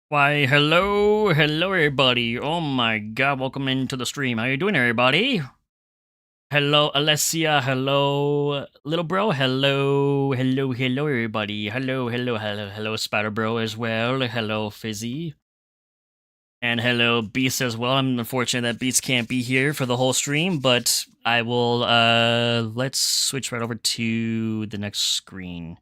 Why, hello everybody. Oh my god, welcome into the stream. How you doing, everybody? Hello, Alessia. Hello, little bro. Hello, everybody. Hello, Spider Bro as well. Hello, Fizzy. And hello, Beast as well. I'm unfortunate that Beast can't be here for the whole stream, but I will, let's switch right over to the next screen.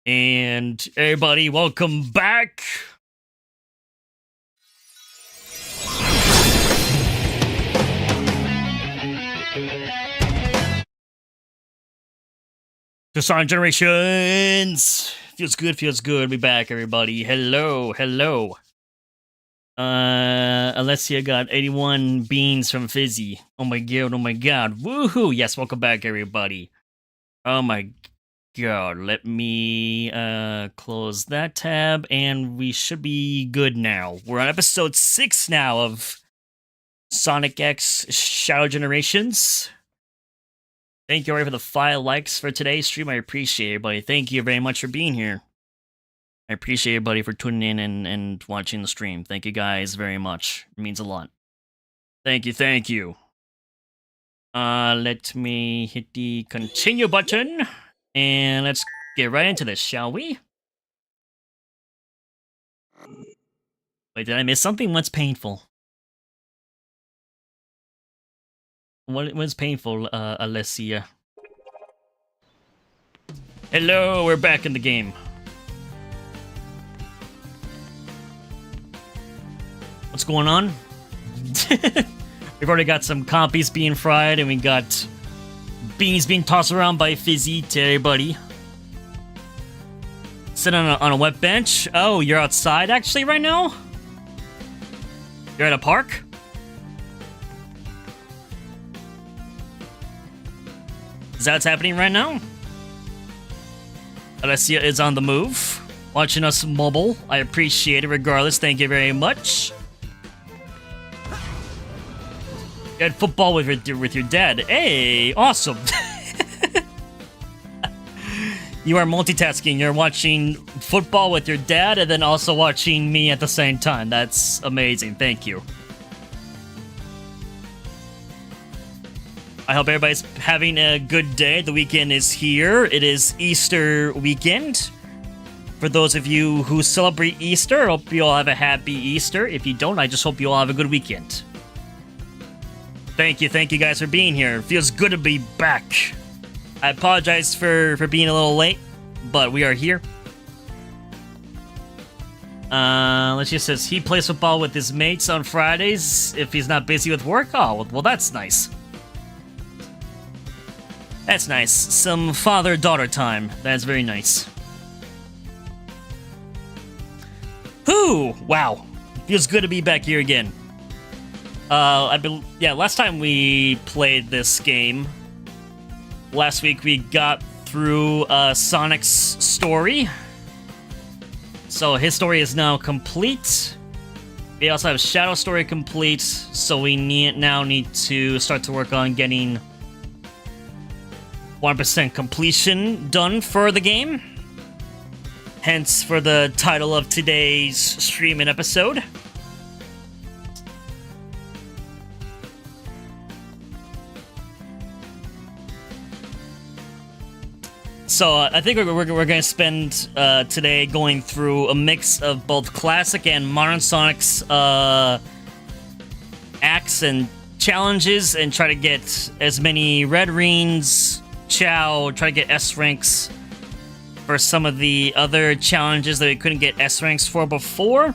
And everybody, welcome back. To Sonic Generations. Feels good. Be back, everybody. Hello. Alessia got 81 beans from Fizzy. Oh my god. Woohoo! Yes, welcome back, everybody. Oh my god. Let me close that tab, and we should be good now. We're on episode 6 now of Sonic X Shadow Generations. Thank you already for the 5 likes for today's stream. I appreciate everybody. Thank you very much for being here. I appreciate everybody for tuning in and watching the stream. Thank you guys very much. It means a lot. Thank you. Let me hit the continue button. And let's get right into this, shall we? Wait, did I miss something? What's painful? What's painful, Alessia? Hello, we're back in the game. What's going on? We've already got some compies being fried, and we got beans being tossed around by Fizzy to everybody. Sitting on a wet bench. Oh, you're outside actually right now? You're at a park? Is that what's happening right now? Alessia is on the move, watching us mobile. I appreciate it regardless. Thank you very much. You had football with your dad. Hey, awesome. You are multitasking. You're watching football with your dad and then also watching me at the same time. That's amazing. Thank you. I hope everybody's having a good day. The weekend is here. It is Easter weekend. For those of you who celebrate Easter, I hope you all have a happy Easter. If you don't, I just hope you all have a good weekend. Thank you guys for being here. It feels good to be back. I apologize for being a little late, but we are here. Let's just says he plays football with his mates on Fridays if he's not busy with work. Oh, well, that's nice. That's nice. Some father-daughter time. That's very nice. Whew! Wow. Feels good to be back here again. Last time we played this game, last week we got through Sonic's story. So his story is now complete. We also have Shadow's story complete, so we now need to start to work on getting 100% completion done for the game. Hence for the title of today's stream and episode. So I think we're going to spend today going through a mix of both classic and modern Sonic's acts and challenges, and try to get as many red rings, Chow, try to get S ranks for some of the other challenges that we couldn't get S ranks for before.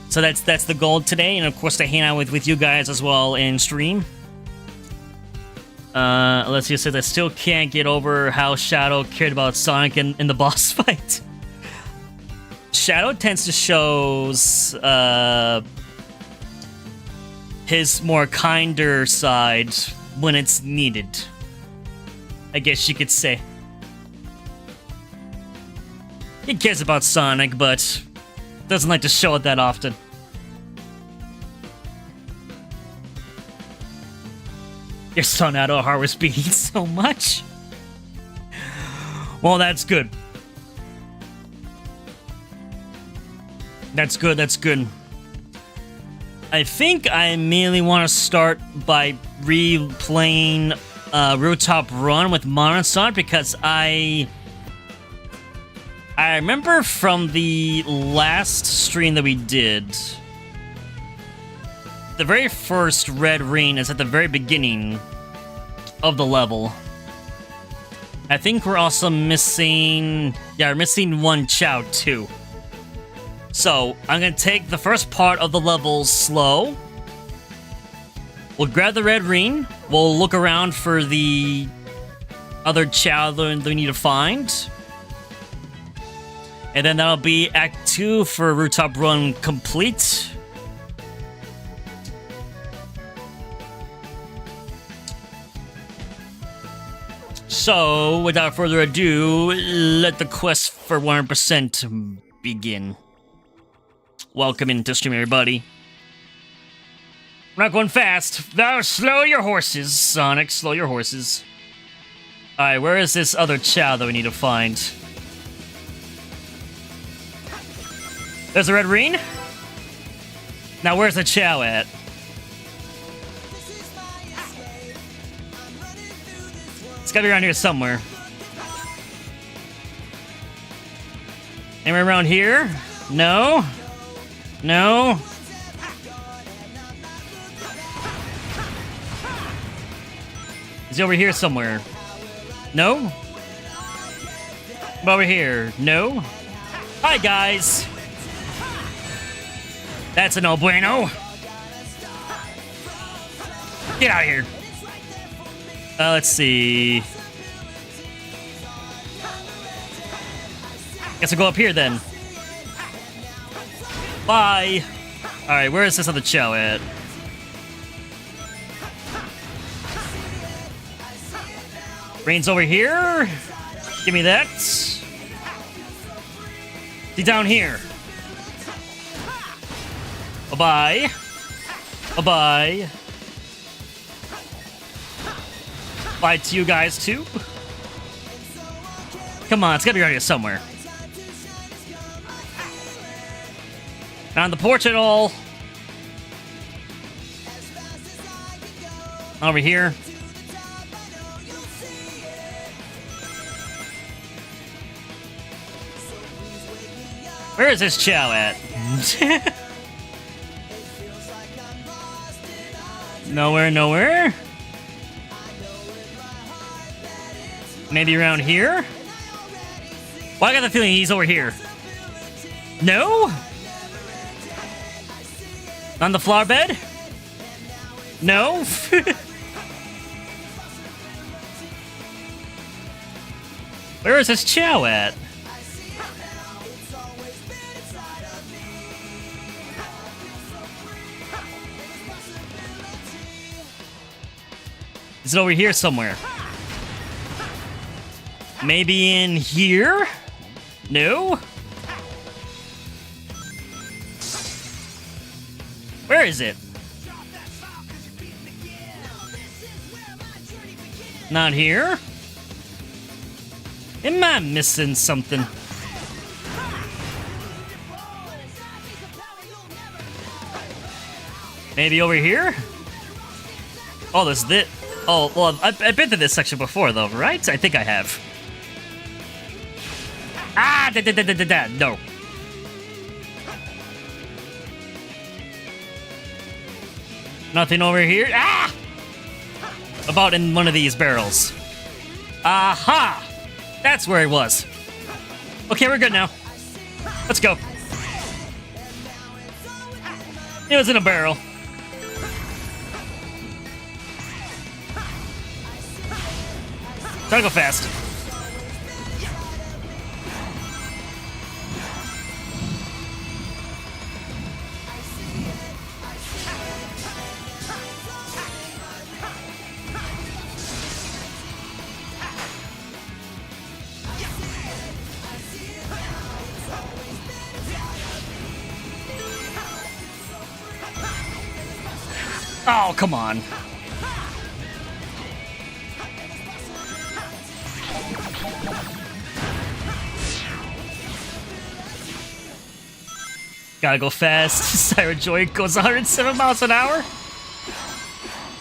So that's the goal today, and of course to hang out with you guys as well in stream. Alessia says, I still can't get over how Shadow cared about Sonic in the boss fight. Shadow tends to show his more kinder side when it's needed, I guess you could say. He cares about Sonic, but doesn't like to show it that often. Your son out of heart was beating so much. Well, that's good. That's good, that's good. I think I mainly want to start by replaying Rooftop Run with Monosonic because I remember from the last stream that we did, the very first red ring is at the very beginning of the level. I think we're also missing... Yeah, we're missing one Chow too. So, I'm gonna take the first part of the level slow. We'll grab the red ring. We'll look around for the other Chow that we need to find. And then that'll be Act 2 for Rooftop Run complete. So, without further ado, let the quest for 100% begin. Welcome into stream, everybody. We're not going fast. Now, slow your horses, Sonic. Slow your horses. Alright, where is this other Chow that we need to find? There's a red ring. Now, where's the Chow at? It's gotta be around here somewhere. Anywhere around here? No? No? Is he over here somewhere? No? What over here? No? Hi, guys! That's a no bueno. Get out of here. Let's see. Guess I'll go up here then. Bye! Alright, where is this other Chow at? Rain's over here. Give me that. He's down here. Bye-bye. Bye-bye. Bye to you guys, too. Come on, it's gotta be around here somewhere. Not on the porch at all. Over here. Where is this Chow at? Nowhere, nowhere. Maybe around here? Well, I got the feeling he's over here. No? On the flower bed? No? Where is this Chow at? Is it over here somewhere? Maybe in here? No? Where is it? Not here? Am I missing something? Maybe over here? Oh, there's this. Oh, well, I've been to this section before, though, right? I think I have. Ah! No. Nothing over here. Ah! About in one of these barrels. Aha! That's where it was. Okay, we're good now. Let's go. It was in a barrel. Gotta go fast. Oh, come on. Gotta go fast. Syhr Joy goes 107 miles an hour.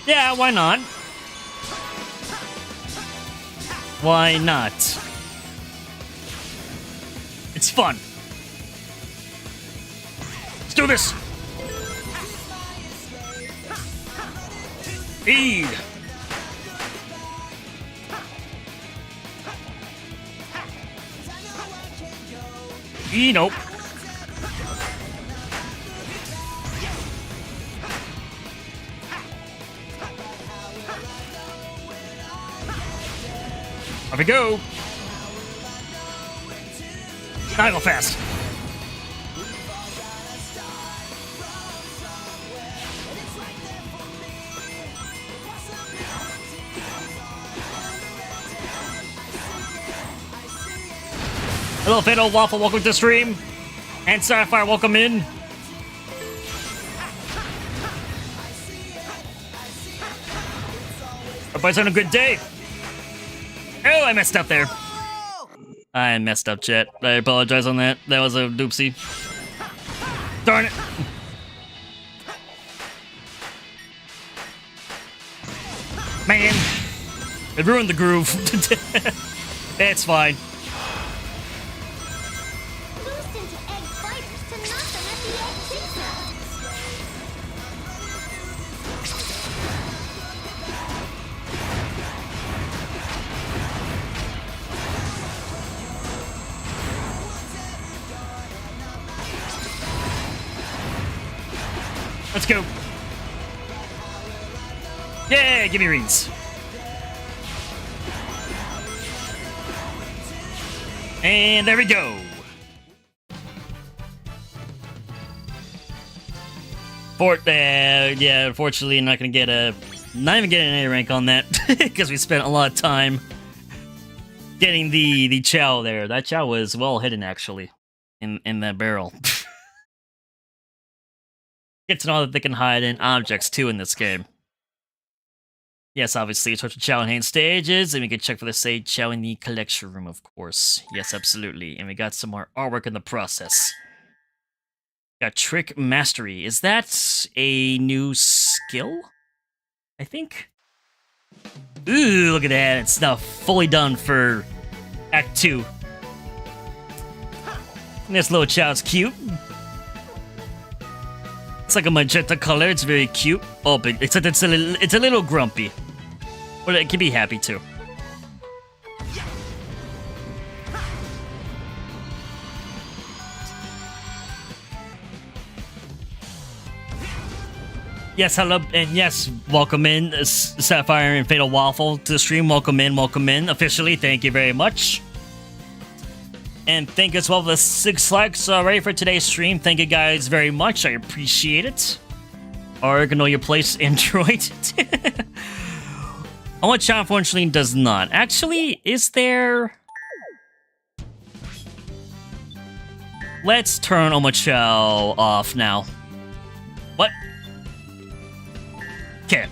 Yeah, why not? Why not? It's fun. Let's do this. E. E, nope. Off we go. Gotta go fast. Hello, Fatal Waffle, welcome to the stream. And Sapphire, welcome in. Everybody's having a good day. Oh, I messed up there. I messed up, chat. I apologize on that. That was a doopsie. Darn it. Man. It ruined the groove. It's fine. Let's go. Yeah, give me reads. And there we go. Yeah, unfortunately, not even getting an A rank on that because we spent a lot of time getting the chow there. That chow was well hidden actually in that barrel. Get to know that they can hide in objects too in this game. Yes, obviously, it's what the Chow and Hain stages, and we can check for the Sage Chow in the collection room, of course. Yes, absolutely. And we got some more artwork in the process. Got Trick Mastery. Is that a new skill? I think? Ooh, look at that. It's now fully done for Act 2. And this little Chow's cute. It's like a magenta color. It's very cute. Oh, but except it's a little grumpy, but it can be happy too. Yes, hello, and yes, welcome in, Sapphire and Fatal Waffle to the stream. Welcome in officially. Thank you very much. And thank you as well for the 6 likes already for today's stream. Thank you guys very much. I appreciate it. Or you can know your place, Android. What Chow unfortunately does not. Actually, is there... Let's turn Omochao off now. What? Okay.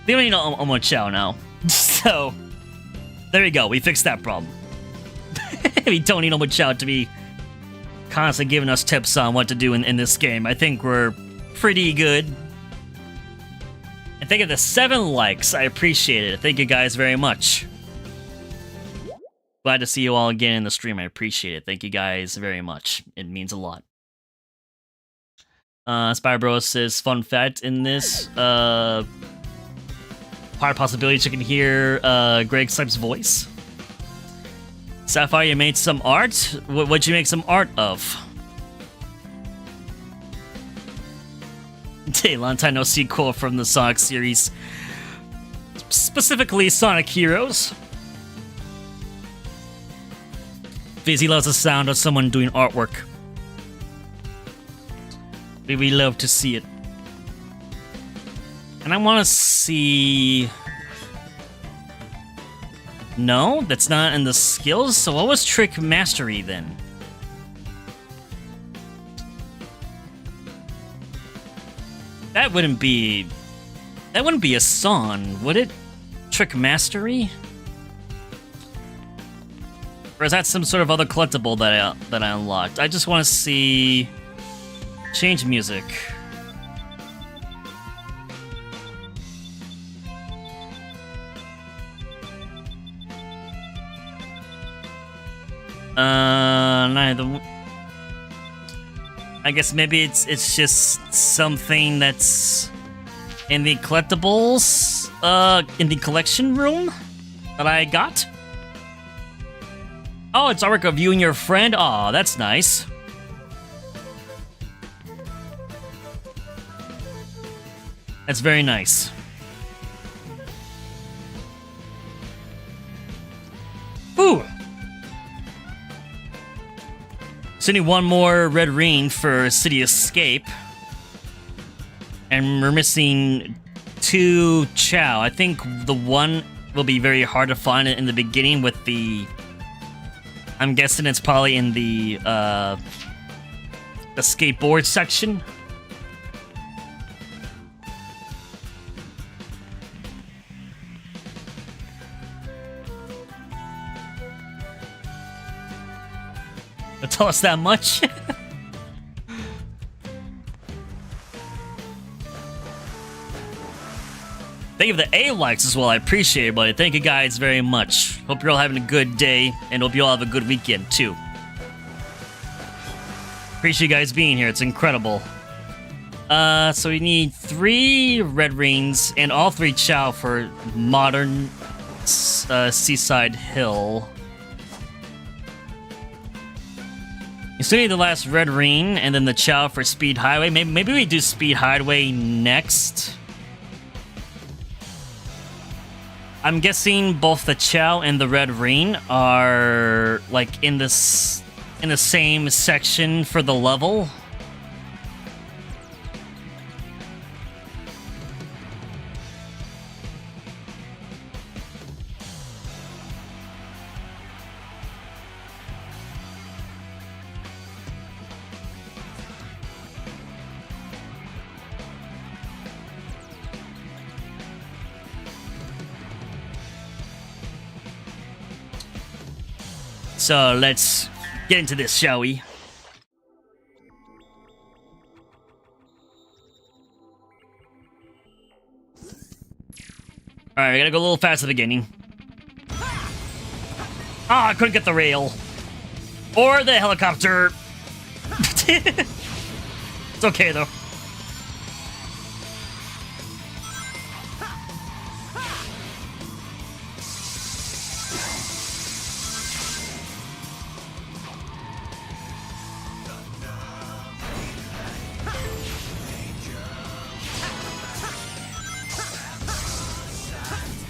We don't need Omochao now. So, there we go. We fixed that problem. We don't need Omochao to be constantly giving us tips on what to do in this game. I think we're pretty good. And thank you for the 7 likes. I appreciate it. Thank you guys very much. Glad to see you all again in the stream. I appreciate it. Thank you guys very much. It means a lot. Spy Bro says, fun fact in this, part possibility you can hear Greg Sipes' voice. Sapphire, you made some art? What'd you make some art of? Hey, long time no sequel from the Sonic series. Specifically, Sonic Heroes. Fizzy loves the sound of someone doing artwork. We love to see it. And I want to see... No, that's not in the skills. So what was Trick Mastery then? That wouldn't be a song, would it? Trick Mastery? Or is that some sort of other collectible that I unlocked? I just want to see Change music. Neither. I guess maybe it's just something that's in the collectibles, in the collection room that I got. Oh, it's artwork of you and your friend. Aw, that's nice. That's very nice. Ooh. So I need one more red ring for City Escape. And we're missing 2 Chow. I think the one will be very hard to find in the beginning with the... I'm guessing it's probably in the skateboard section. Tell us that much. Thank you for the A likes as well. I appreciate it, buddy. Thank you guys very much. Hope you're all having a good day, and hope you all have a good weekend too. Appreciate you guys being here. It's incredible. So we need 3 red rings and all 3 Chow for modern Seaside Hill. You still need the last red ring and then the Chow for Speed Highway. Maybe we do Speed Highway next. I'm guessing both the Chow and the red ring are like in the same section for the level. So let's get into this, shall we? Alright, we gotta go a little fast at the beginning. Ah, I couldn't get the rail. Or the helicopter. It's okay, though.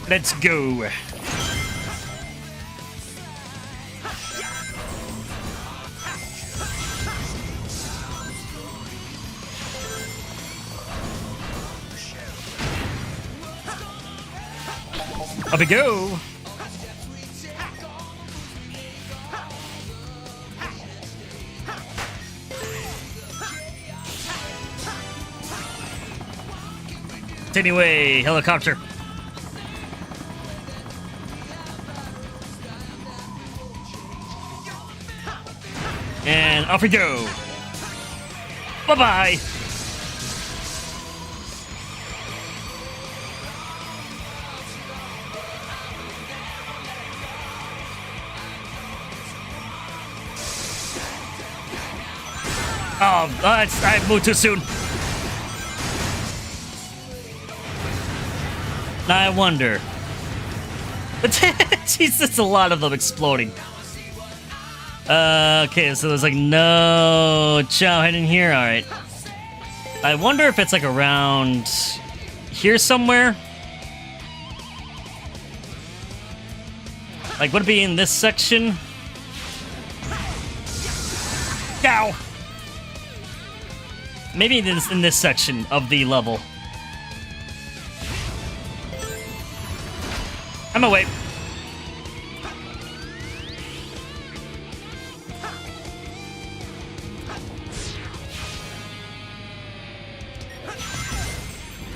Let's go. Up we go. Anyway, helicopter. And off we go. Bye-bye. Oh, I moved too soon. I wonder. Jesus, a lot of them exploding. Okay, so there's like no Chow hidden here. All right. I wonder if it's like around here somewhere. Like, would it be in this section? Ow! Maybe it is in this section of the level. I'm away.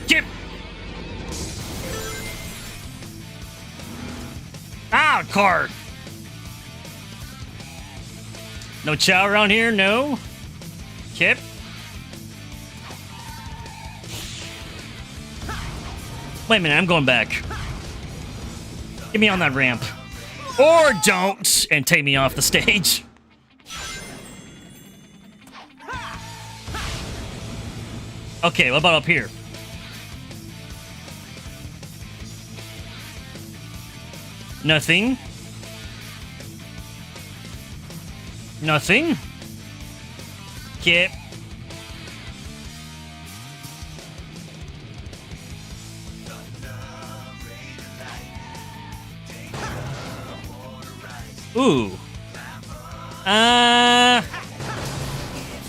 Skip! Ah, car! No Chow around here? No? Kip? Wait a minute, I'm going back. Get me on that ramp. Or don't, and take me off the stage. Okay, what about up here? Nothing. Nothing. Okay. Ooh.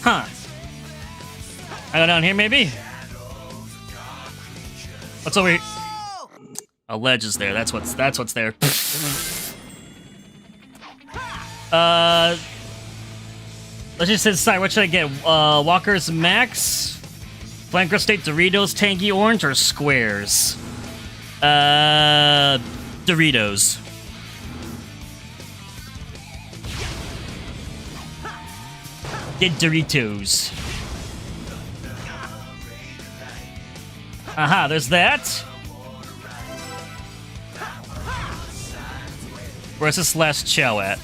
Huh. I go down here, maybe? What's over here? A ledge is there. That's what's there. Let's just decide. What should I get? Walker's Max, Flanker State Doritos, Tangy Orange, or Squares? Doritos. Get Doritos. Aha, there's that. Where's this last chow at?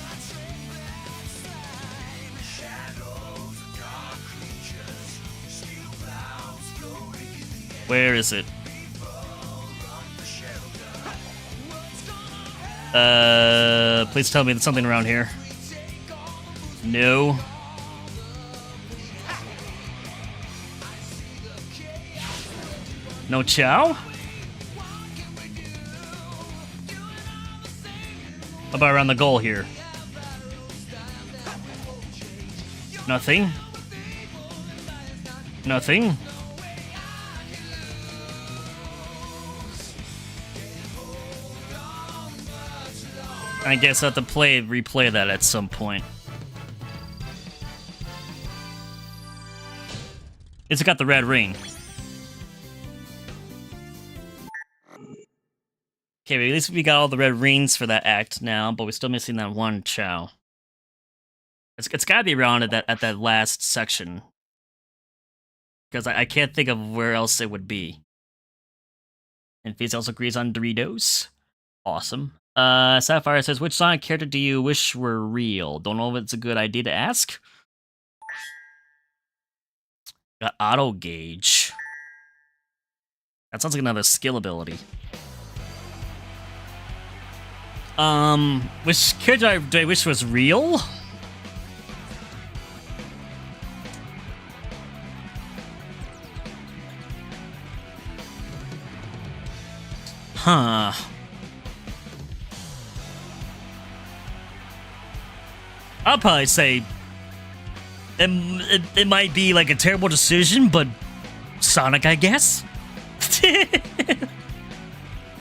Where is it? Please tell me there's something around here. No. No chow? How about around the goal here? Nothing. Nothing. I guess I have to replay that at some point. It's got the red ring. Okay, at least we got all the red rings for that act now, but we're still missing that one chow. It's gotta be around at that last section. Because I can't think of where else it would be. And Fizz also agrees on Doritos. Awesome. Sapphire says, which Sonic character do you wish were real? Don't know if it's a good idea to ask. Got auto gauge. That sounds like another skill ability. Which character do I wish was real? Huh. I'll probably say it might be like a terrible decision, but Sonic, I guess.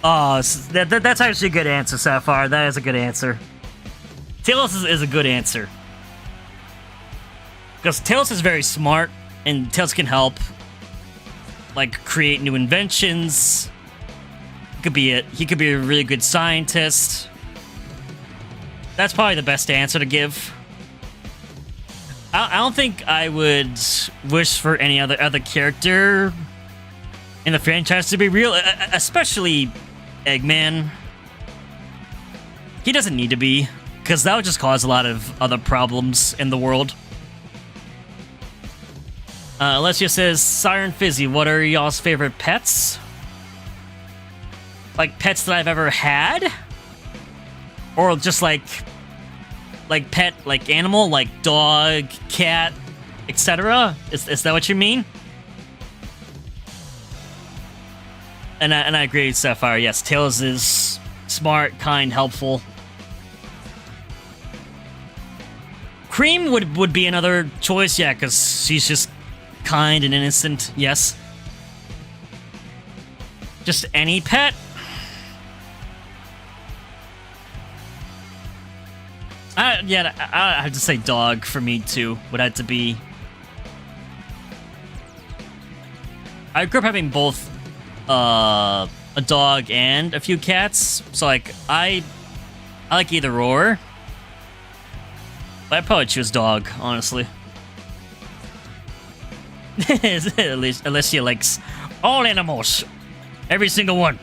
Oh, that's actually a good answer, Sapphire. That is a good answer. Tails is a good answer. Because Tails is very smart, and Tails can help, like, create new inventions. He could be a really good scientist. That's probably the best answer to give. I don't think I would wish for any other character in the franchise to be real, especially Eggman. He doesn't need to be, because that would just cause a lot of other problems in the world. Alessia says, Syhr and Fizzy, what are y'all's favorite pets? Like, pets that I've ever had? Or just like pet, like animal, like dog, cat, etc.? Is that what you mean? And I agree with Sapphire, yes, Tails is smart, kind, helpful. Cream would be another choice, yeah, because she's just kind and innocent, yes. Just any pet? Yeah, I have to say dog for me too. Would have to be. I grew up having both a dog and a few cats, so like I like either or. But I'd probably choose dog, honestly. Unless she likes all animals. Every single one.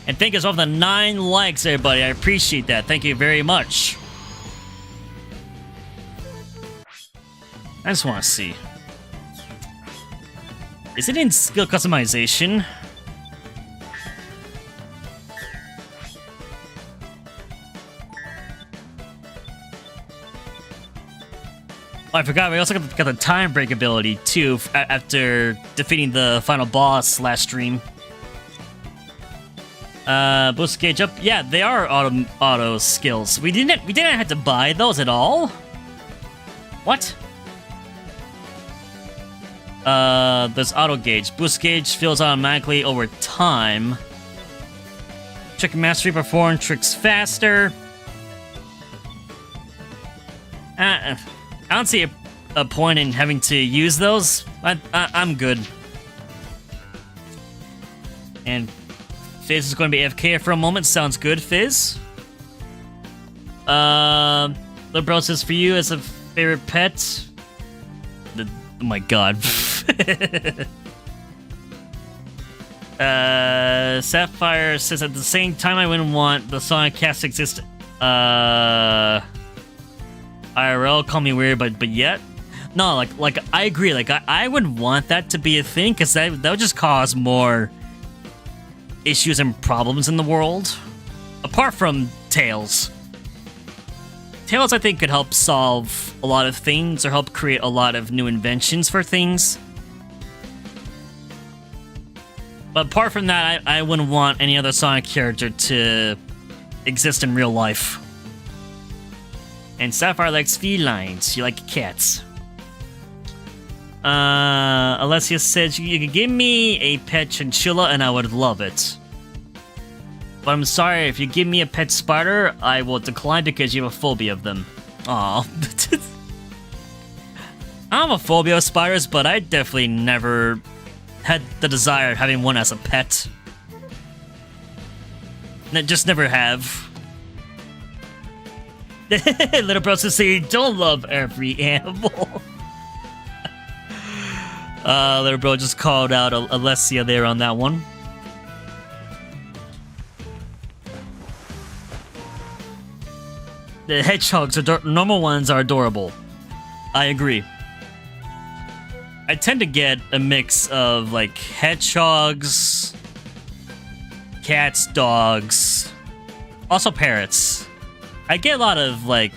And thank you for the 9 likes, everybody. I appreciate that. Thank you very much. I just want to see. Is it in skill customization? Oh, I forgot, we also got the time break ability, too, after defeating the final boss last stream. Boost gauge up. Yeah, they are auto skills. We didn't have to buy those at all? What? There's auto gauge. Boost gauge fills automatically over time. Trick mastery, perform tricks faster. I don't see a point in having to use those. I'm good. And Fizz is going to be AFK for a moment. Sounds good, Fizz. Liberal says for you as a favorite pet. Oh my god. Sapphire says at the same time I wouldn't want the Sonic cast to exist. IRL, call me weird, but yet. No, like I agree. Like I would want that to be a thing because that would just cause more issues and problems in the world. Apart from Tails. Tails, I think, could help solve a lot of things or help create a lot of new inventions for things. But apart from that, I wouldn't want any other Sonic character to exist in real life. And Sapphire likes felines. She likes cats. Alessia says, you could give me a pet chinchilla and I would love it. But I'm sorry, if you give me a pet spider, I will decline because you have a phobia of them. Aw. I have a phobia of spiders, but I definitely never had the desire of having one as a pet. Just never have. Little bro says, you don't love every animal. Little bro just called out Alessia there on that one. The hedgehogs, normal ones, are adorable. I agree. I tend to get a mix of, like, hedgehogs, cats, dogs, also parrots. I get a lot of, like,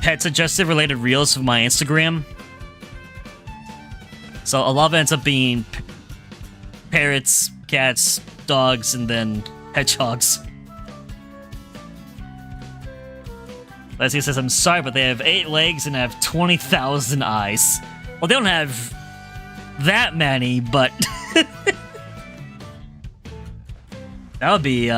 pet-suggested related reels from my Instagram. So a lot of it ends up being parrots, cats, dogs, and then hedgehogs. Leslie says, I'm sorry, but they have 8 legs and have 20,000 eyes. Well, they don't have that many, but that would be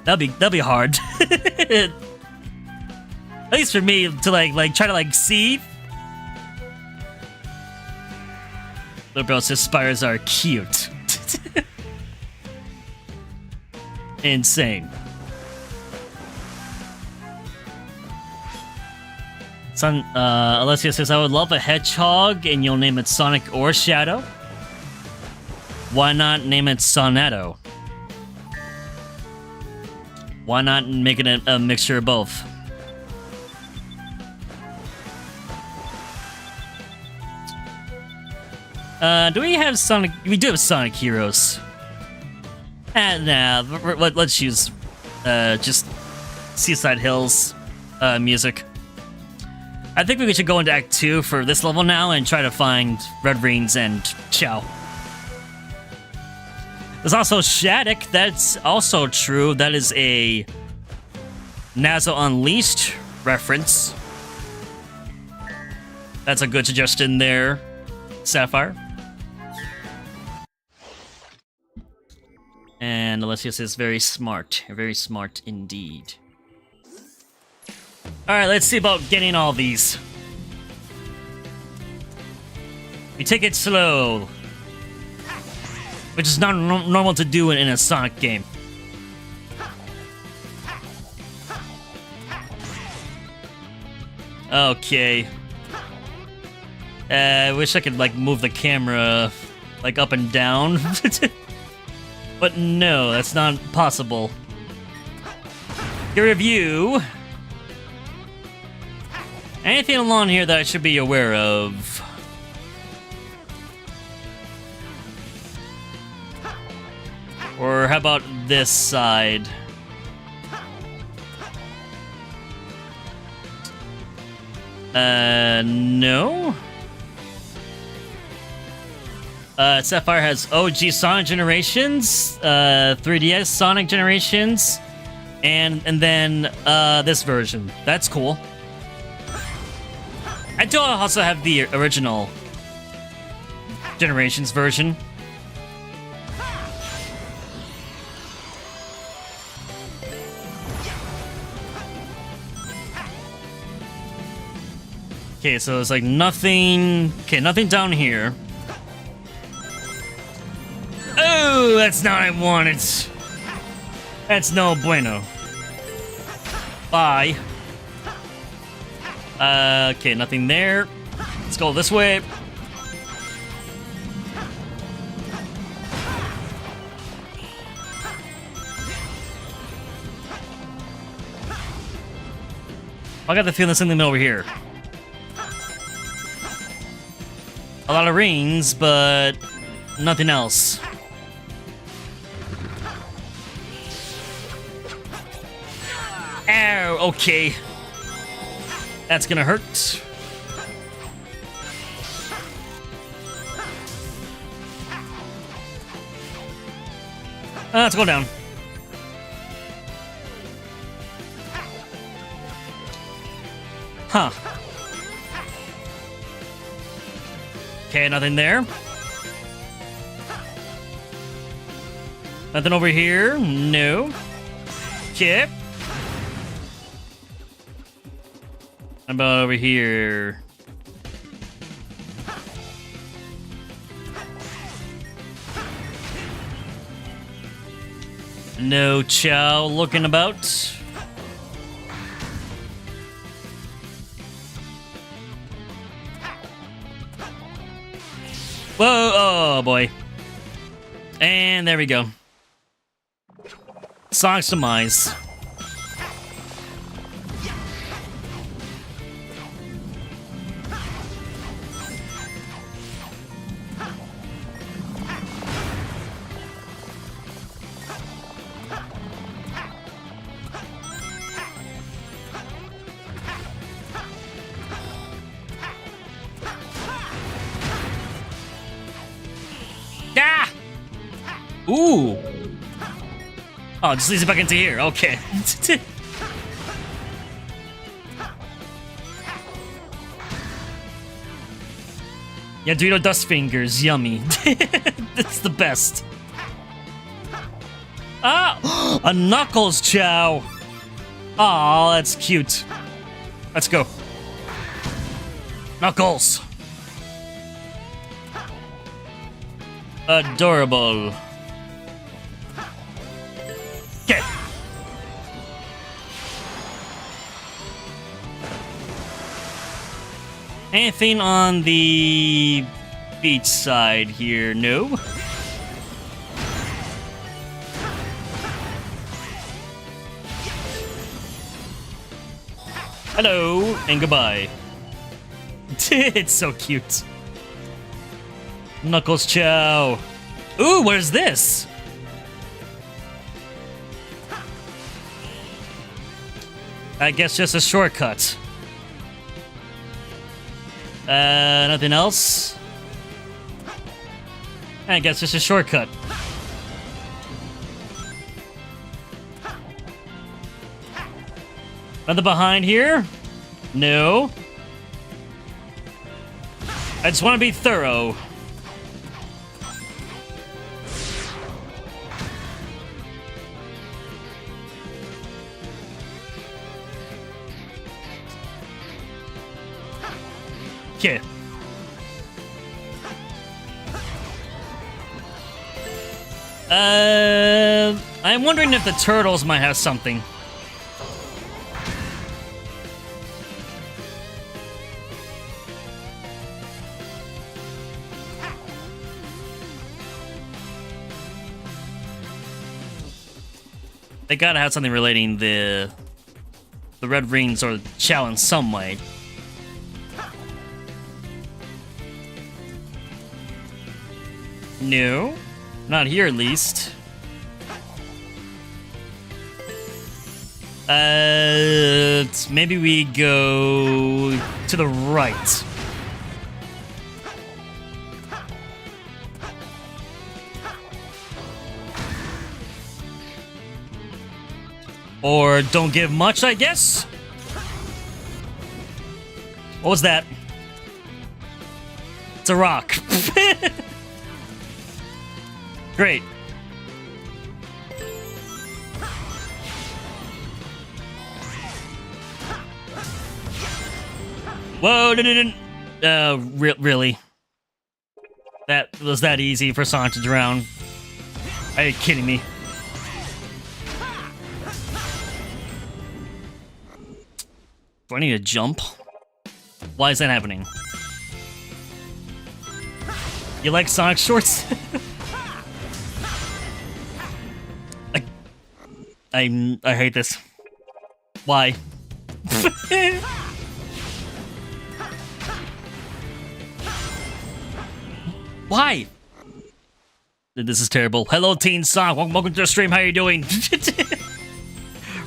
that'd be hard. At least for me to like try to see. Little bro says spiders are cute. Insane. Son, Alessia says, I would love a hedgehog, and you'll name it Sonic or Shadow. Why not name it Sonetto? Why not make it a mixture of both? Do we have Sonic? We do have Sonic Heroes. Nah, let's use just Seaside Hill's music. I think we should go into Act 2 for this level now and try to find Red Rings and Chow. There's also Shattuck. That's also true. That is a Nazo Unleashed reference. That's a good suggestion there, Sapphire. And Alessia says, very smart indeed. Alright, let's see about getting all these. We take it slow, which is not normal to do in a Sonic game. Okay. I wish I could, like, move the camera, like, up and down. But no, that's not possible. Your review. Anything along here that I should be aware of? Or how about this side? No? Sapphire has OG Sonic Generations, 3DS Sonic Generations, and then, this version. That's cool. I do also have the original Generations version. Okay, so it's like nothing... Okay, nothing down here. Oh, that's not what I wanted. That's no bueno. Bye. Okay, nothing there. Let's go this way. I got the feeling there's something over here. A lot of rings, but nothing else. Ow, okay. That's gonna hurt. Let's go down. Huh. Okay, nothing there. Nothing over here. No. Okay. How about over here? No chow looking about. Whoa, oh boy. And there we go. Sonic's demise. Ah! Ooh! Oh, just leads it back into here. Okay. Yeah, Dorito dust fingers. Yummy. That's the best. Ah! A Knuckles chow! Aw, that's cute. Let's go. Knuckles! Adorable. Okay. Anything on the beach side here? No. Hello and goodbye. It's so cute. Knuckles chow. Ooh, what is this? I guess just a shortcut. Nothing else? I guess just a shortcut. Nothing behind here? No. I just want to be thorough. Okay. I'm wondering if the turtles might have something. They gotta have something relating the red rings or Chow in some way. No, not here at least. Maybe we go to the right. Or don't give much, I guess? What was that? It's a rock. Great. Whoa, no. Really? That was that easy for Sonic to drown? Are you kidding me? Do I need to jump? Why is that happening? You like Sonic shorts? I hate this. Why? Why? This is terrible. Hello, Teen Sonic. Welcome to the stream. How you doing?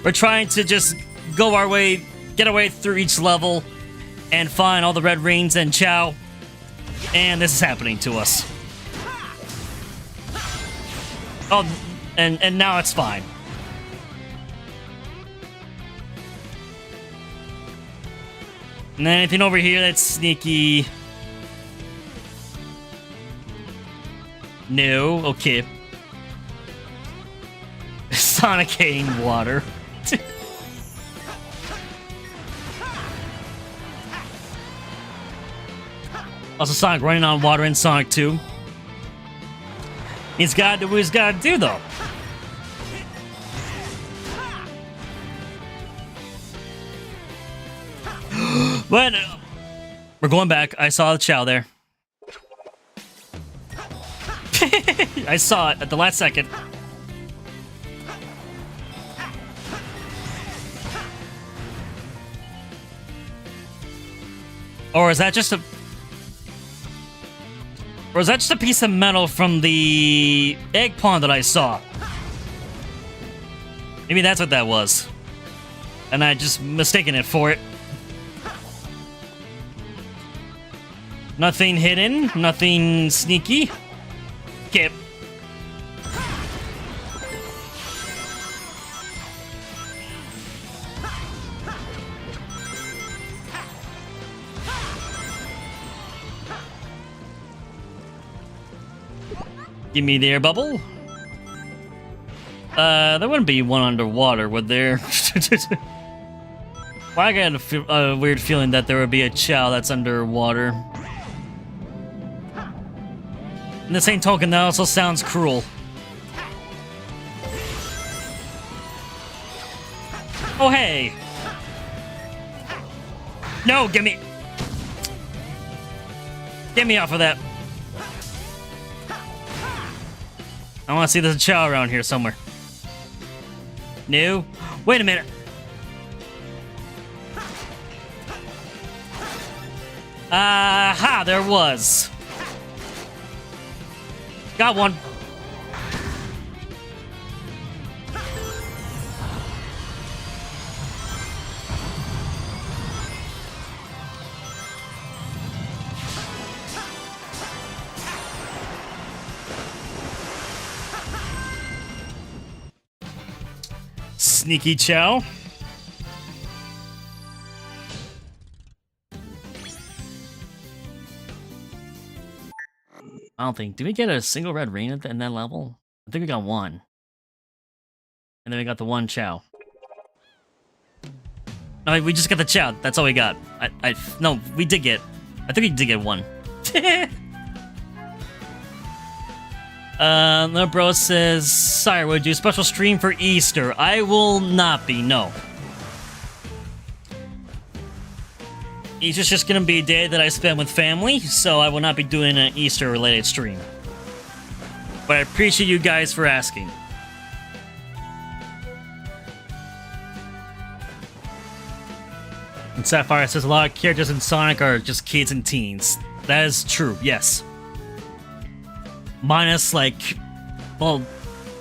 We're trying to just go our way, get our way through each level, and find all the red rings and Chow. And this is happening to us. Oh, and now it's fine. And then anything over here that's sneaky? No, okay. Sonic hating water. Also, Sonic running on water in Sonic 2. He's got to do what he's got to do, though. But we're going back. I saw the Chow there. I saw it at the last second. Or is that just a... Or is that just a piece of metal from the egg pond that I saw? Maybe that's what that was. And I just mistaken it for it. Nothing hidden, nothing sneaky. Okay. Give me the air bubble. There wouldn't be one underwater, would there? Well, I got a weird feeling that there would be a Chow that's underwater. And the same token, that also sounds cruel. Oh, hey! No, get me off of that. I want to see there's a Chow around here somewhere. No? Wait a minute. Aha, there was. Got one. Sneaky Chow. I don't think. Did we get a single red ring at in that level? I think we got one. And then we got the one Chow. No, we just got the Chow. That's all we got. No, we did get. I think we did get one. No, bro says, Syhr, would you do a special stream for Easter? I will not be, no. Easter's just gonna be a day that I spend with family, so I will not be doing an Easter-related stream. But I appreciate you guys for asking. Sapphire says a lot of characters in Sonic are just kids and teens. That is true, yes. Minus, like... Well,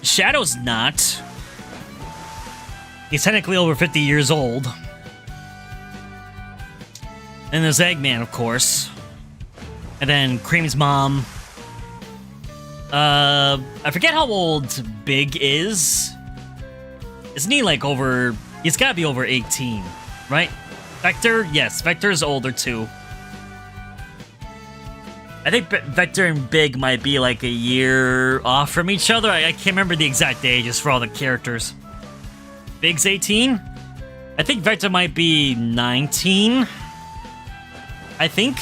Shadow's not. He's technically over 50 years old. And there's Eggman, of course. And then Cream's mom. I forget how old Big is. Isn't he like over... He's gotta be over 18, right? Vector? Yes, Vector's older too. I think Vector and Big might be like a year off from each other. I can't remember the exact ages for all the characters. Big's 18? I think Vector might be 19. I think.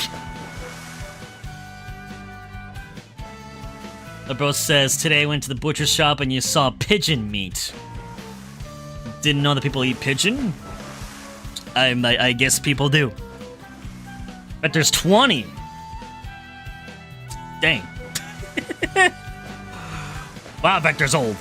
The bro says, today I went to the butcher shop and you saw pigeon meat. Didn't know that people eat pigeon? I guess people do. But there's 20. Dang. Wow, Vector's old.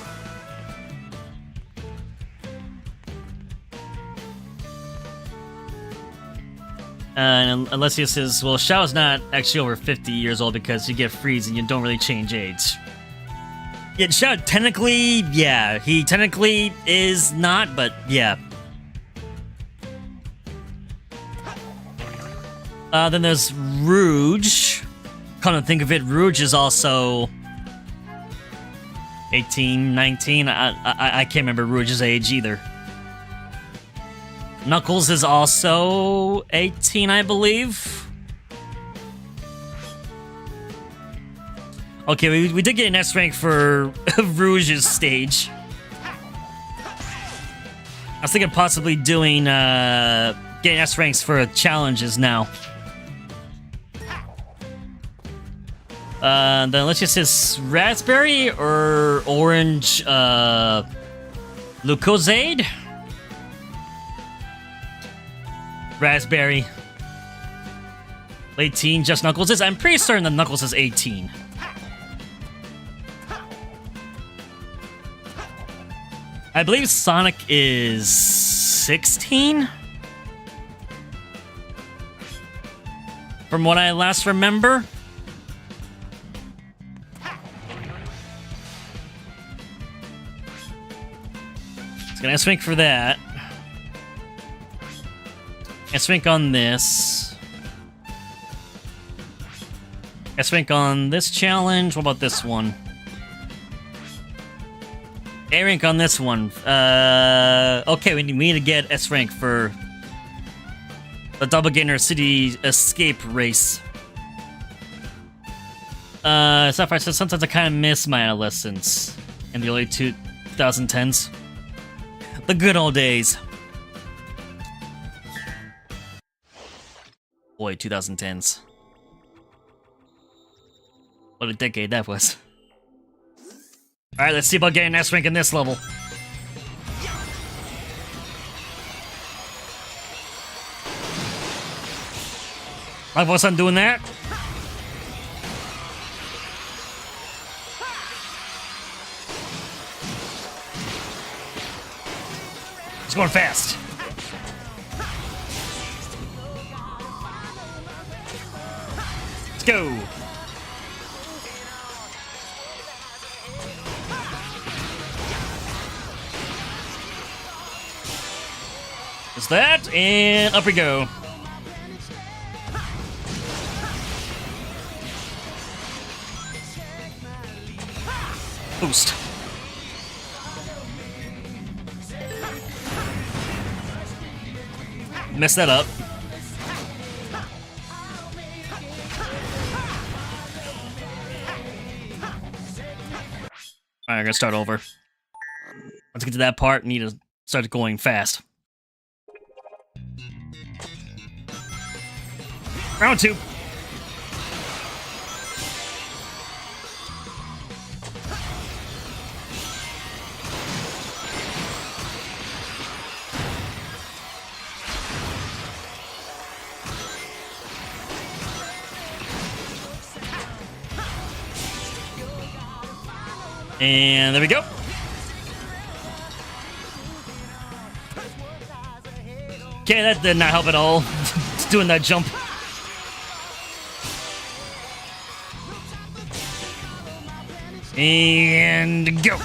And Alessia says, well, Shao's not actually over 50 years old because you get freeze and you don't really change age. Yeah, Shao technically, yeah, he technically is not, but yeah. Then there's Rouge. Come to think of it, Rouge is also 18, 19. I can't remember Rouge's age either. Knuckles is also 18, I believe. Okay, we did get an S rank for Rouge's stage. I was thinking possibly doing getting S ranks for challenges now. Then let's just say raspberry or orange Lucozade. Raspberry. Late teen, just Knuckles is. I'm pretty certain that Knuckles is 18. I believe Sonic is 16? From what I last remember. It's gonna swing for that. S-Rank on this. S-Rank on this challenge. What about this one? A-Rank on this one. Okay, we need to get S-Rank for the Double Gainer City Escape race. Sapphire says, sometimes I kind of miss my adolescence in the early 2010s. The good old days. Boy, 2010s. What a decade that was. Alright, let's see about getting S rank in this level. My voice on doing that. It's going fast. Let's go. Is that, and up we go. Boost. Messed that up. Alright, I'm gonna start over. Let's get to that part. I need to start going fast. Round 2. And there we go. Okay, that did not help at all. It's doing that jump. And go.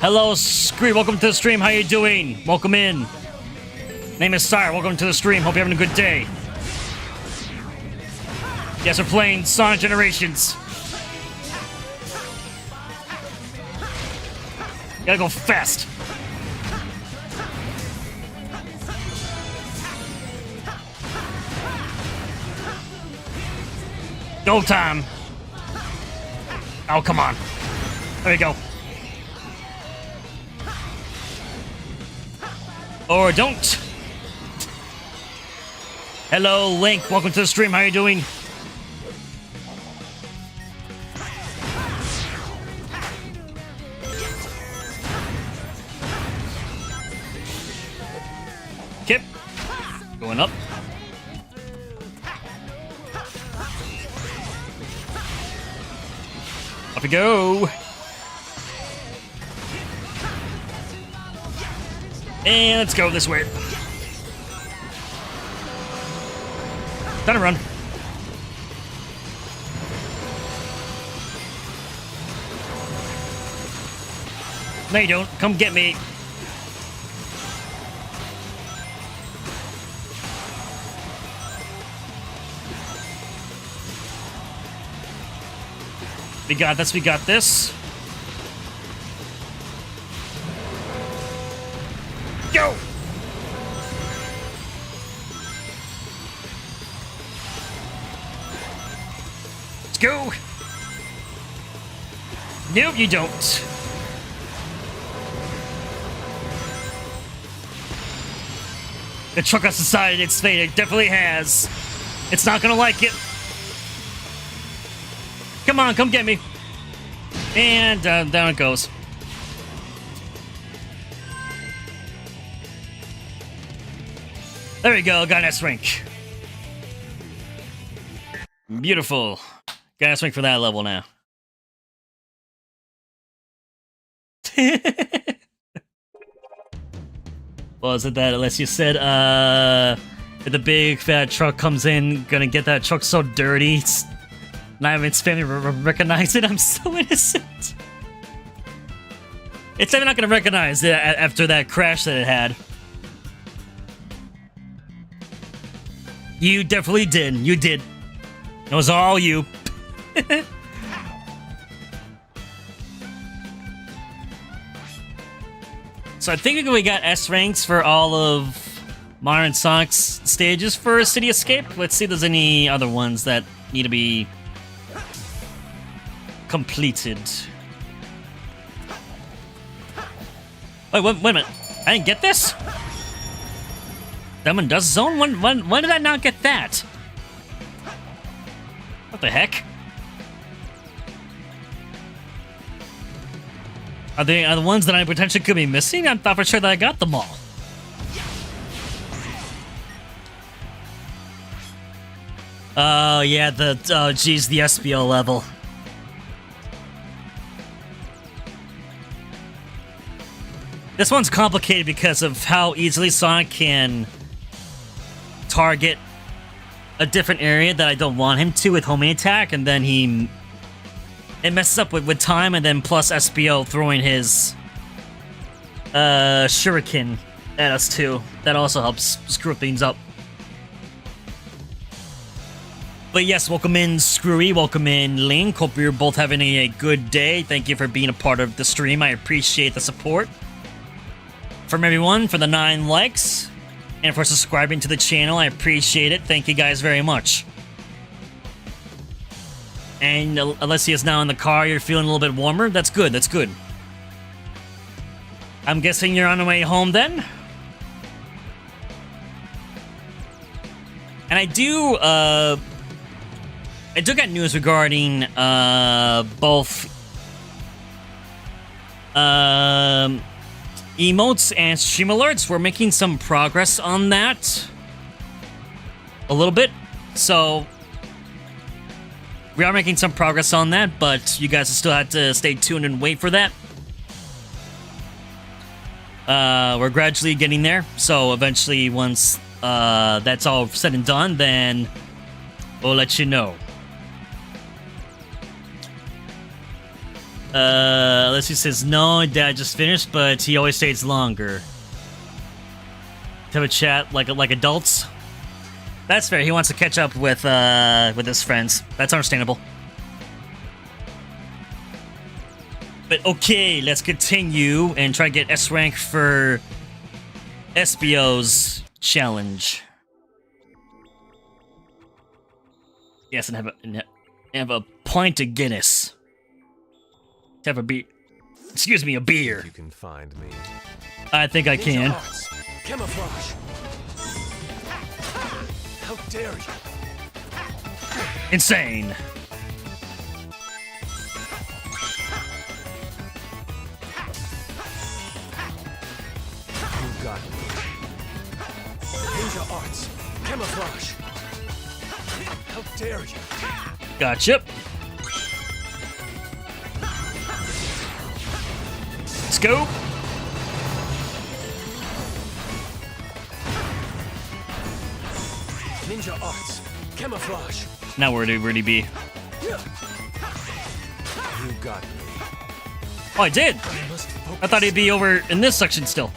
Hello, Syhr. Welcome to the stream. How you doing? Welcome in. Name is Syhr. Welcome to the stream. Hope you're having a good day. Yes, we're playing Sonic Generations. Gotta go fast. Go time. Oh, come on. There we go. Or don't. Hello, Link. Welcome to the stream. How you doing? Kip. Going up. Up we go. And let's go this way. Time to run. No, you don't. Come get me. We got this, we got this. Go! Let's go! Nope, you don't. The truck has decided its fate. It definitely has. It's not gonna like it. Come on, come get me. And down it goes. There we go, got an S-rank. Beautiful. Got an S-rank for that level now. What was it that unless you said, if the big fat truck comes in, gonna get that truck so dirty, it's not even its family recognize it. I'm so innocent. It's even not gonna recognize it after that crash that it had. You definitely did. You did. It was all you. So I think we got S ranks for all of Modern Sonic's stages for City Escape. Let's see if there's any other ones that need to be completed. Wait a minute. I didn't get this? Diamond Dust Zone? When did I not get that? What the heck? Are the ones that I potentially could be missing? I thought for sure that I got them all. Oh, yeah, geez, the SBO level. This one's complicated because of how easily Sonic can target a different area that I don't want him to with homing attack, and then it messes up with time, and then plus SBO throwing his shuriken at us too. That also helps screw things up. But yes, welcome in Screwy, welcome in Link. Hope you're both having a good day. Thank you for being a part of the stream. I appreciate the support from everyone, for the 9 likes, and for subscribing to the channel. I appreciate it. Thank you guys very much. And Alessia is now in the car. You're feeling a little bit warmer. That's good. That's good. I'm guessing you're on the way home then? And I do got news regarding both emotes and stream alerts. We're making some progress on that. A little bit. So we are making some progress on that, but you guys still have to stay tuned and wait for that. We're gradually getting there. So eventually, once that's all said and done, then we'll let you know. Leslie says, no, Dad just finished, but he always stays longer. To have a chat like adults. That's fair. He wants to catch up with his friends. That's understandable. But okay, let's continue and try to get S rank for SBO's challenge. Yes, and have a pint of Guinness. Have a beer. Excuse me, a beer. You can find me. I think I can. Camouflage. How dare you? Insane. You got me. Ninja arts. Camouflage. How dare you? Gotcha. Let's go. Ninja arts. Camouflage. Now where'd he be? You got me. Oh, I did. I thought he'd be over in this section still.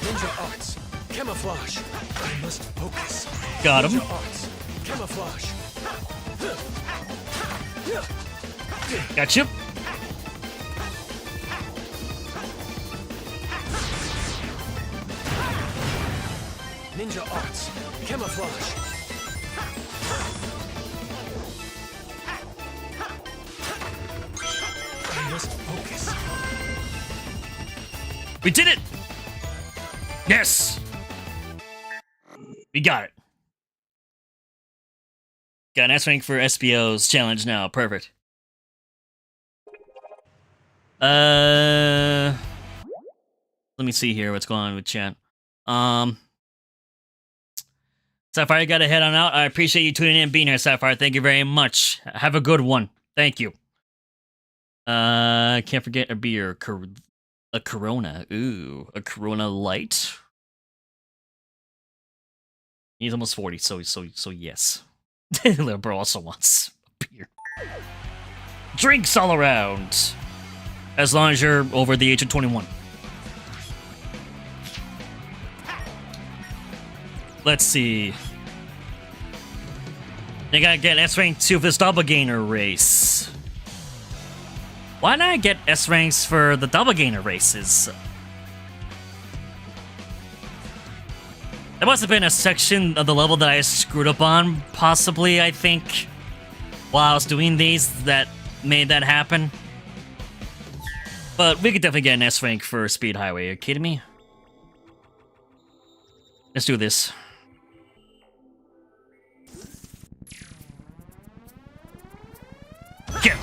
Ninja arts. Camouflage. I must focus. Got him. Ninja arts. Camouflage. Gotcha. Ninja arts. Camouflage. I must focus. We did it! Yes! We got it. Got an S rank for SBO's challenge now. Perfect. Let me see here what's going on with chat. Sapphire, you gotta head on out. I appreciate you tuning in and being here, Sapphire. Thank you very much. Have a good one. Thank you. Can't forget a beer. A Corona. Ooh, a Corona Light. He's almost 40, so yes. Little bro also wants a beer. Drinks all around. As long as you're over the age of 21. Let's see. They gotta get S rank 2 for this doppelganger race. Why not get S ranks for the doppelganger races? There must have been a section of the level that I screwed up on, possibly, I think, while I was doing these that made that happen. But we could definitely get an S rank for Speed Highway. Are you kidding me? Let's do this. Get.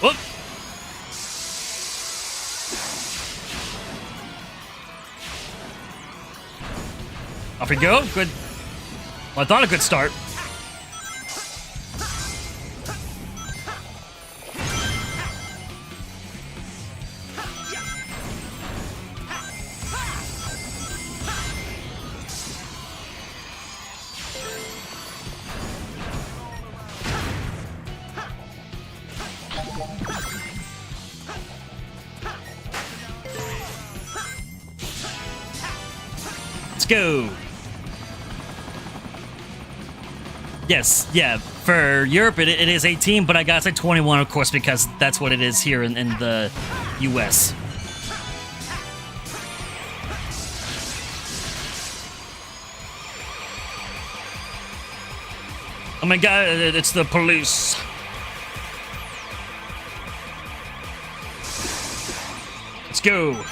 Whoop. Off we go. Good. Well, I thought a good start. Let's go. Yes, yeah. For Europe, it is 18, but I gotta say 21, of course, because that's what it is here in the US. Oh my god, it's the police. Let's go.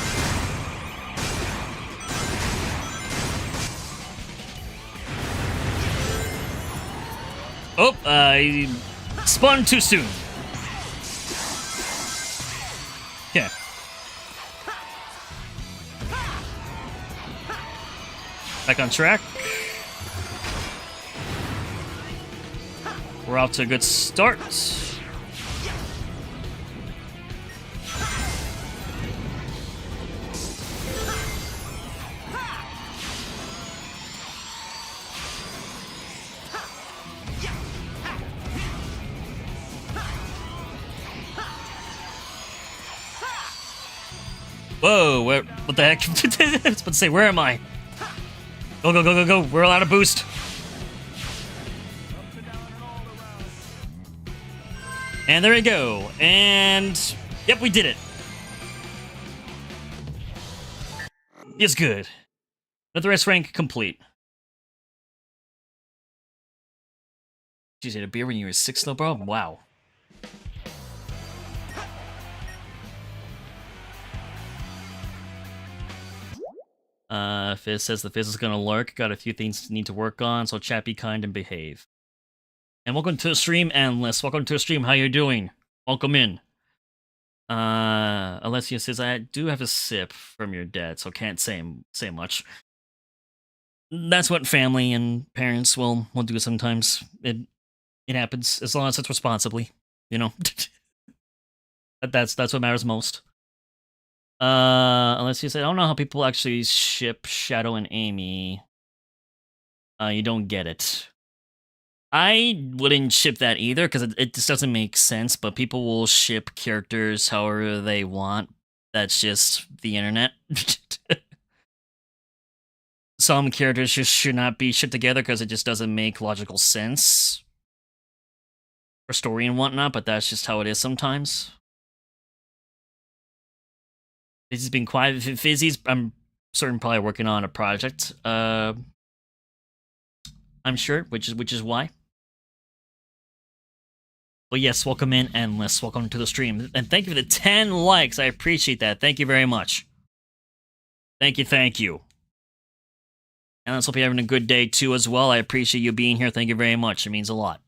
Oh, I spun too soon. Okay. Back on track. We're off to a good start. Whoa, what the heck? I was about to say, where am I? Go, go, go, go, go. We're allowed to boost. And there we go. And yep, we did it. It's good. Another S rank complete. Did you had a beer when you were 6 though, bro? Wow. Fizz says the Fizz is gonna lurk. Got a few things to need to work on, so chat, be kind, and behave. And welcome to the stream, Analyst. Welcome to the stream. How you doing? Welcome in. Alessia says, I do have a sip from your dad, so can't say much. That's what family and parents will do sometimes. It happens, as long as it's responsibly, you know. That's what matters most. Alessia said, I don't know how people actually ship Shadow and Amy. You don't get it. I wouldn't ship that either, because it just doesn't make sense, but people will ship characters however they want. That's just the internet. Some characters just should not be shipped together because it just doesn't make logical sense for story and whatnot, but that's just how it is sometimes. Fizzy's been quiet. Fizzy's, I'm certain, probably working on a project. I'm sure, which is why. But yes, welcome in, Endless. Welcome to the stream. And thank you for the 10 likes. I appreciate that. Thank you very much. Thank you, thank you. And let's hope you're having a good day, too, as well. I appreciate you being here. Thank you very much. It means a lot.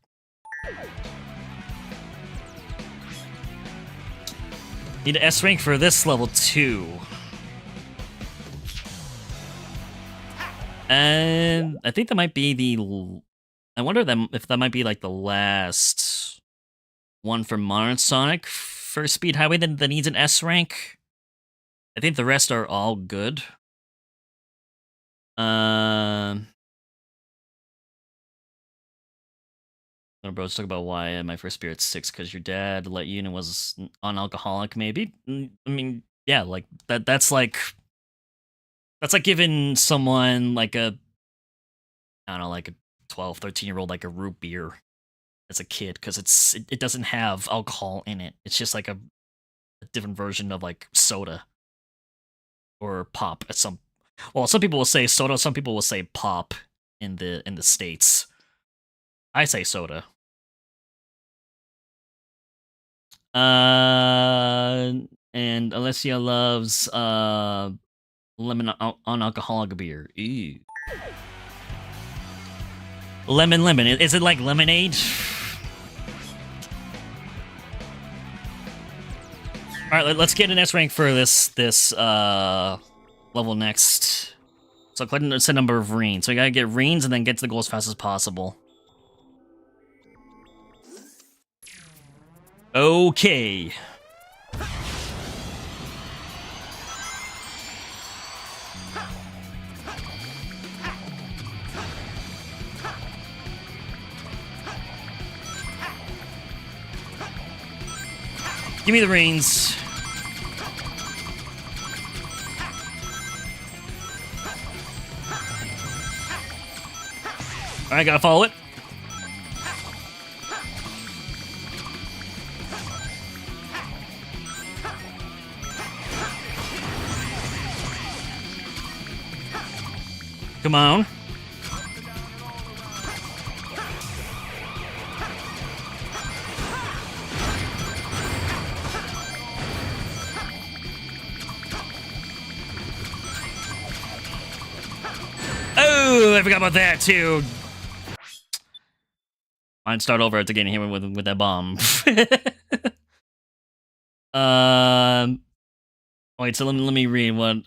Need an S rank for this level, too. And I think that might be the... I wonder if that might be, like, the last one for Modern Sonic for Speed Highway that needs an S rank. I think the rest are all good. No, bro, let's talk about why my first Spirit's 6, because your dad let you in and was non-alcoholic, maybe? I mean, yeah, like, that's like giving someone, like, I don't know, like a 12, 13-year-old, like, a root beer as a kid, because it doesn't have alcohol in it. It's just, like, a different version of, like, soda. Or pop at some... Well, some people will say soda, some people will say pop in the States. I say soda. And Alessia loves lemon unalcoholic beer. Ew. Lemon. Is it like lemonade? All right, let's get an S rank for this level next. So click on set number of reens. So we gotta get reens and then get to the goal as fast as possible. Okay. Give me the reins. Alright, gotta follow it. Come on. Oh, I forgot about that too. I'd start over at the beginning here with that bomb. Wait, so let me read what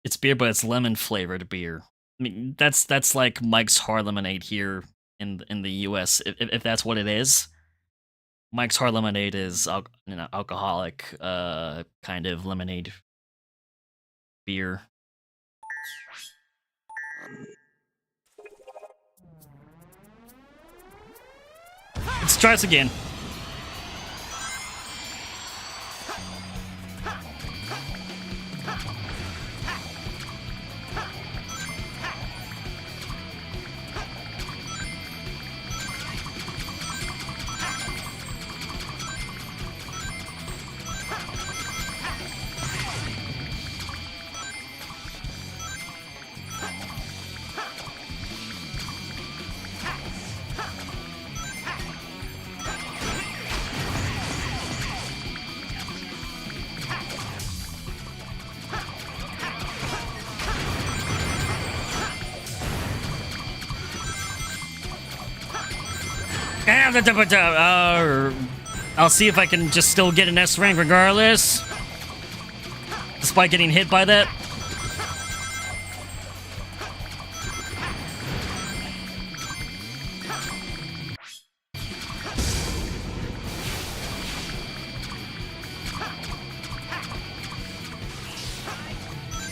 It's beer, but it's lemon flavored beer. I mean, that's like Mike's Hard Lemonade here in the U.S. If that's what it is. Mike's Hard Lemonade is alcoholic kind of lemonade beer. Let's try this again. I'll see if I can just still get an S rank regardless, despite getting hit by that.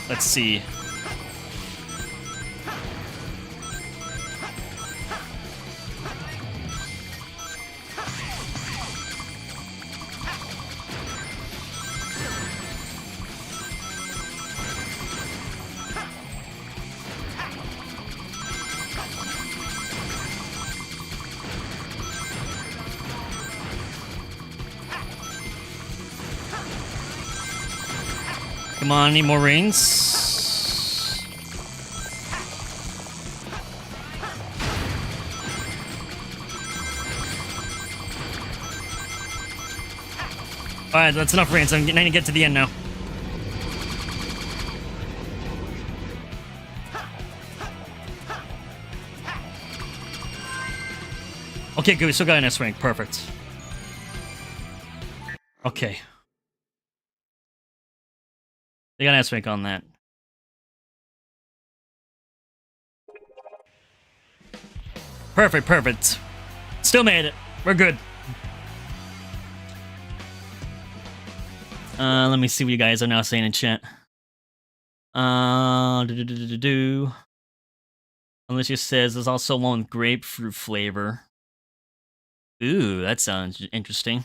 Let's see. Come on, need more rings. Alright, that's enough rings. I'm getting to get to the end now. Okay, good. We still got an S rank. Perfect. Okay. They got an S rank on that. Perfect, perfect. Still made it. We're good. Let me see what you guys are now saying in chat. Alicia says there's also one with grapefruit flavor. Ooh, that sounds interesting.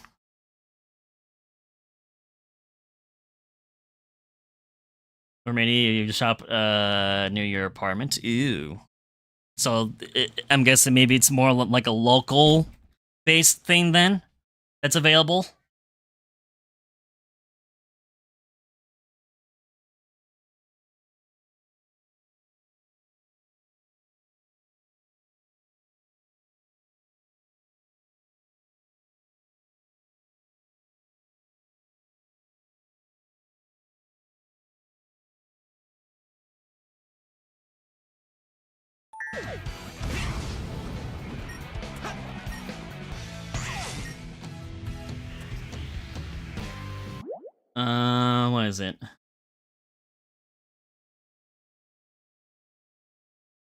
Or maybe you shop near your apartment. Ooh. So I'm guessing maybe it's more like a local-based thing then that's available. What is it?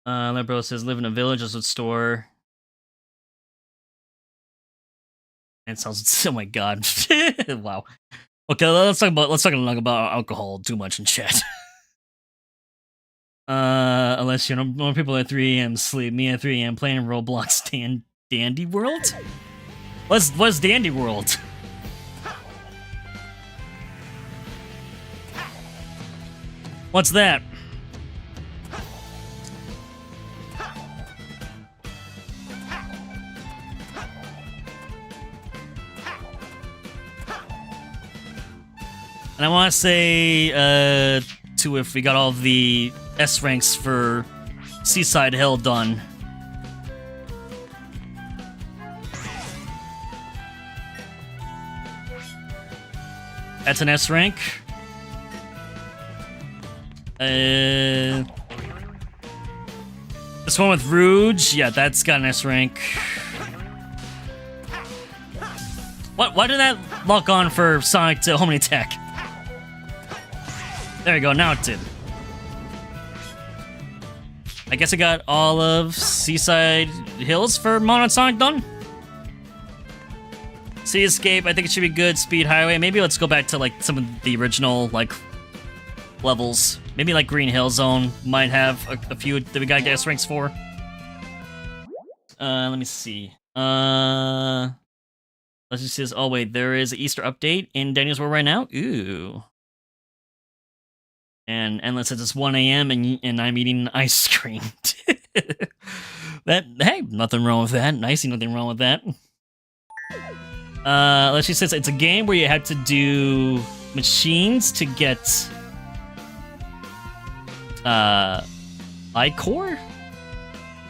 Libro says live in a village as a store. And it sounds oh my god. Wow. Okay, let's talk about alcohol too much in chat. Unless you know more people at 3 a.m. sleep. Me at 3 a.m. playing Roblox Dandy World? What's Dandy World? What's that? And I want to say, too, if we got all the S ranks for Seaside Hill done. That's an S rank. This one with Rouge, yeah, that's got an S rank. What? Why did that lock on for Sonic to Homing Attack? There you go, now it did. I guess I got all of Seaside Hills for Mono Sonic done. Sea Escape, I think it should be good. Speed Highway, maybe let's go back to like some of the original like levels. Maybe like Green Hill Zone might have a few that we gotta get S ranks for. Let me see. Let's just see this. Oh wait, there is an Easter update in Daniel's World right now. Ooh. And Endless says it's 1 a.m. and I'm eating ice cream. Hey, nothing wrong with that. Nicey, nothing wrong with that. Let's just say it's a game where you have to do machines to get iCore?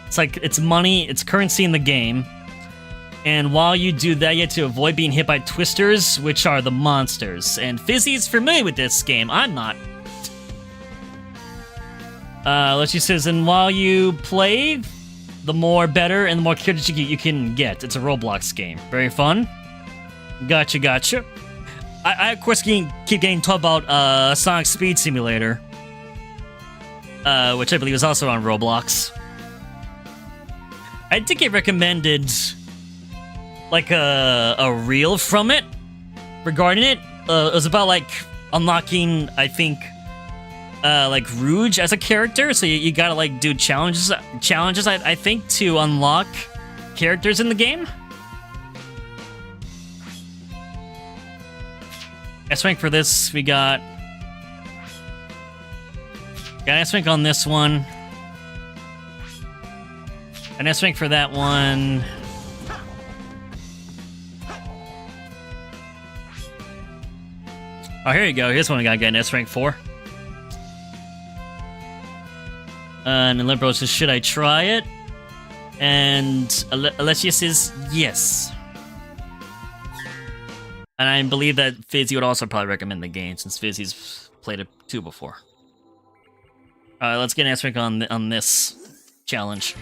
It's like it's money, it's currency in the game. And while you do that, you have to avoid being hit by twisters, which are the monsters. And Fizzy's familiar with this game. I'm not. Let's just says, and while you play, the more better and the more characters you can get. It's a Roblox game. Very fun. Gotcha. I of course keep getting told about Sonic Speed Simulator, which I believe is also on Roblox. I did get recommended like a reel from it regarding it. It was about like unlocking, I think, like Rouge as a character. So you gotta like do challenges. I think to unlock characters in the game. S-Rank for this, we got S-Rank on this one. An S-Rank for that one. Oh, here you go. Here's one I gotta get an S-Rank for. And then Libro says, should I try it? And Alessia says, yes. And I believe that Fizzy would also probably recommend the game, since Fizzy's played it too before. Alright, let's get an S-Rank on this challenge.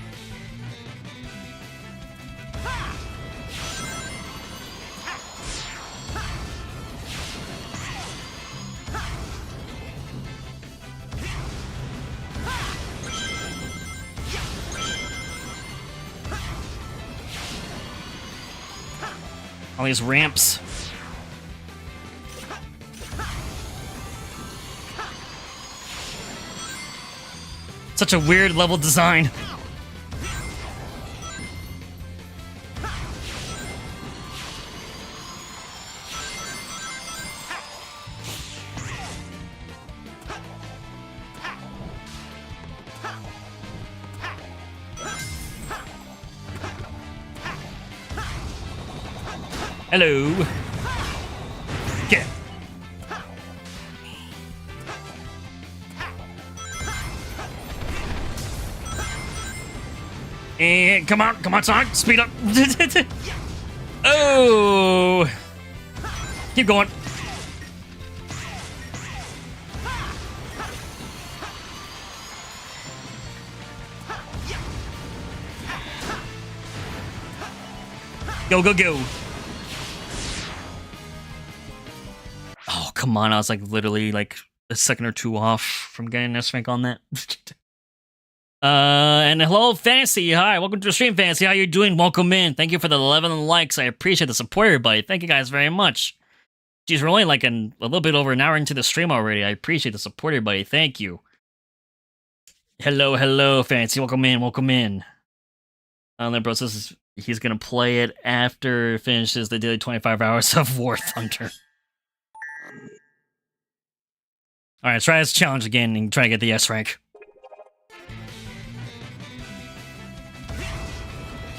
All these ramps. Such a weird level design. Hello. Get it. And come on, Sonic, speed up. Oh, keep going. Go. Oh, come on. I was like literally like a second or two off from getting an S-Rank on that. And hello, Fantasy. Hi, welcome to the stream, Fantasy. How you doing? Welcome in. Thank you for the 11 likes. I appreciate the support, everybody. Thank you guys very much. Geez, we're only like a little bit over an hour into the stream already. I appreciate the support, everybody. Thank you. Hello, Fantasy. Welcome in. Bro says he's gonna play it after it finishes the daily 25 hours of War Thunder. Alright, let's try this challenge again and try to get the S-Rank.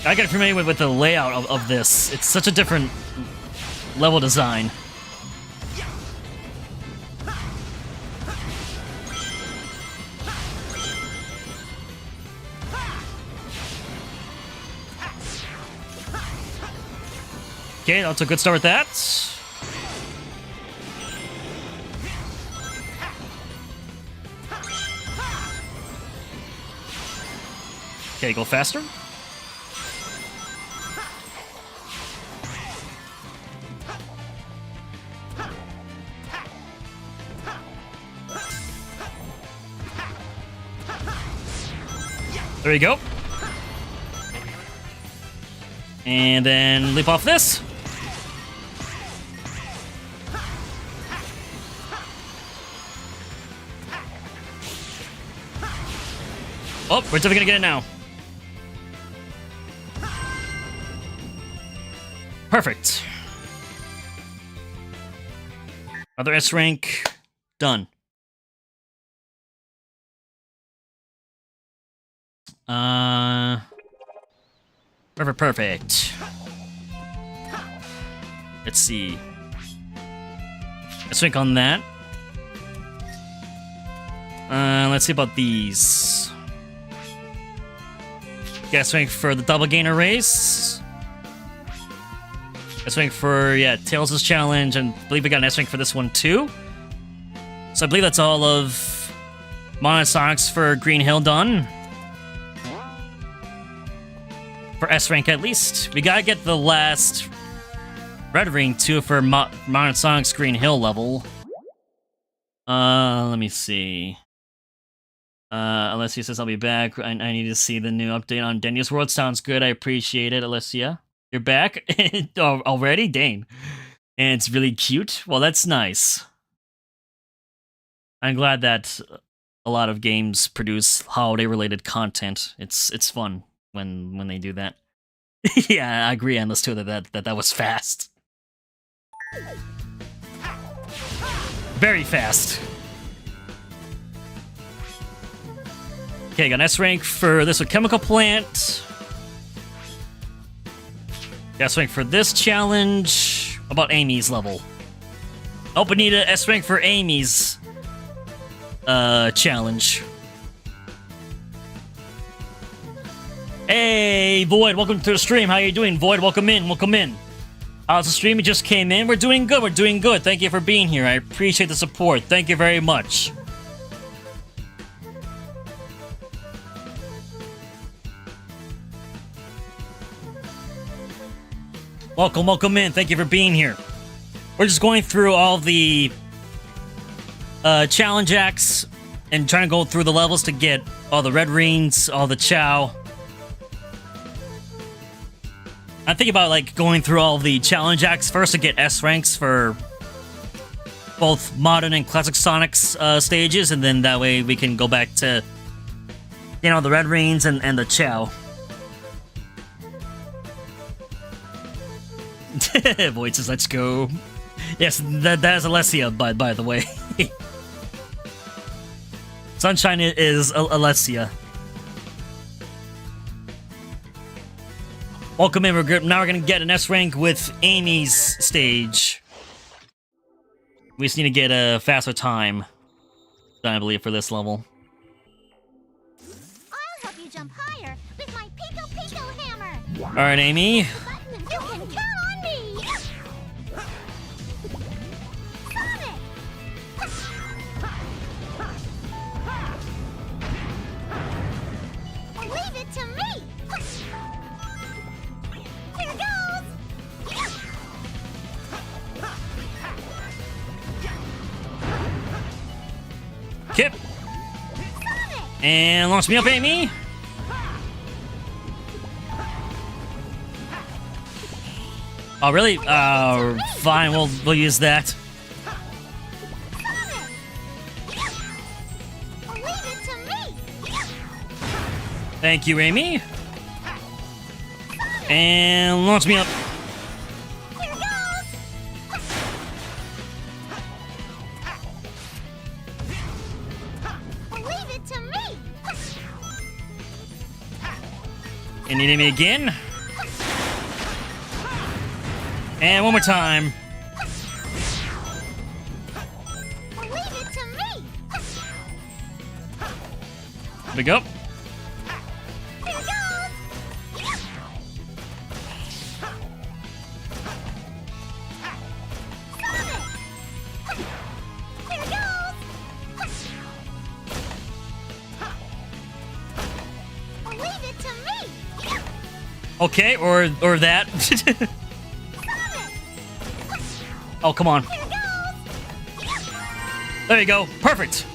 I got familiar with the layout of this. It's such a different level design. Okay, that's a good start with that. Okay, go faster. There you go. And then leap off this. Oh, we're definitely gonna get it now. Perfect. Other S rank. Done. Perfect. Let's see. S rank on that. Let's see about these. S rank for the double gainer race. S rank for, yeah, Tails' challenge, and I believe we got an S rank for this one too. So I believe that's all of Monosonics for Green Hill done. For S rank at least. We gotta get the last red ring too for Monosonics Green Hill level. Let me see. Alessia says I'll be back. I need to see the new update on Denny's World. Sounds good. I appreciate it, Alessia. You're back already? Dang. And it's really cute. Well, that's nice. I'm glad that a lot of games produce holiday-related content. It's fun when they do that. Yeah, I agree, Endless, too, that was fast. Very fast. Okay, got an S rank for this chemical plant. Got S rank for this challenge. How about Amy's level? Oh, we need an S rank for Amy's challenge. Hey, Void, welcome to the stream. How you doing, Void? Welcome in, welcome in. How's the stream? You just came in. We're doing good, we're doing good. Thank you for being here. I appreciate the support. Thank you very much. Welcome, welcome in. Thank you for being here. We're just going through all the challenge acts and trying to go through the levels to get all the red rings, all the chow. I think about like going through all the challenge acts first to get S ranks for both modern and classic Sonics stages, and then that way we can go back to, you know, the red rings and the chow. Void says, let's go. Yes, that is Alessia, by the way. Sunshine is Alessia. Welcome in, now we're gonna get an S rank with Amy's stage. We just need to get a faster time, I believe, for this level. I'll help you jump higher with my Pico Pico hammer. Alright, Amy. You can count on me. Sonic. Leave it to me. Here goes. Kip. Sonic. And launch me up, Amy. Oh, really? Fine, we'll use that. Leave it to me. Thank you, Amy. And launch me up. Here goes. Leave it to me. And you need me again. And one more time. Leave it to me. There we go. Here goes. Sonic. Here goes. Leave it to me. Okay, or that. Sonic. Oh, come on. Here goes. There you go. Perfect.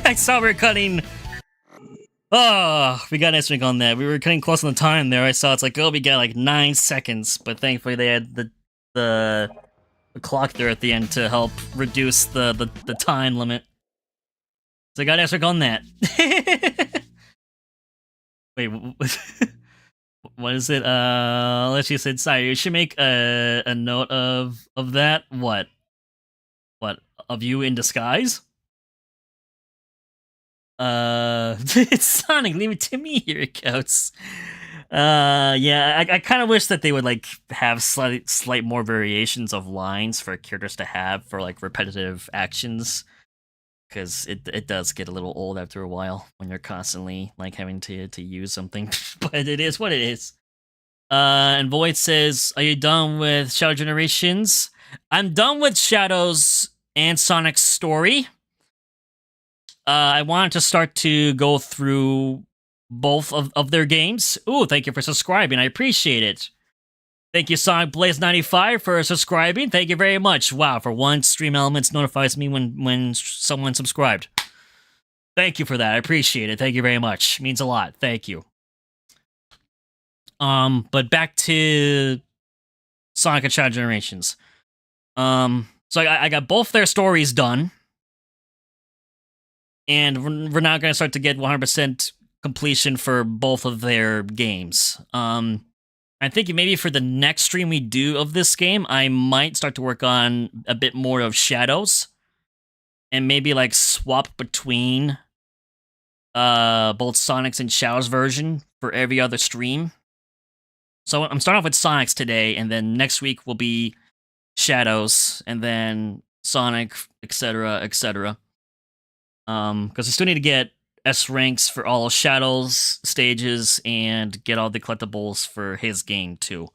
I saw we were cutting. Oh, we got an answering on that. We were cutting close on the time there. I saw it's like, oh, we got like 9 seconds, but thankfully they had the clock there at the end to help reduce the time limit. So I got an answering on that. Wait, what is it? Let's just say, sorry, you should make a note of that. What? Of you in disguise? It's Sonic, leave it to me. Here it goes. Yeah, I kind of wish that they would like have slight more variations of lines for characters to have for like repetitive actions, because it does get a little old after a while when you're constantly like having to use something. But it is what it is. And Void says, "Are you done with Shadow Generations?" I'm done with Shadows and Sonic's story. I wanted to start to go through both of their games. Ooh, thank you for subscribing. I appreciate it. Thank you, Sonic Blaze 95, for subscribing. Thank you very much. Wow, for once, Stream Elements notifies me when someone subscribed. Thank you for that. I appreciate it. Thank you very much. It means a lot. Thank you. But back to Sonic and Shadow Generations. So I got both their stories done. And we're now going to start to get 100% completion for both of their games. I think maybe for the next stream we do of this game, I might start to work on a bit more of Shadows. And maybe like swap between both Sonic's and Shadow's version for every other stream. So I'm starting off with Sonic's today, and then next week will be Shadows, and then Sonic, etc., etc. Because I still need to get S ranks for all Shadows stages and get all the collectibles for his game too.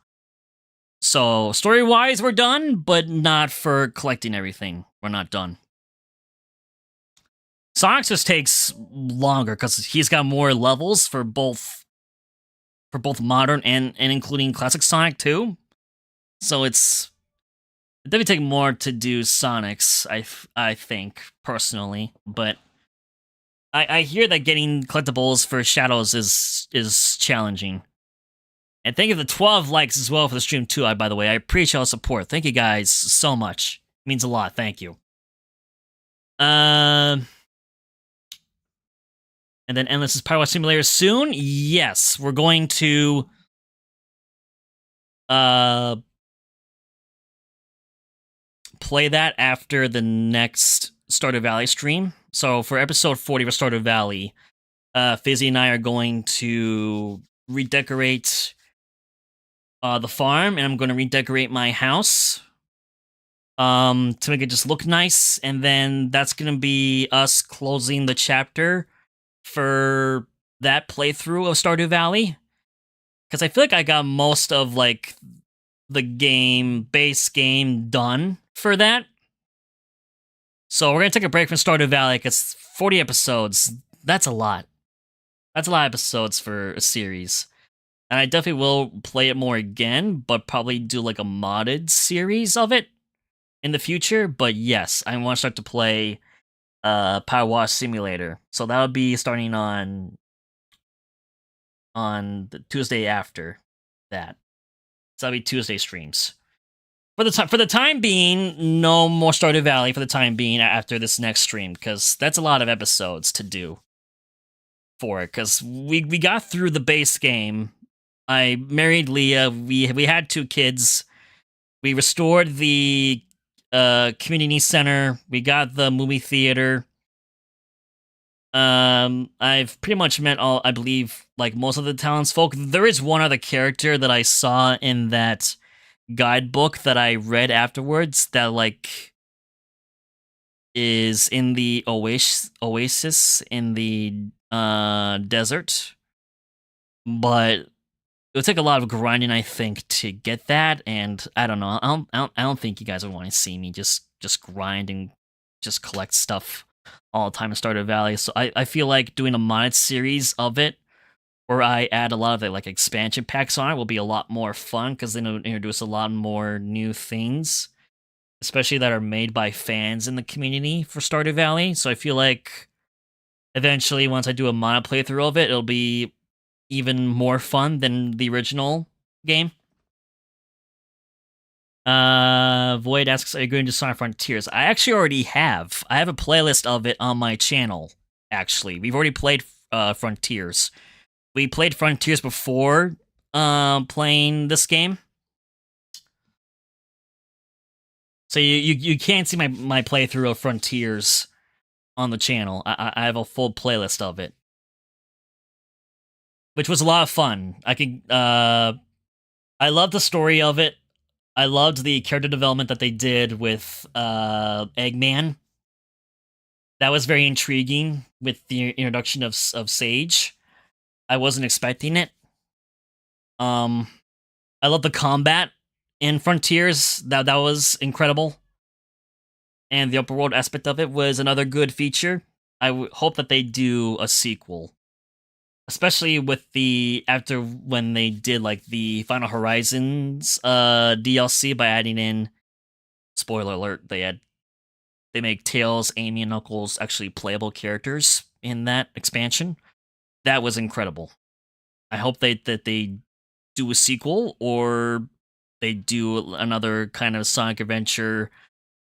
So story-wise, we're done, but not for collecting everything. We're not done. Sonic just takes longer because he's got more levels for both modern and including classic Sonic too. So it definitely take more to do Sonic's, I think, personally, but I hear that getting collectibles for Shadows is challenging. And thank you for the 12 likes as well for the stream too, by the way. I appreciate all the support. Thank you guys so much. It means a lot. Thank you. And then Endless Power Wash Simulator soon? Yes, we're going to play that after the next Stardew Valley stream. So for episode 40 of Stardew Valley, Fizzy and I are going to redecorate the farm, and I'm going to redecorate my house to make it just look nice, and then that's going to be us closing the chapter for that playthrough of Stardew Valley. Because I feel like I got most of like the base game done for that. So we're going to take a break from Stardew Valley because 40 episodes, that's a lot. That's a lot of episodes for a series. And I definitely will play it more again, but probably do like a modded series of it in the future. But yes, I want to start to play Power Wash Simulator. So that'll be starting on the Tuesday after that. So that'll be Tuesday streams. For the time being, no more Stardew Valley for the time being after this next stream, because that's a lot of episodes to do for it, because we got through the base game. I married Leah, we had 2 kids, we restored the community center, we got the movie theater. I've pretty much met all, I believe, like most of the townsfolk. There is one other character that I saw in that guidebook that I read afterwards that like is in the oasis in the desert, but it would take a lot of grinding, I think, to get that. And I don't know, I don't think you guys would want to see me just grind and just collect stuff all the time in Stardew Valley. So I feel like doing a modded series of it, where I add a lot of the like expansion packs on it, will be a lot more fun, because then it'll introduce a lot more new things, especially that are made by fans in the community for Stardew Valley. So I feel like Eventually, once I do a mono playthrough of it, it'll be even more fun than the original game. Void asks, are you going to Sonic Frontiers? I actually already have. I have a playlist of it on my channel, actually. We've already played Frontiers. We played Frontiers before playing this game. So you can't see my playthrough of Frontiers on the channel. I have a full playlist of it, which was a lot of fun. I loved the story of it. I loved the character development that they did with Eggman. That was very intriguing with the introduction of Sage. I wasn't expecting it. I love the combat in Frontiers. That was incredible. And the open world aspect of it was another good feature. I hope that they do a sequel. Especially with after when they did like the Final Horizons DLC by adding in, spoiler alert, they make Tails, Amy, and Knuckles actually playable characters in that expansion. That was incredible. I hope that they do a sequel, or they do another kind of Sonic Adventure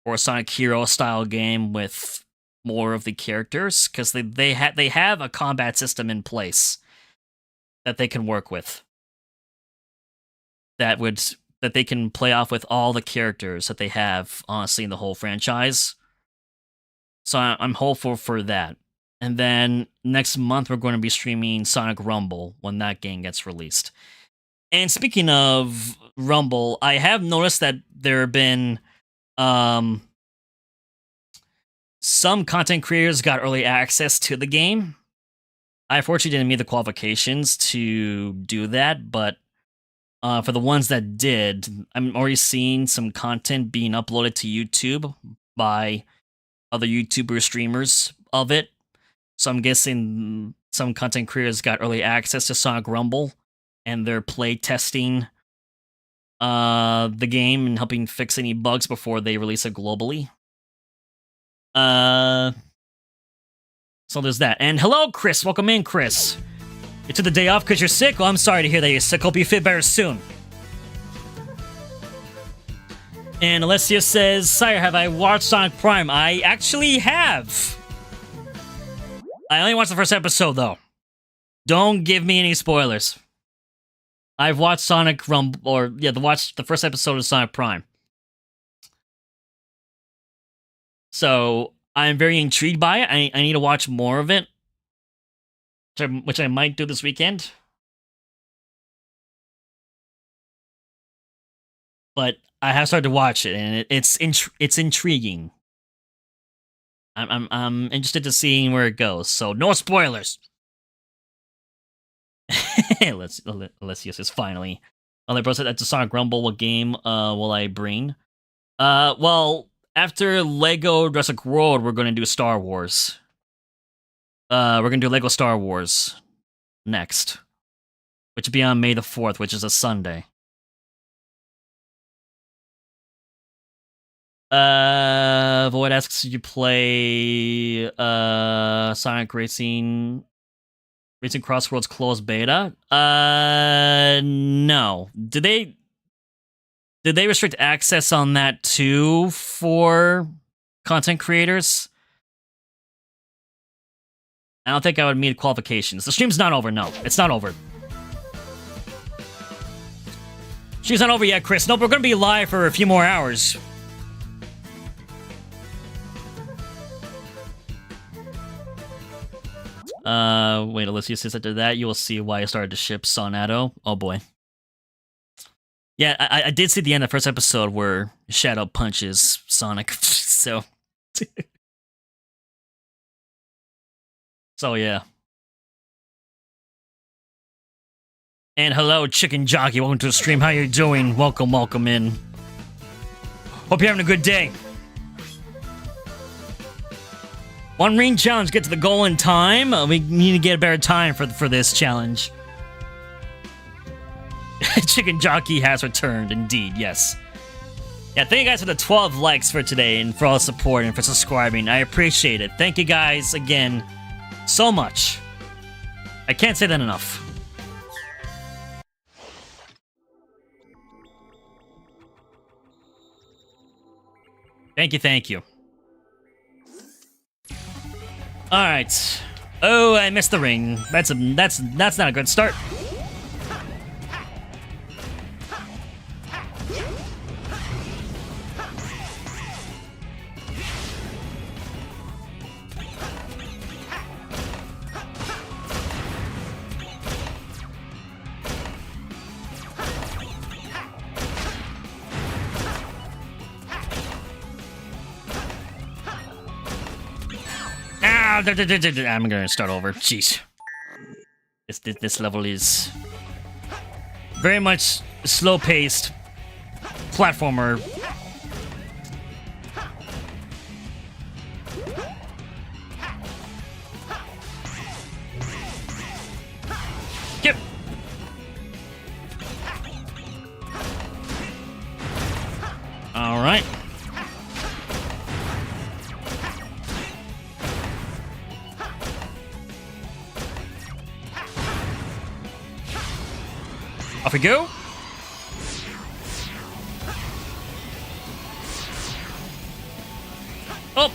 or Sonic Hero style game with more of the characters, because they have a combat system in place that they can work with. That they can play off with all the characters that they have, honestly, in the whole franchise. So I'm hopeful for that. And then next month we're going to be streaming Sonic Rumble when that game gets released. And speaking of Rumble, I have noticed that there have been some content creators got early access to the game. I unfortunately didn't meet the qualifications to do that, but for the ones that did, I'm already seeing some content being uploaded to YouTube by other YouTuber streamers of it. So I'm guessing some content creators got early access to Sonic Rumble, and they're play testing the game and helping fix any bugs before they release it globally. So there's that. And hello, Chris. Welcome in, Chris. You took the day off because you're sick? Well, I'm sorry to hear that you're sick. Hope you feel better soon. And Alessia says, Syhr, have I watched Sonic Prime? I actually have. I only watched the first episode, though. Don't give me any spoilers. I've watched Sonic Rumble, watched the first episode of Sonic Prime. So I'm very intrigued by it. I need to watch more of it, which I might do this weekend. But I have started to watch it, and it's intriguing. I'm interested to seeing where it goes. So no spoilers. Alessia says finally. Other bro said that's a Sonic Rumble. What game will I bring? Well, after Lego Jurassic World, we're going to do Star Wars. We're going to do Lego Star Wars next, which will be on May the 4th, which is a Sunday. Void asks, did you play Sonic Racing Crossroads closed beta? No. Did they restrict access on that too for content creators? I don't think I would meet qualifications. The stream's not over, no. It's not over. Stream's not over yet, Chris. Nope, we're gonna be live for a few more hours. Wait, Alicia says after that, you will see why I started to ship Sonato. Oh boy. Yeah, I did see the end of the first episode where Shadow punches Sonic, so... So, yeah. And hello, Chicken Jockey. Welcome to the stream. How you doing? Welcome in. Hope you're having a good day. One ring challenge, get to the goal in time. We need to get a better time for this challenge. Chicken Jockey has returned, indeed, yes. Yeah, thank you guys for the 12 likes for today and for all the support and for subscribing. I appreciate it. Thank you guys again So much. I can't say that enough. Thank you, thank you. All right. Oh, I missed the ring. That's not a good start. I'm gonna start over. Jeez. This level is very much slow-paced platformer. Yep. All right. Off we go. Oh.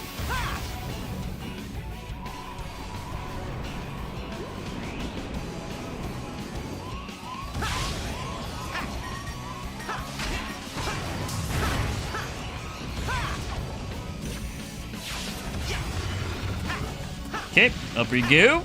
Okay, up we go.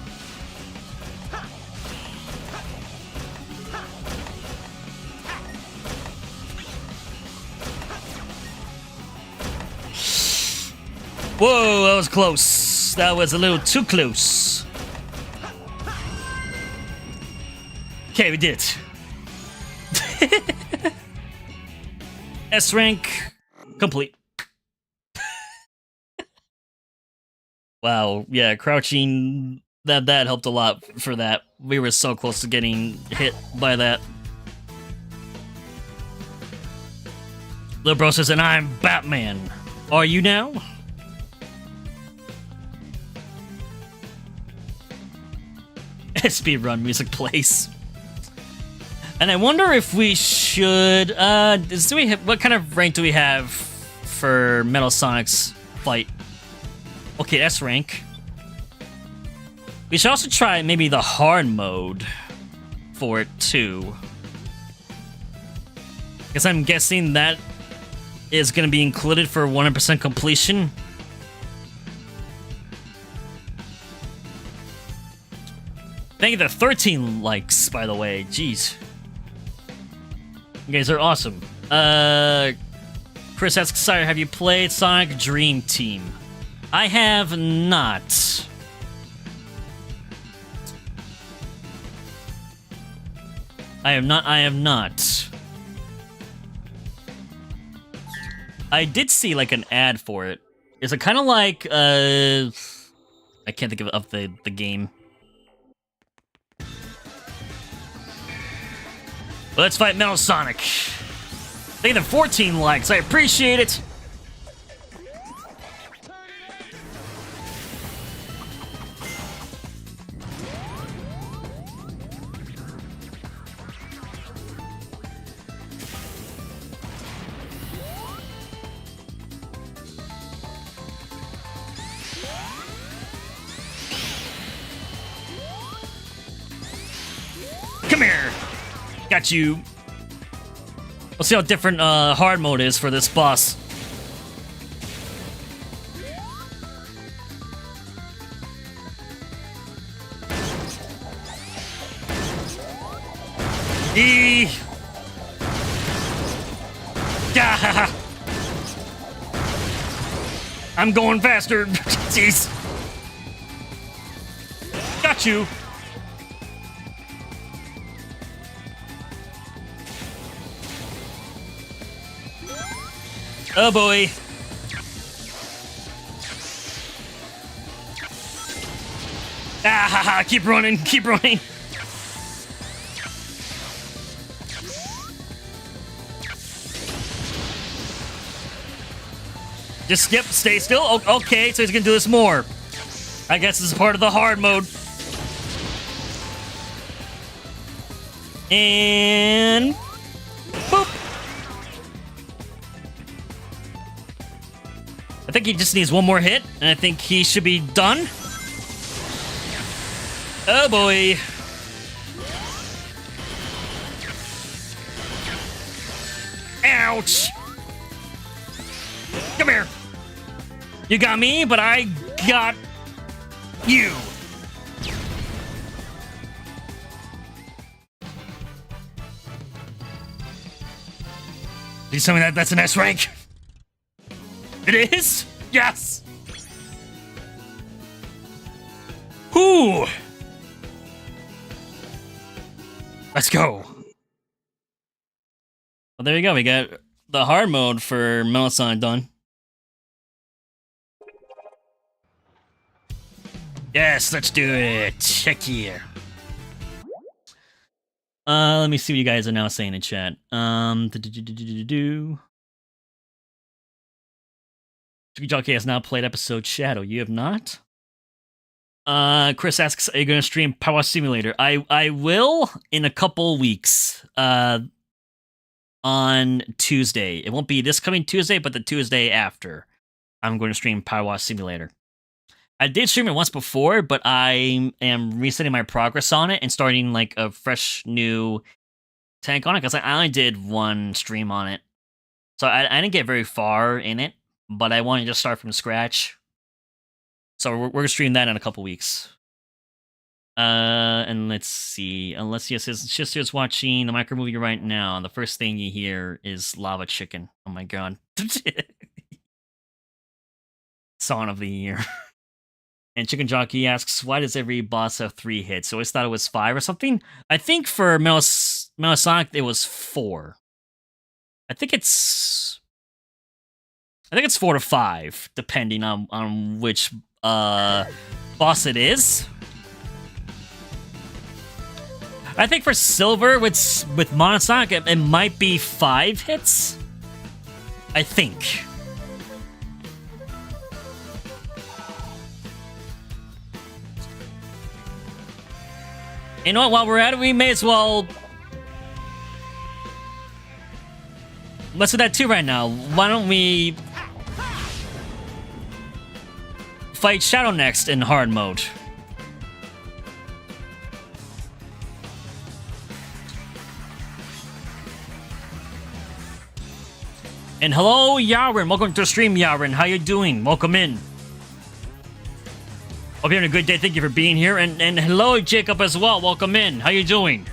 Whoa, that was close. That was a little too close. Okay, we did it. S rank complete. Wow, yeah, crouching, that helped a lot for that. We were so close to getting hit by that. Lil Bro says, and I'm Batman. Are you now? Speedrun music plays. And I wonder if we should, what kind of rank do we have for Metal Sonic's fight? Okay, S rank. We should also try maybe the hard mode for it too. Because I'm guessing that is going to be included for 100% completion. Thank you for 13 likes, by the way. Jeez. You guys are awesome. Chris asks, Syhr, have you played Sonic Dream Team? I have not. I have not. I did see like an ad for it. Is it kind of like I can't think of the game. Let's fight Metal Sonic. Thank you for 14 likes. I appreciate it. Come here. Got you. We'll see how different hard mode is for this boss. E. Ah, I'm going faster. Jeez. Got you. Oh boy. Ah ha ha, keep running, keep running. Just skip, stay still. Oh, okay, so he's gonna do this more. I guess this is part of the hard mode. And boop. I think he just needs one more hit, and I think he should be done. Oh boy. Ouch. Come here. You got me, but I got you. Please tell me that that's an S rank. It is? Yes. Whoo. Let's go. Well, there you go. We got the hard mode for Metal Sonic done. Yes, let's do it. Check here. Let me see what you guys are now saying in chat. Jockey has now played episode Shadow. You have not? Chris asks, are you going to stream Power Simulator? I will in a couple weeks. On Tuesday. It won't be this coming Tuesday, but the Tuesday after. I'm going to stream Power Simulator. I did stream it once before, but I am resetting my progress on it and starting like a fresh new tank on it because I only did one stream on it. So I didn't get very far in it, but I want to just start from scratch. So we're going to stream that in a couple weeks. And let's see. Unless your sister's watching the micro movie right now, the first thing you hear is Lava Chicken. Oh my god. Song of the year. And Chicken Jockey asks, why does every boss have 3 hits? I always thought it was 5 or something. I think for Metal Sonic it was 4. I think it's 4 to 5, depending on which boss it is. I think for Silver with Mono Sonic it might be 5 hits. I think. You know what, while we're at it, we may as well... Let's do that too right now. Why don't we... fight Shadow next in hard mode. And hello, Yarin. Welcome to the stream, Yarin. How you doing? Welcome in. Hope you're having a good day. Thank you for being here. And hello, Jacob, as well. Welcome in. How you doing?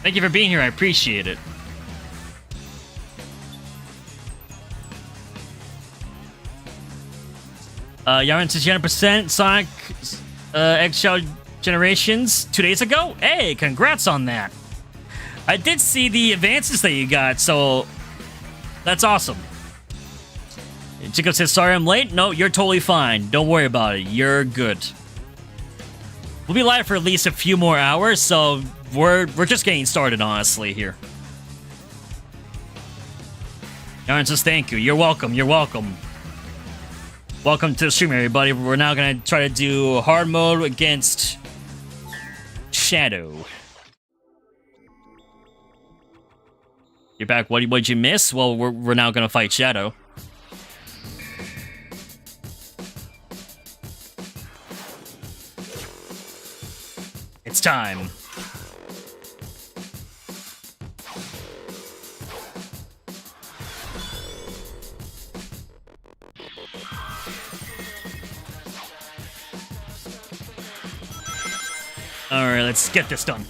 Thank you for being here. I appreciate it. Yarin says 100% Sonic Eggshell Generations 2 days ago. Hey, congrats on that. I did see the advances that you got, so that's awesome. Jacob says, sorry I'm late. No, you're totally fine. Don't worry about it. You're good. We'll be live for at least a few more hours, so we're just getting started, honestly, here. Aaron says, thank you. You're welcome. You're welcome. Welcome to the stream, everybody. We're now going to try to do hard mode against Shadow. You're back. What'd you miss? Well, we're now gonna fight Shadow. It's time. All right, let's get this done.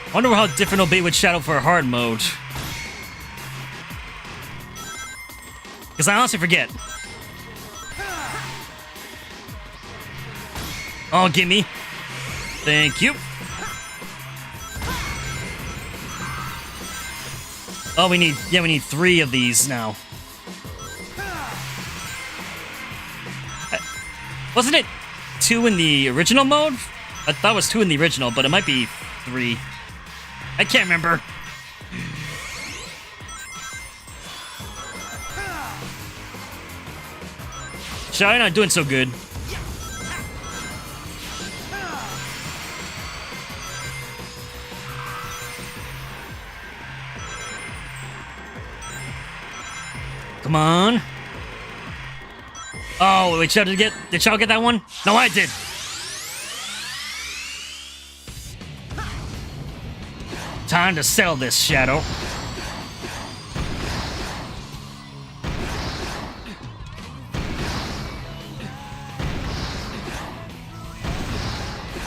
I wonder how different it'll be with Shadow for hard mode. Because I honestly forget. Oh, gimme. Thank you. Oh, we need 3 of these now. Wasn't it 2 in the original mode? I thought it was 2 in the original, but it might be 3. I can't remember. Shy not doing so good. Come on. Oh, wait, did Shadow get that one? No, I did. Time to sell this, Shadow.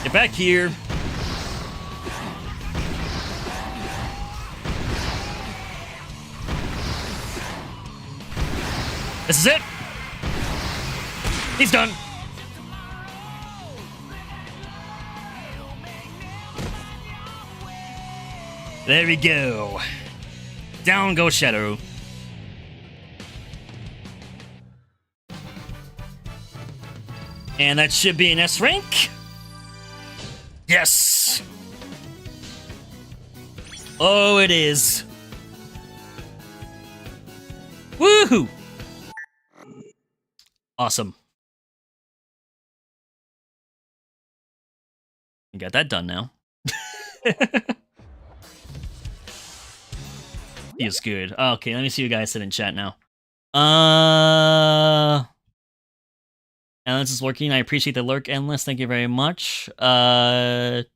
Get back here. This is it. He's done. There we go. Down goes Shadow. And that should be an S rank. Yes. Oh, it is. Woohoo! Awesome. You got that done now. Feels good. Okay, let me see you guys sit in chat now. Endless is lurking. I appreciate the lurk, Endless. Thank you very much. Let's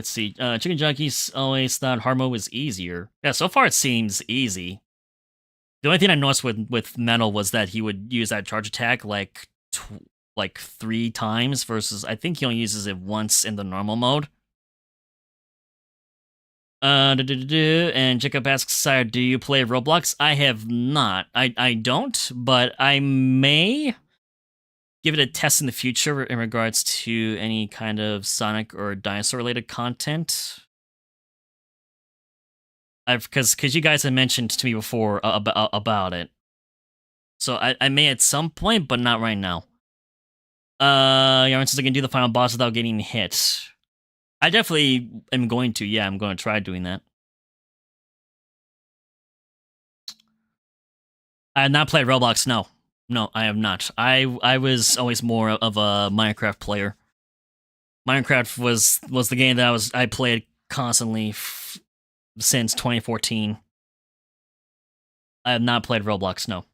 see. Chicken Junkies always thought hard mode was easier. Yeah, so far it seems easy. The only thing I noticed with Metal was that he would use that charge attack like 3 times versus I think he only uses it once in the normal mode. And Jacob asks, Syhr, do you play Roblox? I have not. I don't, but I may give it a test in the future in regards to any kind of Sonic or dinosaur-related content. Because you guys had mentioned to me before about it. So I may at some point, but not right now. Yarn says I can do the final boss without getting hit. I definitely am going to. Yeah, I'm going to try doing that. I have not played Roblox. No, I have not. I was always more of a Minecraft player. Minecraft was the game that I played constantly since 2014. I have not played Roblox. No.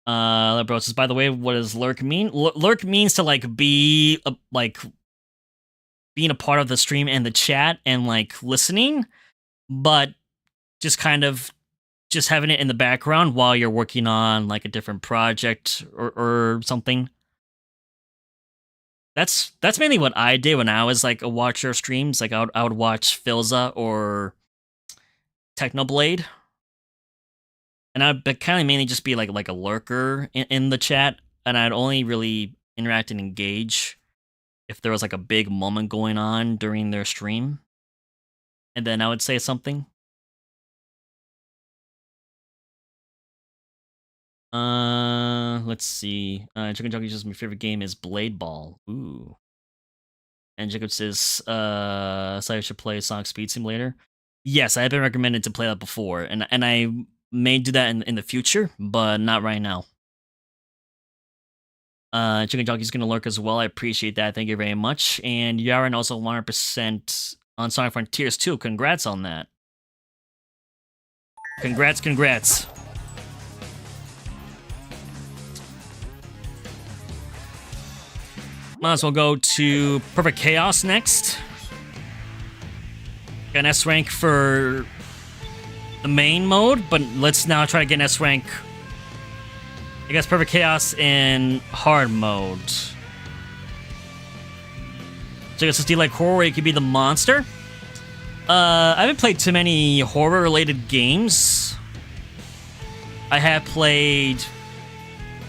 Bro says, by the way, what does lurk mean? Lurk means to be being a part of the stream and the chat and listening, but just kind of just having it in the background while you're working on a different project or something. That's mainly what I did when I was a watcher of streams. I would watch Filza or Technoblade, and I'd kind of mainly just be like a lurker in the chat, and I'd only really interact and engage if there was a big moment going on during their stream, and then I would say something. Let's see. Chicken Junkie says my favorite game is Blade Ball. Ooh. And Jacob says, so I should play Sonic Speed Simulator. Yes, I have been recommended to play that before, and I may do that in the future, but not right now. Chicken Jockey's gonna lurk as well. I appreciate that. Thank you very much. And Yaren also 100% on Sonic Frontiers too. Congrats on that. Congrats. Might as well go to Perfect Chaos next. Got an S rank for the main mode, but let's now try to get an S rank. I guess Perfect Chaos in hard mode. So I guess do you like horror? You could be the monster. I haven't played too many horror-related games. I have played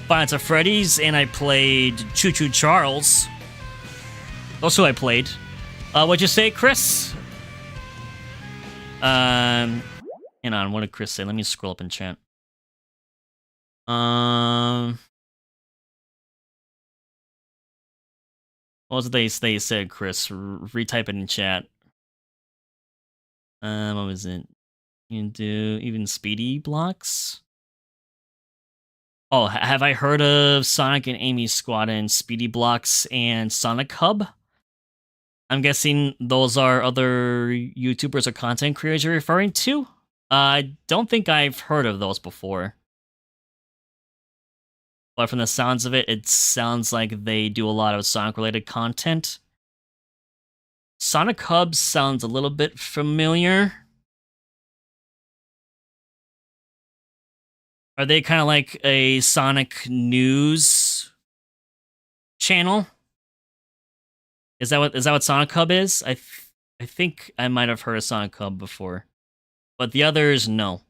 Five Nights at Freddy's, and I played Choo Choo Charles. Those who I played. What'd you say, Chris? Hang on, what did Chris say? Let me scroll up in chat. What was it they said, Chris? Retype it in chat. What was it? You can do even speedy blocks? Oh, have I heard of Sonic and Amy's Squad and Speedy Blocks and Sonic Hub? I'm guessing those are other YouTubers or content creators you're referring to? I don't think I've heard of those before. But from the sounds of it, it sounds like they do a lot of Sonic-related content. Sonic Hub sounds a little bit familiar. Are they kind of like a Sonic news channel? Is that what Sonic Hub is? I think I might have heard of Sonic Hub before, but the others, no.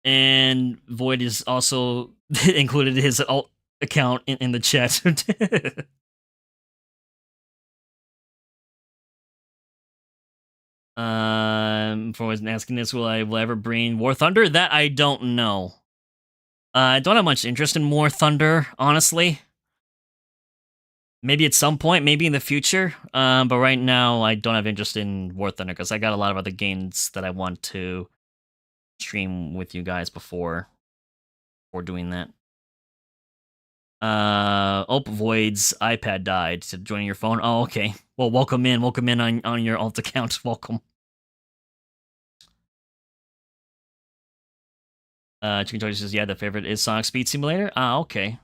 And Void is also included his alt account in the chat. For asking this, will I ever bring War Thunder? That I don't know. I don't have much interest in War Thunder, honestly. Maybe at some point, maybe in the future. But right now, I don't have interest in War Thunder because I got a lot of other games that I want to stream with you guys before doing that. Void's iPad died. So joining your phone. Oh, okay. Well, welcome in on your alt account. Welcome. Chicken Toy says, yeah, the favorite is Sonic Speed Simulator. Ah, okay.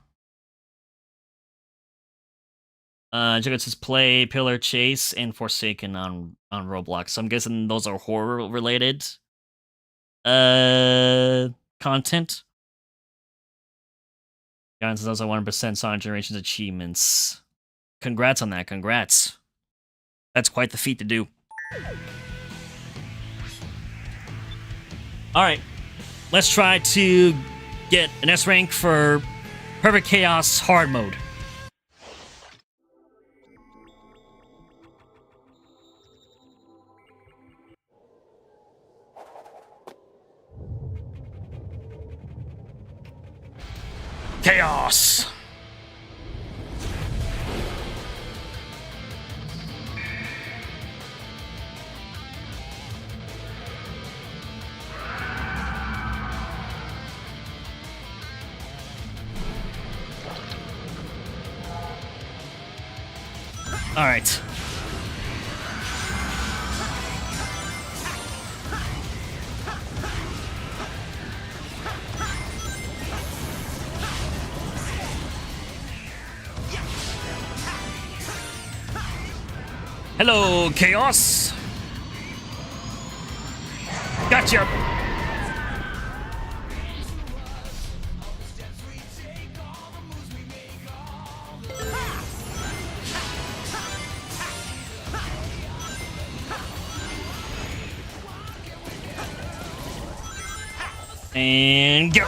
Chicken says, play Pillar Chase and Forsaken on Roblox. So I'm guessing those are horror related content. John says those are 100% Sonic Generations achievements. Congrats on that, congrats. That's quite the feat to do. Alright. Let's try to get an S rank for Perfect Chaos hard mode. Chaos! All right. Hello, Chaos. Gotcha. And go.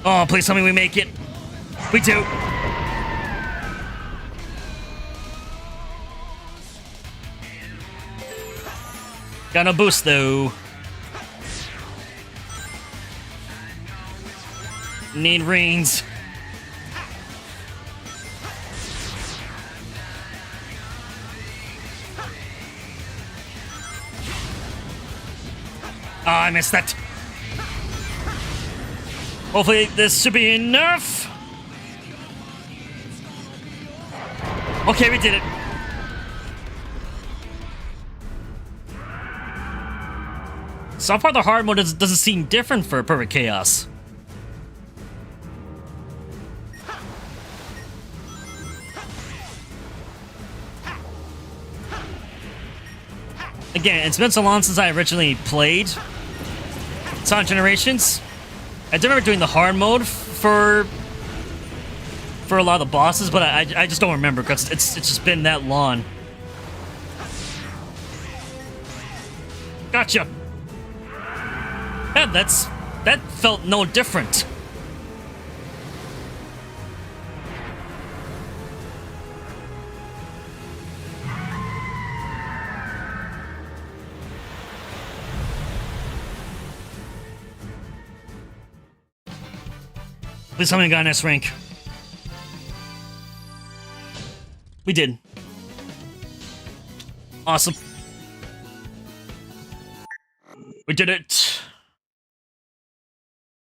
Oh, please tell me we make it. We do. Got no boost though. Need rings. Oh, I missed that. Hopefully this should be enough. Okay, we did it. So far the hard mode doesn't seem different for Perfect Chaos. Again, it's been so long since I originally played Sonic Generations. I do remember doing the hard mode for a lot of the bosses, but I just don't remember because it's just been that long. Gotcha. Yeah, that felt no different. Please tell me I got an S rank. We did. Awesome. We did it.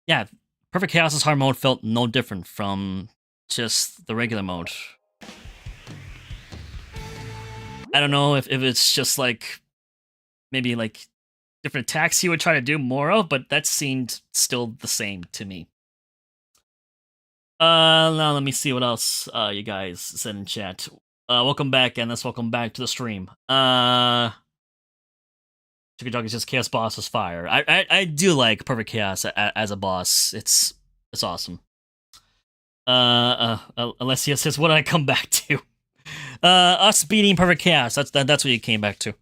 Yeah, Perfect Chaos's hard mode felt no different from just the regular mode. I don't know if it's just like maybe like different attacks he would try to do more of, but that seemed still the same to me. Now let me see what else you guys said in chat. Welcome back, and let's welcome back to the stream. Chicken Jog is just Chaos Boss is fire. I do like Perfect Chaos as a boss. It's awesome. Unless he says, what did I come back to? Us beating Perfect Chaos. That's what you came back to.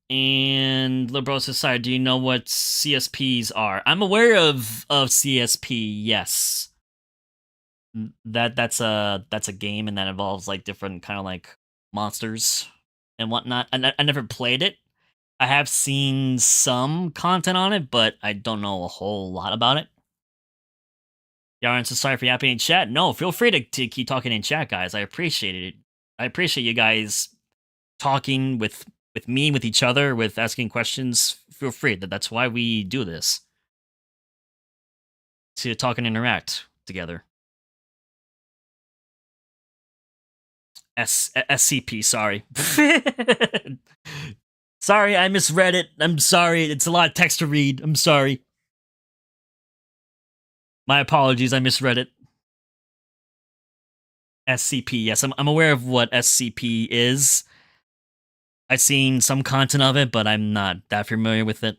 And Liberal Society, do you know what CSPs are? I'm aware of CSP, yes. That's a game, and that involves like different kind of like monsters and whatnot. I never played it. I have seen some content on it, but I don't know a whole lot about it. Yaron says sorry for yapping in chat. No, feel free to keep talking in chat, guys. I appreciate it. I appreciate you guys talking with me, with each other, with asking questions. Feel free. That's why we do this. To talk and interact together. SCP, sorry. Sorry, I misread it. I'm sorry. It's a lot of text to read. I'm sorry. My apologies, I misread it. SCP, yes, I'm aware of what SCP is. I've seen some content of it, but I'm not that familiar with it.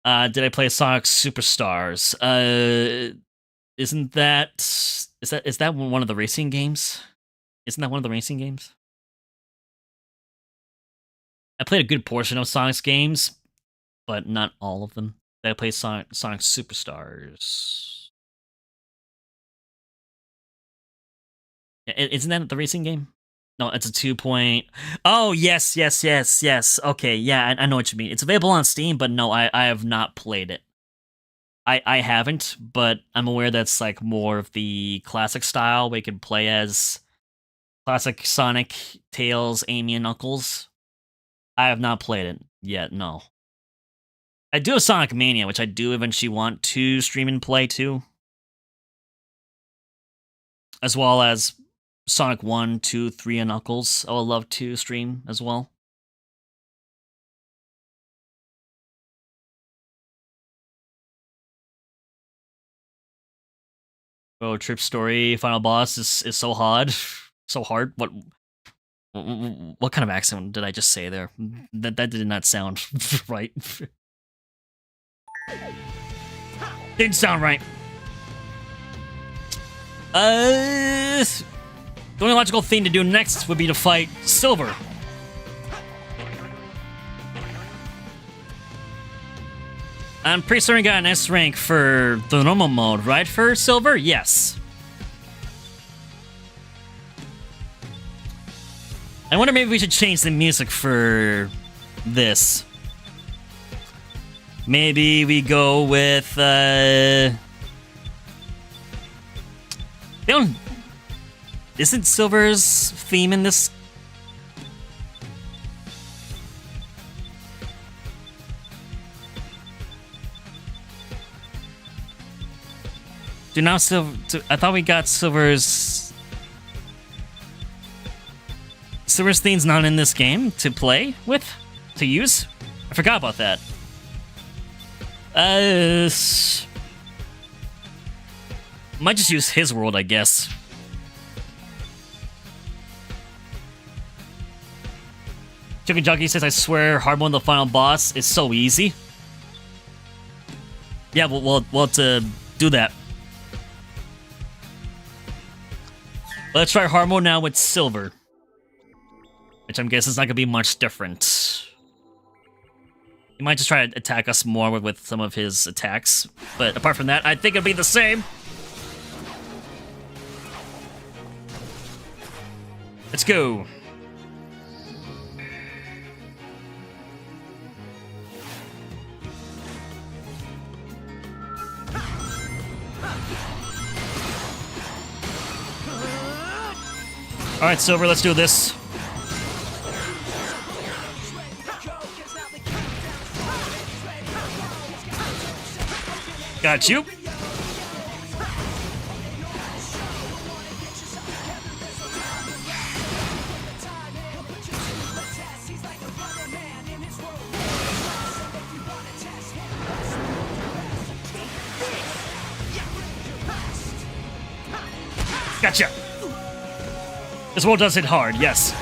Did I play Sonic Superstars? Isn't that... Is that one of the racing games? Isn't that one of the racing games? I played a good portion of Sonic's games, but not all of them. Did I play Sonic Superstars? Isn't that the racing game? No, it's a 2 point... Oh, yes. Okay, yeah, I know what you mean. It's available on Steam, but no, I have not played it. I haven't, but I'm aware that's like more of the classic style where you can play as classic Sonic, Tails, Amy, and Knuckles. I have not played it yet, no. I do have Sonic Mania, which I do eventually want to stream and play too. As well as Sonic 1, 2, 3, and Knuckles. I would love to stream as well. Road Trip Story Final Boss is so hard. So hard. What kind of accent did I just say there? That did not sound right. Didn't sound right. The only logical thing to do next would be to fight Syhr. I'm pretty certain I got an S rank for the normal mode, right? For Syhr? Yes. I wonder maybe we should change the music for this. Maybe we go with, they don't... Isn't Syhr's theme in this? Do now Syhr... I thought we got Syhr's theme's not in this game to play with? To use? I forgot about that. Might just use his world, I guess. Chicken Jockey says, I swear, hard mode the final boss is so easy. Yeah, we'll have to do that. Let's try hard mode now with Syhr. Which I'm guessing is not going to be much different. He might just try to attack us more with some of his attacks. But apart from that, I think it'll be the same. Let's go. Alright, Silver, let's do this. Got you. Gotcha. This world does hit hard, yes.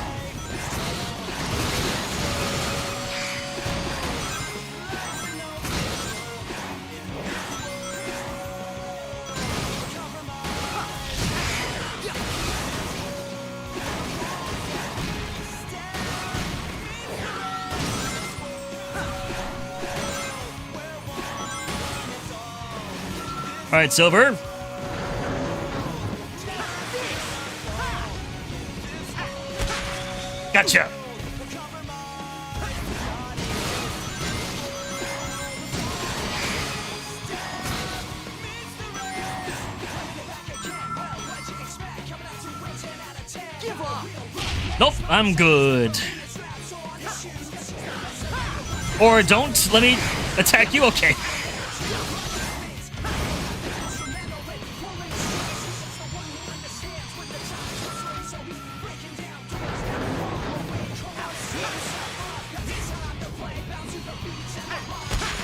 All right, Silver. Gotcha. Nope, I'm good. Or don't. Let me attack you. Okay.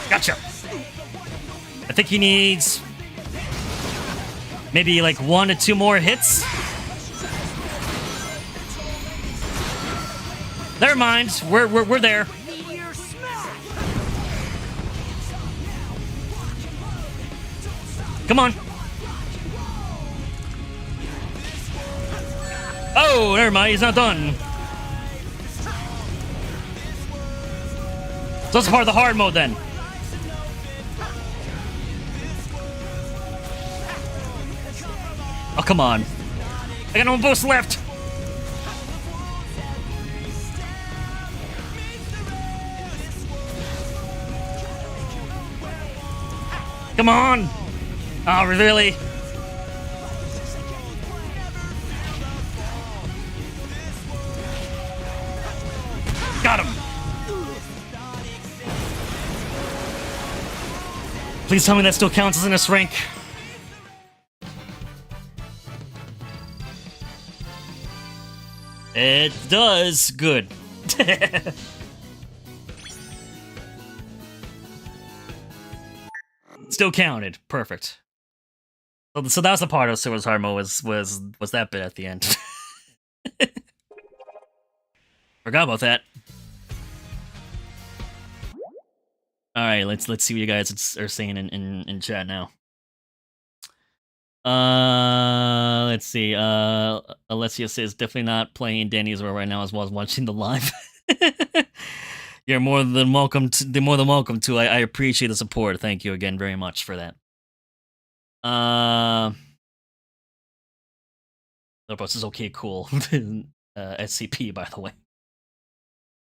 Gotcha. I think he needs maybe like 1 to 2 more hits. Never mind. We're there. Come on. Oh, never mind. He's not done. So it's part of the hard mode then. Oh, come on. I got no boost left. Come on. Oh, really? Got him. Please tell me that still counts as in this rank. It does. Good. Still counted. Perfect. So that was the part of Syr's hard mode was that bit at the end. Forgot about that. All right, let's see what you guys are saying in chat now. Let's see. Alessia says definitely not playing Danny's World right now as well as watching the live. You're more than welcome to. I appreciate the support. Thank you again very much for that. This is okay, cool. SCP, by the way.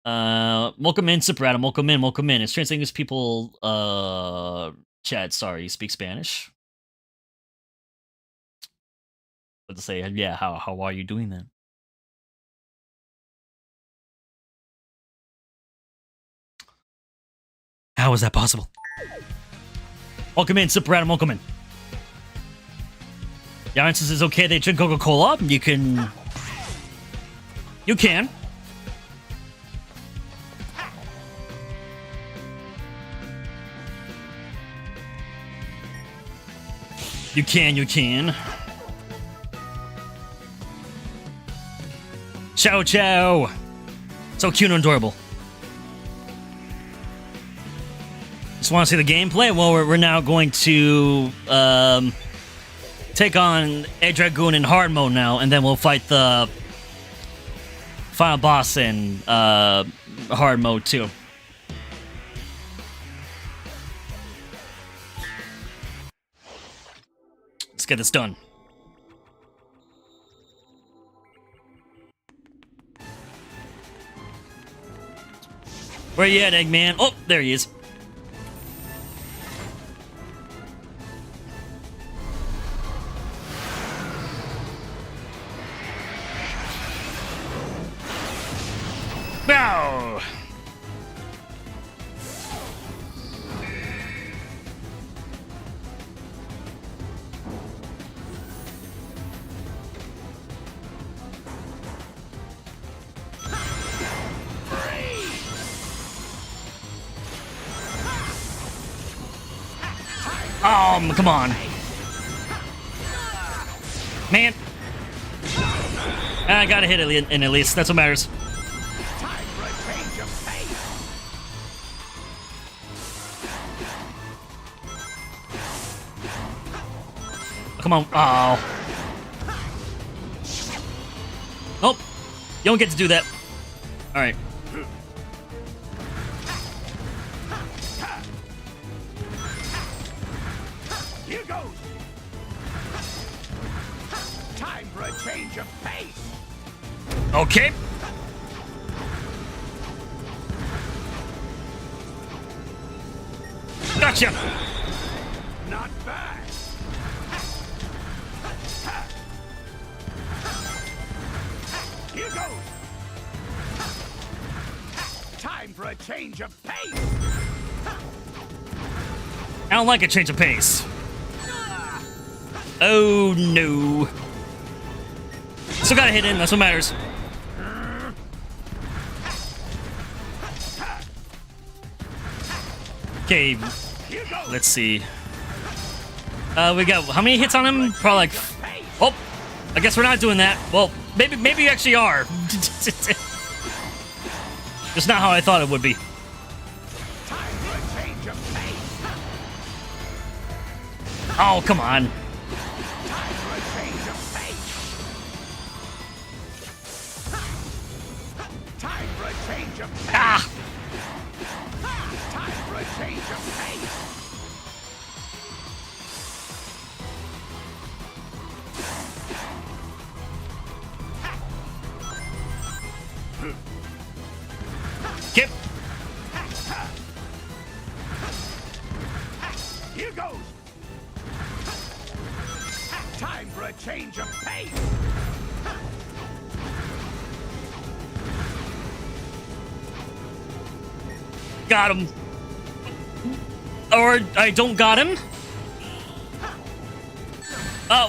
Welcome in, Suprata. Welcome in. It's Trans English people. Chad, sorry, you speak Spanish. But to say, yeah, how are you doing then? How is that possible? Welcome in, Suprata. Welcome in. Yaron says it's okay they drink Coca-Cola. You can. You can. You can. Ciao, ciao. So cute and adorable. Just want to see the gameplay? Well, we're now going to take on a Dragoon in hard mode now, and then we'll fight the final boss in hard mode too. Let's get this done. Where you at, Eggman? Oh, there he is. Come on. Man. I gotta hit it in at least. That's what matters. Time for a change of pace. Come on. Oh. Nope. You don't get to do that. Alright. Here goes. Time for a change of pace. Okay. Gotcha. Not bad. Here goes. Time for a change of pace. I don't like a change of pace. Oh no. Still gotta hit in, that's what matters. Okay, let's see. We got how many hits on him? Probably like. Oh, I guess we're not doing that. Well, maybe you actually are. Just not how I thought it would be. Time for a change of pace. Oh, come on. Time for a change of pace. Time for a change of pace. Ah! Time for a change of pace. Kip. Here goes. Time for a change of pace. Got him. Or I don't got him.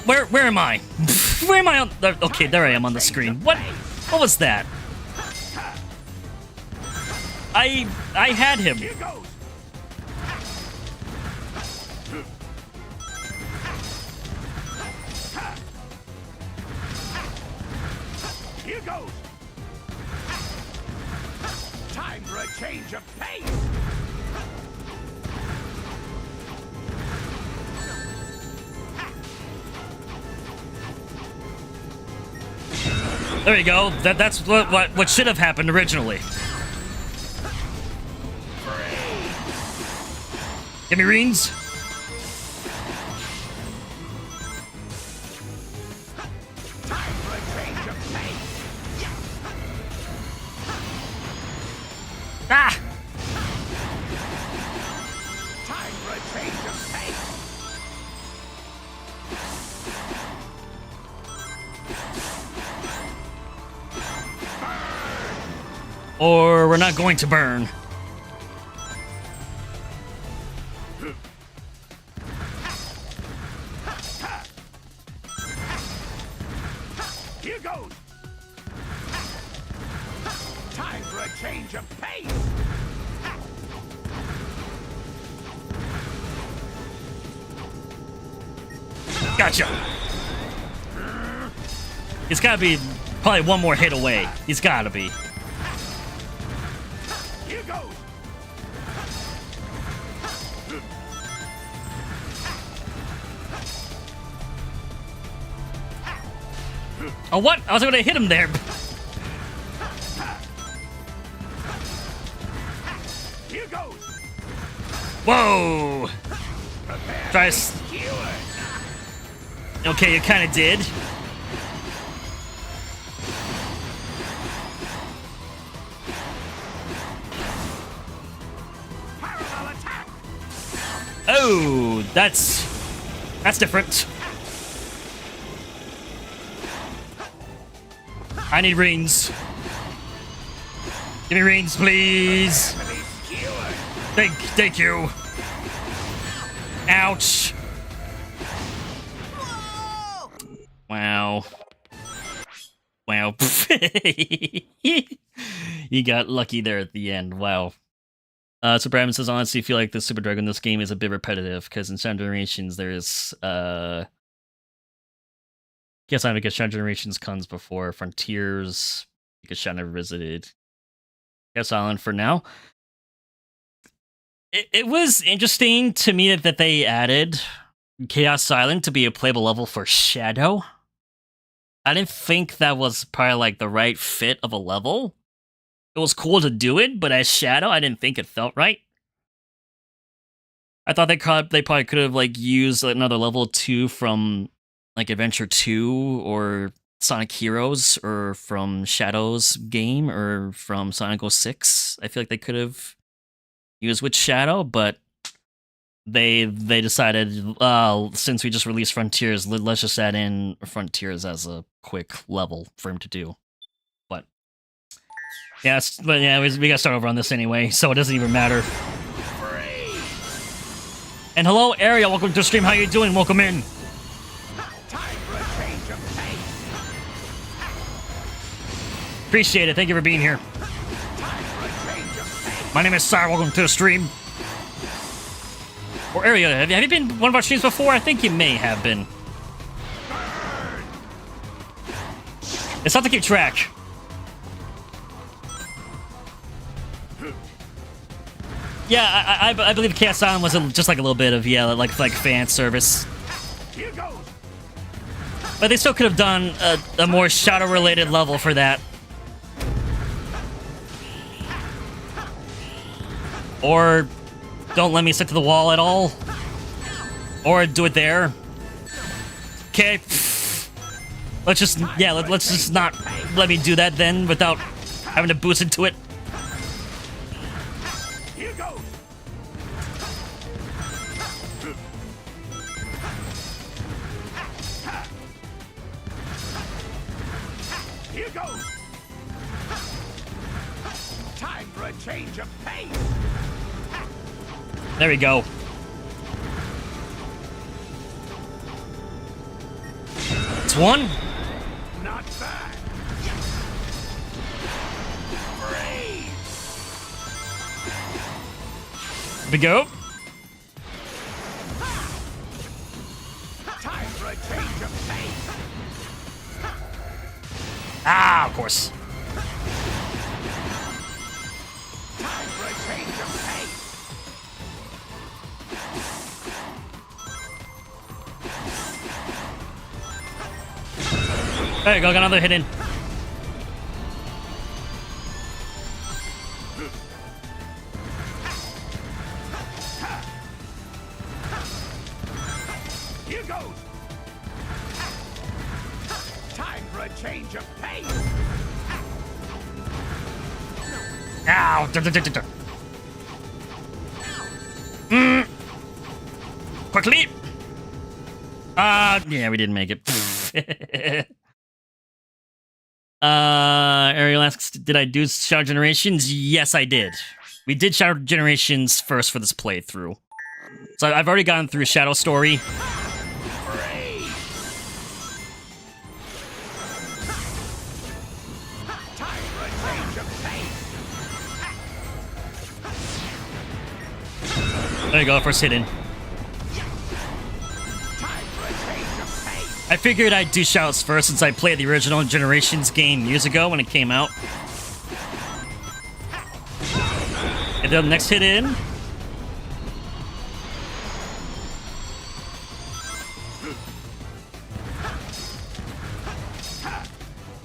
Where am I? Where am I on? Okay, there I am on the screen. What was that? I had him. Here goes. Here goes. Time for a change of pace. There you go. That's what should have happened originally. Give me rings. Time for a change of pace. Ah! Time for a change of pace. Or we're not going to burn. Here goes. Time for a change of pace. Gotcha. It's gotta be probably one more hit away. He's gotta be. Here goes. Oh, what? I was gonna hit him there. Here goes. Whoa! Prepare Try to s- be skewered. Okay, you kind of did. Parallel attack. Oh, that's different. I need rings. Give me rings, please. To be skewered. Thank you. Ouch. Wow. Wow. You got lucky there at the end. Wow. Super Adam says, honestly, feel like the Super Dragon in this game is a bit repetitive because in Shadow Generations there's guess I because Shadow Generations comes before Frontiers because Shadow never visited. Chaos Island for now. It was interesting to me that they added Chaos Island to be a playable level for Shadow. I didn't think that was probably like the right fit of a level. It was cool to do it, but as Shadow, I didn't think it felt right. I thought they probably could have like used another level 2 from like Adventure 2 or Sonic Heroes or from Shadow's game or from Sonic 06. I feel like they could have used with Shadow, but they decided since we just released Frontiers, let's just add in Frontiers as a quick level for him to do. But yeah, we gotta start over on this anyway, so it doesn't even matter. And hello, Ariel. Welcome to the stream. How you doing? Welcome in. Time for a change of pace. Appreciate it. Thank you for being here. Time for a change of pace. My name is Syhr. Welcome to the stream. Or Ariel, have you been one of our streams before? I think you may have been. It's not to keep track. Yeah, I believe Chaos Island was just like a little bit of like fan service. Here goes. But they still could have done a more Shadow-related level for that. Or don't let me stick to the wall at all. Or do it there. Okay. Let's just not let me do that then without having to boost into it. Here goes. Here goes. Time for a change of pace. There we go. It's one. Not bad. Freeze. Here we go. Time for a change of pace. Ah, of course. Time for a change of pace. There you go. Got another hit in. Here goes. Time for a change of pace. Ow. Quickly. Yeah, we didn't make it. Ariel asks, did I do Shadow Generations? Yes, I did. We did Shadow Generations first for this playthrough. So I've already gone through Shadow Story. Freeze. Time for a change of pace. There you go, first hit in. Time for a change of pace. I figured I'd do Shadows first since I played the original Generations game years ago when it came out. And then the next hit in.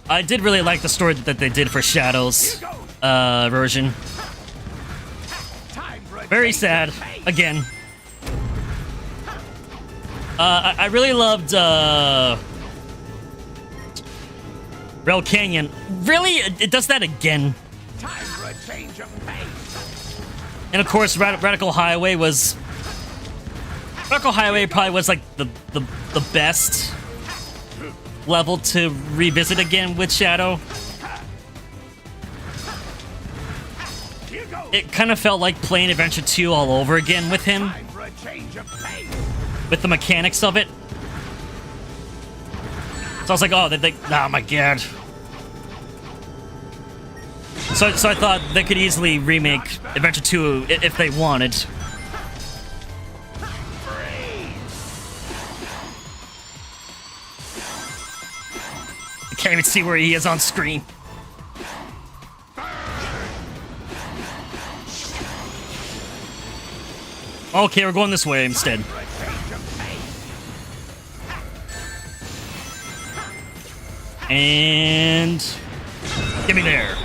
I did really like the story that they did for Shadows version. Time for a Very change sad. of pace. Again. I really loved Rail Canyon. Really? It does that again. Time for a change of pace. And of course, Radical Highway was... Radical Highway probably was like the best level to revisit again with Shadow. Here goes. It kind of felt like playing Adventure 2 all over again with him, Time for a change of pace. with the mechanics of it. So I was like, oh my god. So I thought they could easily remake Adventure 2 if they wanted. I can't even see where he is on screen. Okay, we're going this way instead. And get me there.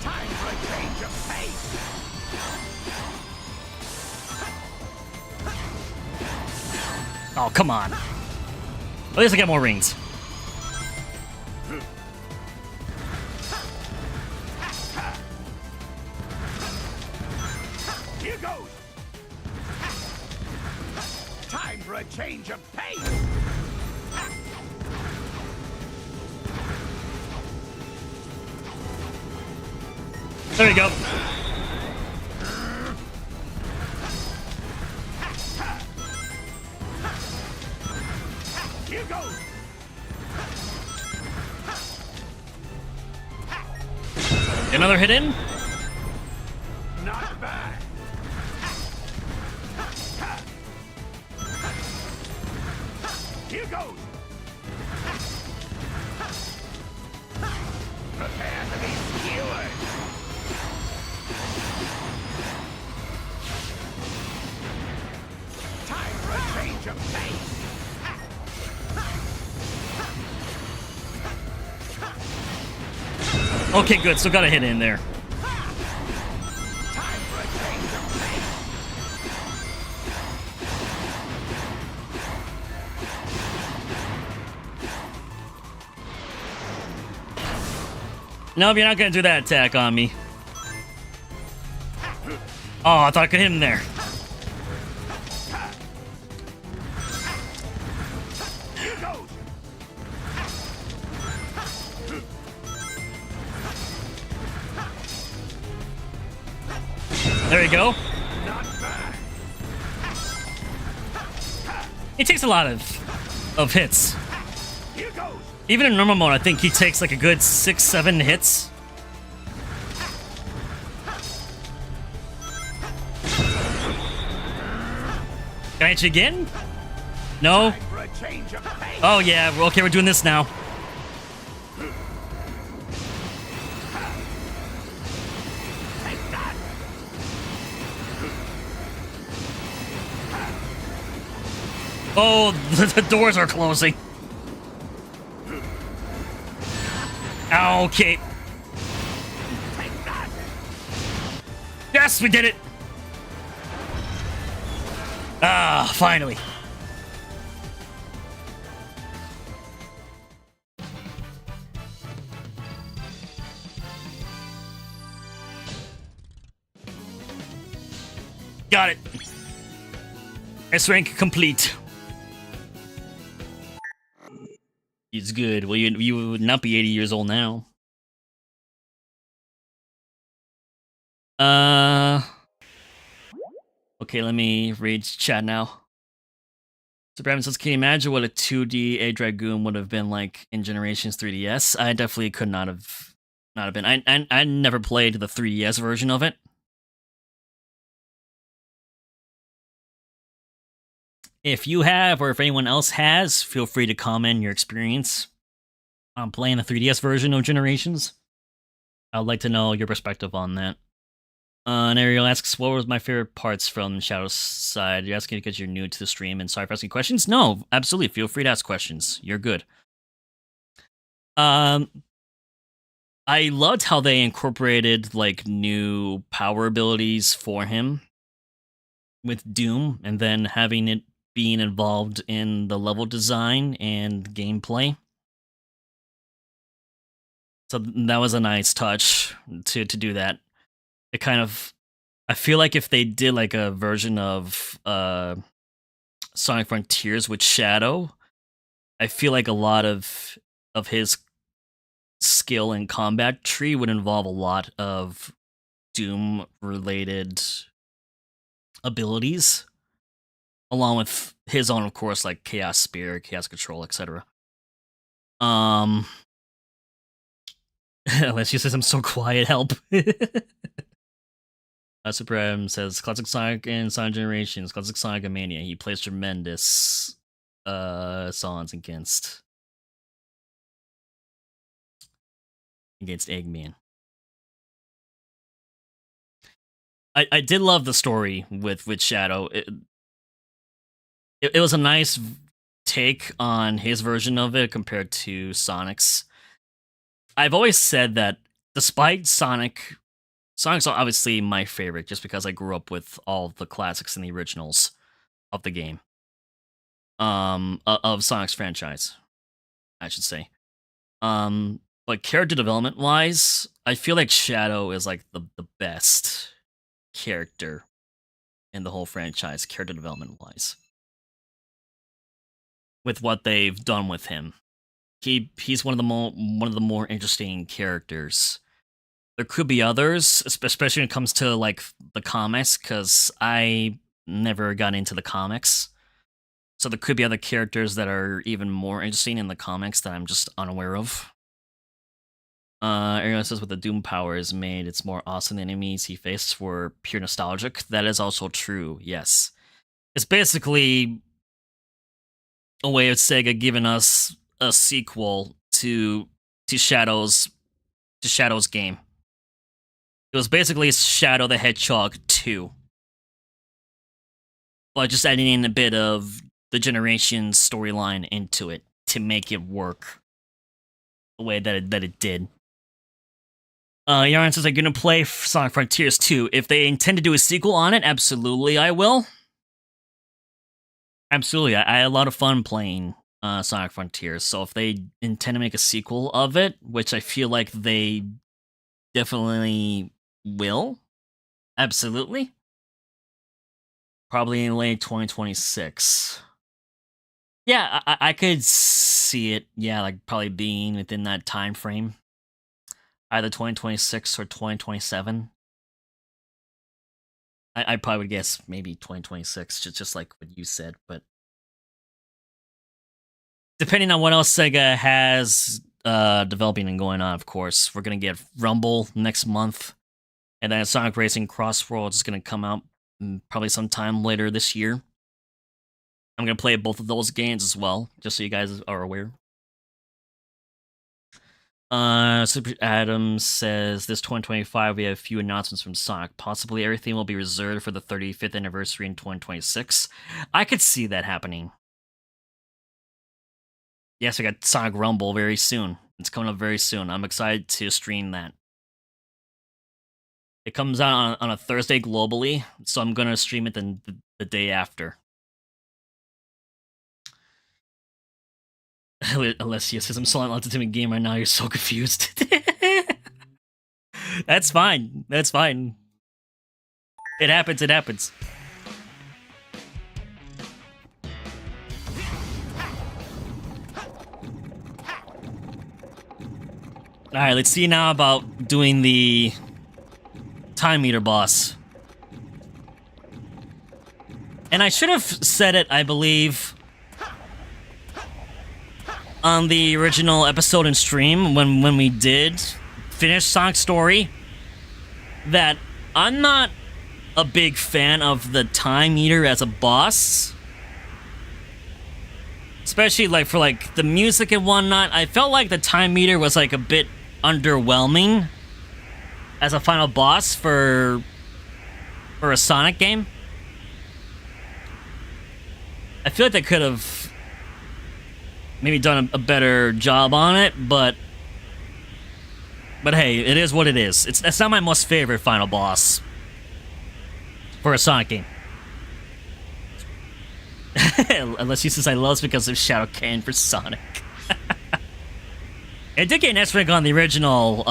Time for a change of pace. Oh, come on. At least I get more rings. Here goes. Time for a change of pace. There you go. Here goes. Another hit in. Not bad. Here goes. Prepare to be skewered. Time for a change of pace. Okay, good. So got a hit in there. Time for a change of pace. Nope, you're not gonna do that attack on me. Oh, I thought I could hit him there. Here goes. There you go. Not bad. He takes a lot of hits. Here goes. Even in normal mode, I think he takes like a good 6-7 hits. Can I hit you again? No? Time for a change of pace. Oh yeah, okay, we're doing this now. Take that. Oh, the doors are closing. Okay. Take that. Yes, we did it! Ah, finally. Got it. S rank complete. It's good. Well, you would not be 80 years old now. Okay, let me read chat now. So Brandon says, can you imagine what a 2D A Dragoon would have been like in Generations 3DS? I definitely could not have been. I never played the 3DS version of it. If you have, or if anyone else has, feel free to comment your experience on playing the 3DS version of Generations. I'd like to know your perspective on that. And Ariel asks, what was my favorite parts from Shadow's side? You're asking because you're new to the stream and sorry for asking questions? No, absolutely. Feel free to ask questions. You're good. I loved how they incorporated like new power abilities for him with Doom, and then having it being involved in the level design and gameplay. So that was a nice touch to do that. It kind of, I feel like if they did like a version of Sonic Frontiers with Shadow, I feel like a lot of his skill and combat tree would involve a lot of Doom related abilities, along with his own, of course, like Chaos Spear, Chaos Control, etc. Unless she says I'm so quiet, help. Supreme says Classic Sonic and Sonic Generations, Classic Sonic and Mania. He plays tremendous songs against Eggman. I did love the story with Shadow. It was a nice take on his version of it compared to Sonic's. I've always said that despite Sonic's obviously my favorite just because I grew up with all the classics and the originals of the game. Of Sonic's franchise, I should say. But character development wise, I feel like Shadow is like the best character in the whole franchise, character development wise. With what they've done with him. He's one of the more interesting characters. There could be others, especially when it comes to like the comics, because I never got into the comics. So there could be other characters that are even more interesting in the comics that I'm just unaware of. Ariel says with the Doom powers made, it's more awesome than enemies he faced were pure nostalgic. That is also true, yes. It's basically a way of Sega giving us a sequel to Shadow's game. It was basically Shadow the Hedgehog 2. But just adding in a bit of the Generations storyline into it to make it work the way that it did. Yarn says, I'm gonna play Sonic Frontiers 2. If they intend to do a sequel on it, absolutely I will. Absolutely, I had a lot of fun playing Sonic Frontiers, so if they intend to make a sequel of it, which I feel like they definitely will, absolutely. Probably in late 2026. Yeah, I could see it, yeah, like probably being within that time frame. Either 2026 or 2027. I probably would guess maybe 2026, just like what you said, but depending on what else Sega has developing and going on, of course. We're going to get Rumble next month, and then Sonic Racing Crossroads is going to come out probably sometime later this year. I'm going to play both of those games as well, just so you guys are aware. Super Adams says, this 2025 we have a few announcements from Sonic. Possibly everything will be reserved for the 35th anniversary in 2026. I could see that happening. Yes, we got Sonic Rumble very soon. It's coming up very soon. I'm excited to stream that. It comes out on a Thursday globally, so I'm going to stream it the day after. Alessia says, I'm so on Ultimate Game right now, you're so confused. That's fine. That's fine. It happens, it happens. Alright, let's see now about doing the time meter boss. And I should have said it, I believe, on the original episode and stream when we did finish Sonic's story, that I'm not a big fan of the time meter as a boss. Especially like for like the music and whatnot. I felt like the time meter was like a bit underwhelming as a final boss for a Sonic game. I feel like they could have maybe done a better job on it, but hey, it is what it is. That's not my most favorite final boss for a Sonic game. Unless he says I love it because of Shadow Cannon for Sonic. It did get an S rank on the original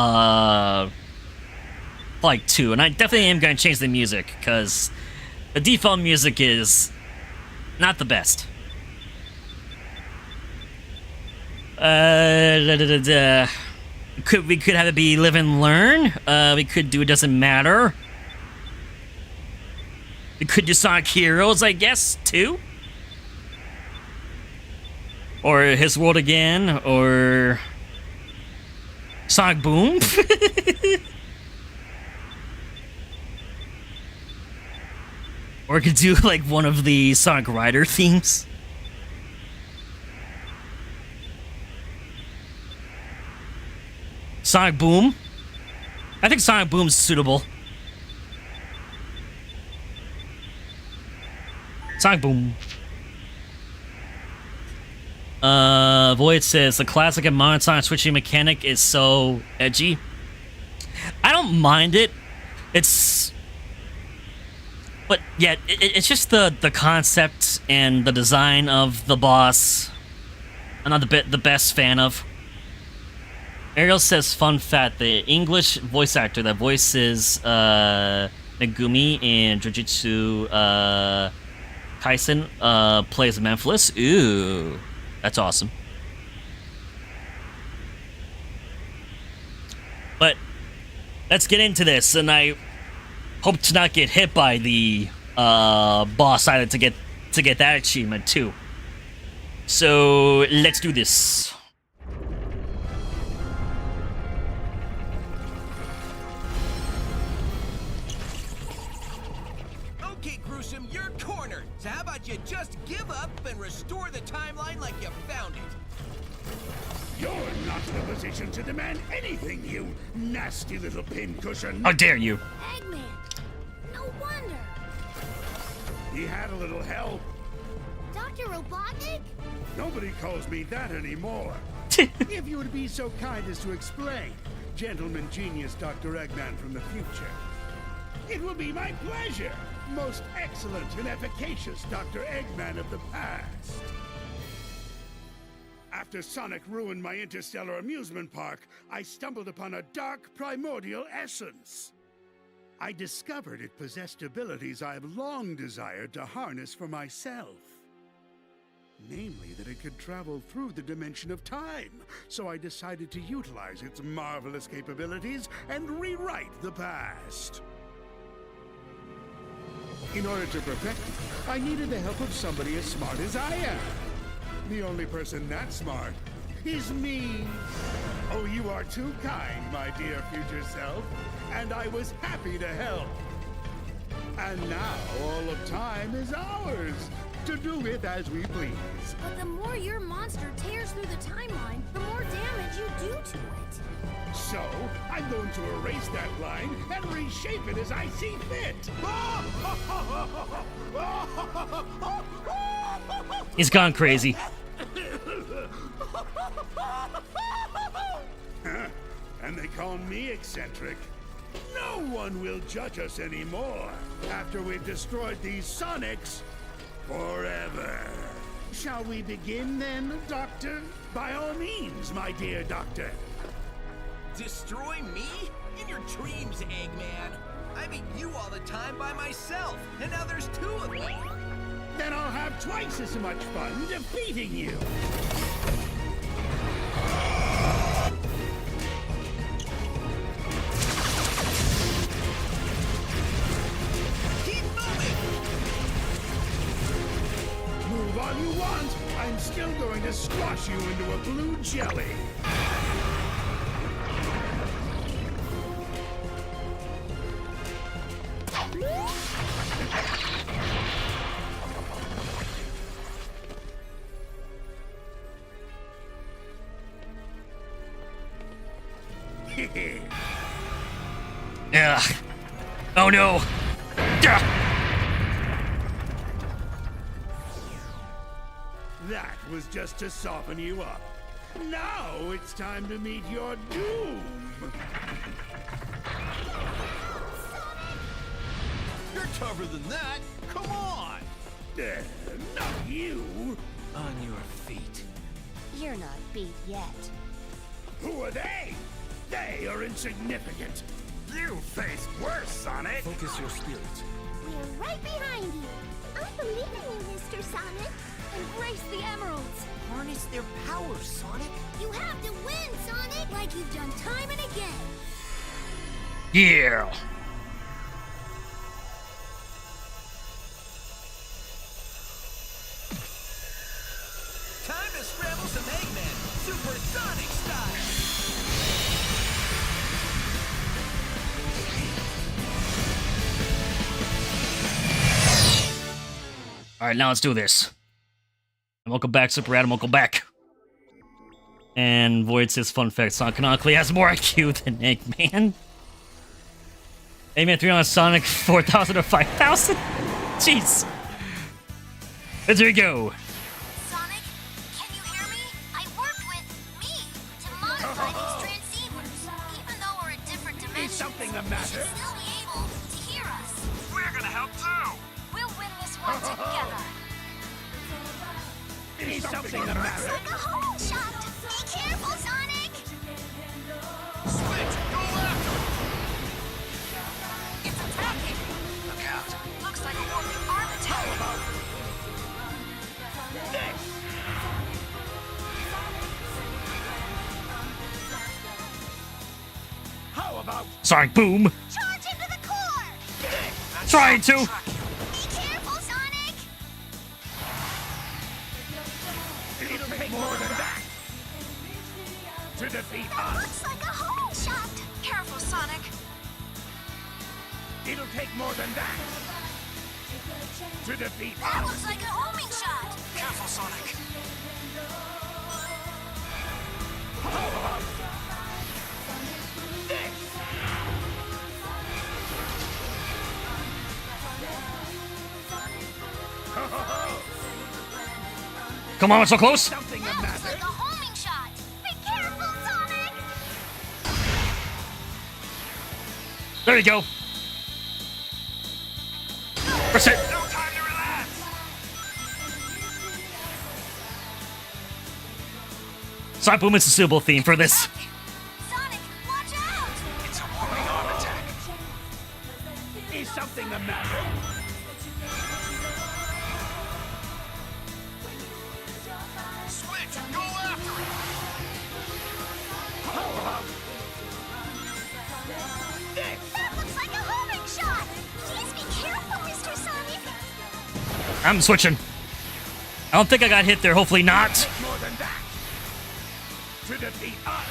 like 2, and I definitely am going to change the music because the default music is not the best. We could have it be live and learn. We could do it doesn't matter. We could do Sonic Heroes, I guess, too. Or His World Again, or Sonic Boom? Or we could do like one of the Sonic Rider themes. Sonic Boom? I think Sonic Boom's suitable. Sonic Boom. Void says the classic and modern Sonic switching mechanic is so edgy. I don't mind it. But yeah, it's just the concept and the design of the boss. I'm not the best fan of. Ariel says, fun fact, the English voice actor that voices Megumi in Jujutsu Kaisen plays Memphis. Ooh, that's awesome. But let's get into this, and I hope to not get hit by the boss either to get that achievement too. So let's do this. Okay, Gruesome, you're cornered. So how about you just give up and restore the timeline like you found it? You're not in a position to demand anything, you nasty little pincushion. How dare you? Eggman. No wonder. He had a little help. Dr. Robotnik? Nobody calls me that anymore. If you would be so kind as to explain, gentleman genius Dr. Eggman from the future. It will be my pleasure, most excellent and efficacious Dr. Eggman of the past. After Sonic ruined my interstellar amusement park, I stumbled upon a dark primordial essence. I discovered it possessed abilities I have long desired to harness for myself. Namely, that it could travel through the dimension of time, so I decided to utilize its marvelous capabilities and rewrite the past. In order to perfect it, I needed the help of somebody as smart as I am. The only person that smart is me. Oh, you are too kind, my dear future self, and I was happy to help. And now all of time is ours, to do with as we please. But the more your monster tears through the timeline, the more damage you do to it. So, I'm going to erase that line and reshape it as I see fit. He's gone crazy. And they call me eccentric. No one will judge us anymore after we've destroyed these Sonics forever. Shall we begin then, Doctor? By all means, my dear Doctor. Destroy me? In your dreams, Eggman. I beat you all the time by myself, and now there's two of me. Then I'll have twice as much fun defeating you. Keep moving! Move all you want. I'm still going to squash you into a blue jelly. Ugh. Oh no. Ugh. That was just to soften you up. Now it's time to meet your doom. You're tougher than that. Come on! Not you. On your feet. You're not beat yet. Who are they? They are insignificant. You face worse, Sonic. Focus your spirit. We're right behind you. I believe in you, Mr. Sonic. Embrace the emeralds. Harness their power, Sonic. You have to win, Sonic, like you've done time and again. Yeah. Time to scramble some Eggman, supersonic style. Alright, now let's do this. And welcome back, Super Adam, welcome back. And Void says, fun fact, Sonic canonically has more IQ than Eggman. Eggman 3 on Sonic 4,000 or 5,000? Jeez. There we go. Sonic, can you hear me? I worked with me to modify these transceivers. Even though we're in different dimensions, something the you matter? should still be able to hear us. We're gonna help too. We'll win this one together. Is something the matter? Like a home shot. Be careful, Sonic. Switch, go after it. It's attacking. Look out. Looks like a warping arm attack. How about Sonic Boom. Charge into the core. Trying to. Be careful, Sonic. it'll take more than that to defeat That us? looks like a homing shot. Careful, Sonic. It'll take more than that to defeat That us. looks like a homing shot. Careful, Sonic. Come on, we're so close. Something the That looks matter? like a homing shot. Be careful, Sonic. There you go. That's it. No time to relax. Sonic Boom is a suitable theme for this. Sonic, watch out. It's a warping arm attack. Is something the matter? Switch, go after it. That looks like a homing shot. Please be careful, Mr. Sonic. I'm switching. I don't think I got hit there. Hopefully not. More than that to defeat us.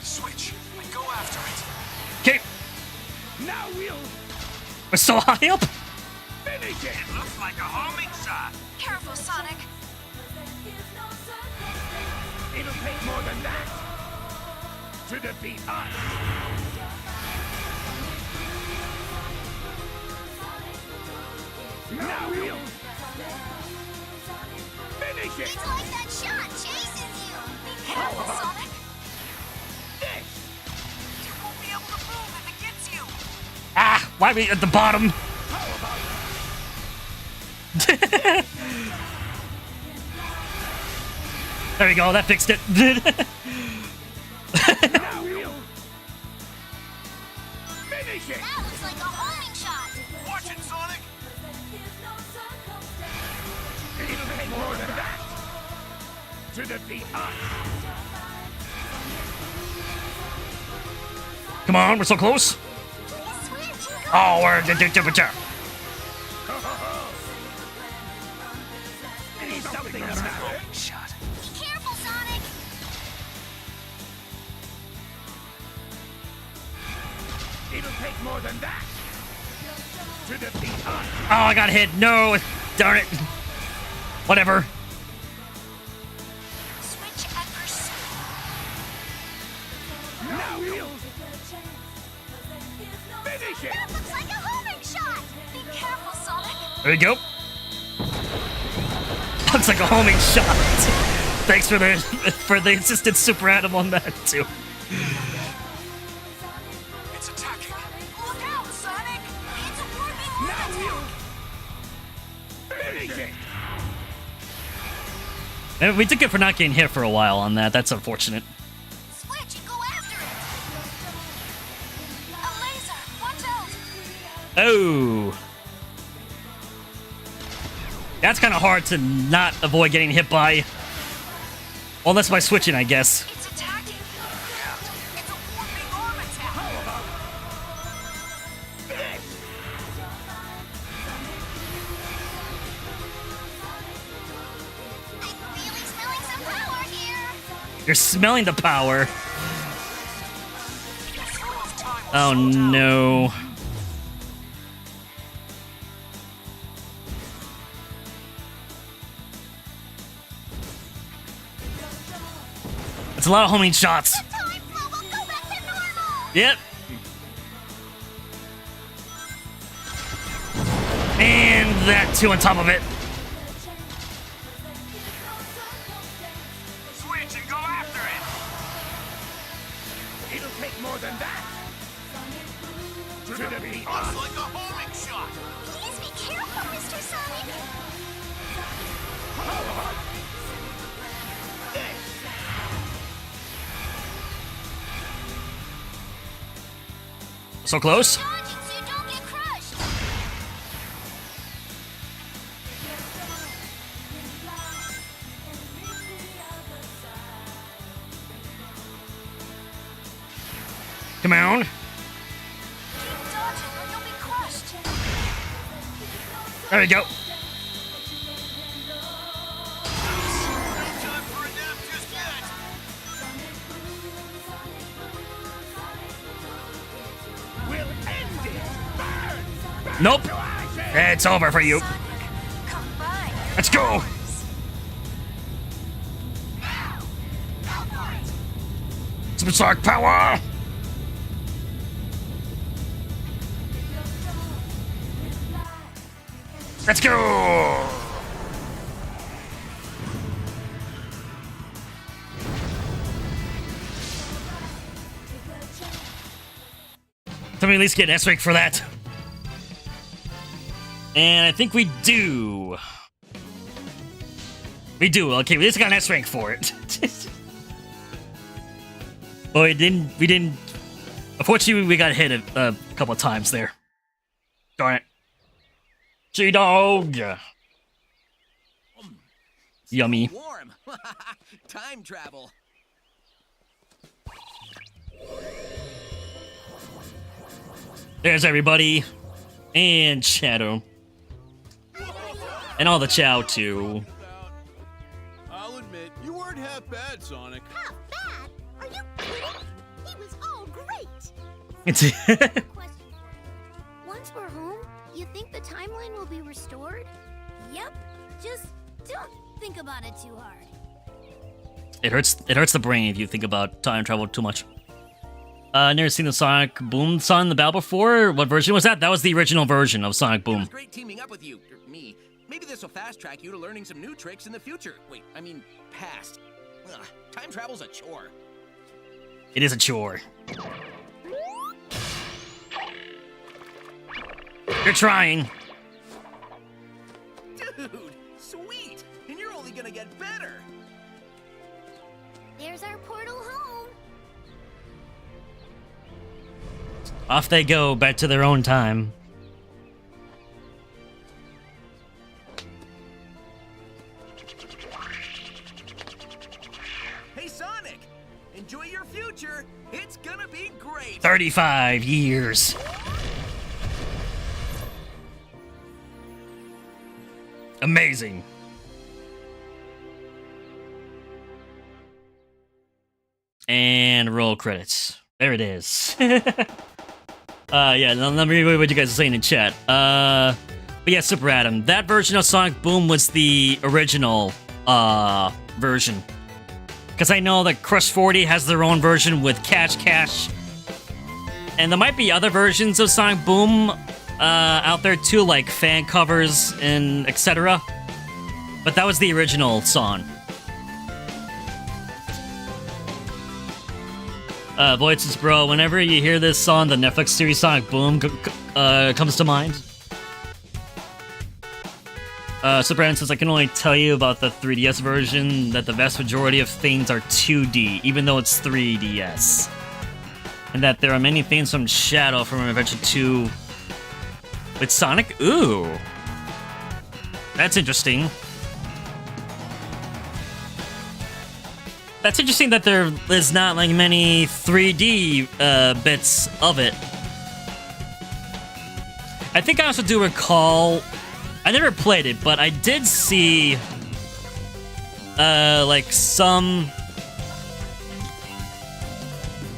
Switch, and go after it. Okay. Now we'll We're so high up. finish it. It looks like a homing shot. Careful, Sonic. It'll take more than that to defeat us. Now we'll finish it. It's like that shot chases you. Be careful, Sonic. This. You won't be able to move if it gets you. Ah, why are we at the bottom? There we go. That fixed it. Now we'll finish it. That looks like a homing shot. Watch it, Sonic. It'll take more than that to defeat us. Come on, we're so close. Please switch and go. Oh, we're the temperature. Is something the matter? Shot. Be careful, Sonic. It'll take more than that to defeat us. Oh, I got hit. No, darn it. Whatever. Switch and pursue. Now we'll finish it. That looks like a homing shot. Be careful, Sonic. There we go. Looks like a homing shot. Thanks for the assistant Super Adam on that too. It's attacking. Look out, Sonic. It's a warping arm Now attack. we'll finish it. And we took it for not getting hit for a while on that. That's unfortunate. Switch and go after it. A laser. Watch out. Oh. That's kind of hard to not avoid getting hit by. Well, that's by switching, I guess. It's attacking. Look out. It's a warping arm attack. I'm really smelling some power here. You're smelling the power. Your flow of time Oh no. It's a lot of homing shots. The time flow will go back to normal. Yep. And that too on top of it. Switch and go after it. It'll take more than that. Trinity, Looks like a homing shot. Please be careful, Mr. Sonic. So close. Dodging so you don't get crushed. Come on. Keep dodging or you'll be crushed. There we go. Time for a nap just yet. we'll end it. Burn! Nope. It's over for you. Sonic, combine your Let's go. powers. Super Sonic power. Let's go. Can we at least get an S-rank for that? And I think we do. We do. Okay, we just got an S-rank for it. Oh, we didn't. Unfortunately, we got hit a couple of times there. Darn it. G-Dog. Yummy. Warm. Time travel. There's everybody. And Shadow. And all the Chow, too. I'll admit, you weren't half bad, Sonic. Half bad? Are you kidding? He was all great. It's Question for you. Once we're home, you think the timeline will be restored? Yep. Just don't think about it too hard. It hurts the brain if you think about time travel too much. Never seen the Sonic Boom song in the battle before. What version was that? That was the original version of Sonic It Boom. was great teaming up with you, or me. Maybe this will fast track you to learning some new tricks in the future. Wait, I mean, past. Ugh, time travel's a chore. It is a chore. You're trying. Dude, sweet! And you're only gonna get better! There's our portal home. Off they go, back to their own time. Hey, Sonic! Enjoy your future! It's gonna be great! 35 years. Amazing. And roll credits. There it is. Yeah, let me read what you guys are saying in chat. But yeah, Super Adam, that version of Sonic Boom was the original version. Because I know that Crush 40 has their own version with Cash Cash. And there might be other versions of Sonic Boom out there too, like fan covers and etc. But that was the original song. Void says, bro, whenever you hear this song, the Netflix series Sonic Boom comes to mind. Super Aaron says, I can only tell you about the 3DS version that the vast majority of things are 2D, even though it's 3DS. And that there are many things from Shadow from Adventure 2 with Sonic? Ooh. That's interesting. That's interesting that there is not like many 3D bits of it. I think I also do recall, I never played it, but I did see like some,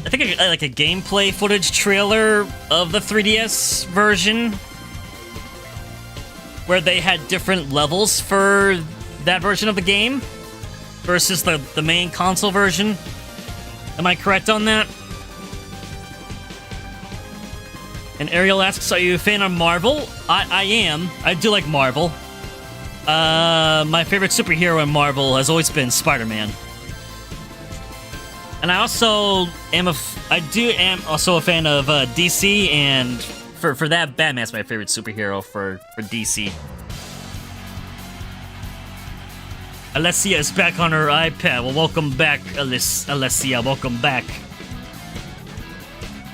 I think think like a gameplay footage trailer of the 3DS version, where they had different levels for that version of the game versus the main console version. Am I correct on that? And Ariel asks, are you a fan of Marvel? I am. I do like Marvel. My favorite superhero in Marvel has always been Spider-Man. And I also am also a fan of DC, and for that, Batman's my favorite superhero for DC. Alessia is back on her iPad. Well, welcome back, Alessia. Welcome back.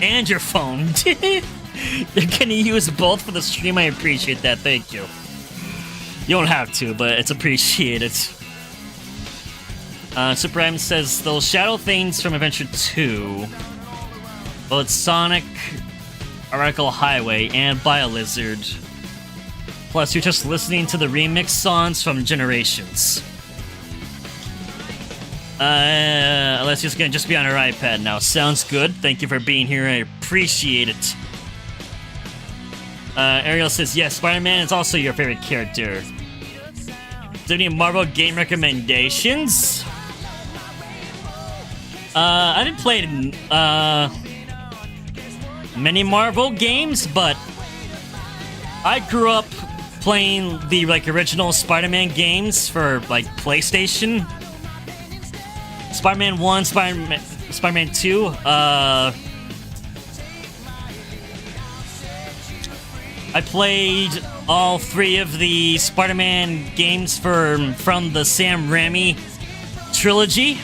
And your phone. You're gonna use both for the stream. I appreciate that. Thank you. You don't have to, but it's appreciated. Super M says those shadow things from Adventure 2. Well, it's Sonic, Oracle Highway, and Biolizard. Plus, you're just listening to the remix songs from Generations. Alessia's gonna just be on her iPad now. Sounds good. Thank you for being here. I appreciate it. Ariel says, yes, Spider-Man is also your favorite character. Is there any Marvel game recommendations? I didn't play many Marvel games, but I grew up playing the original Spider-Man games for PlayStation. Spider-Man 1, Spider-Man 2. I played all 3 of the Spider-Man games from the Sam Raimi trilogy.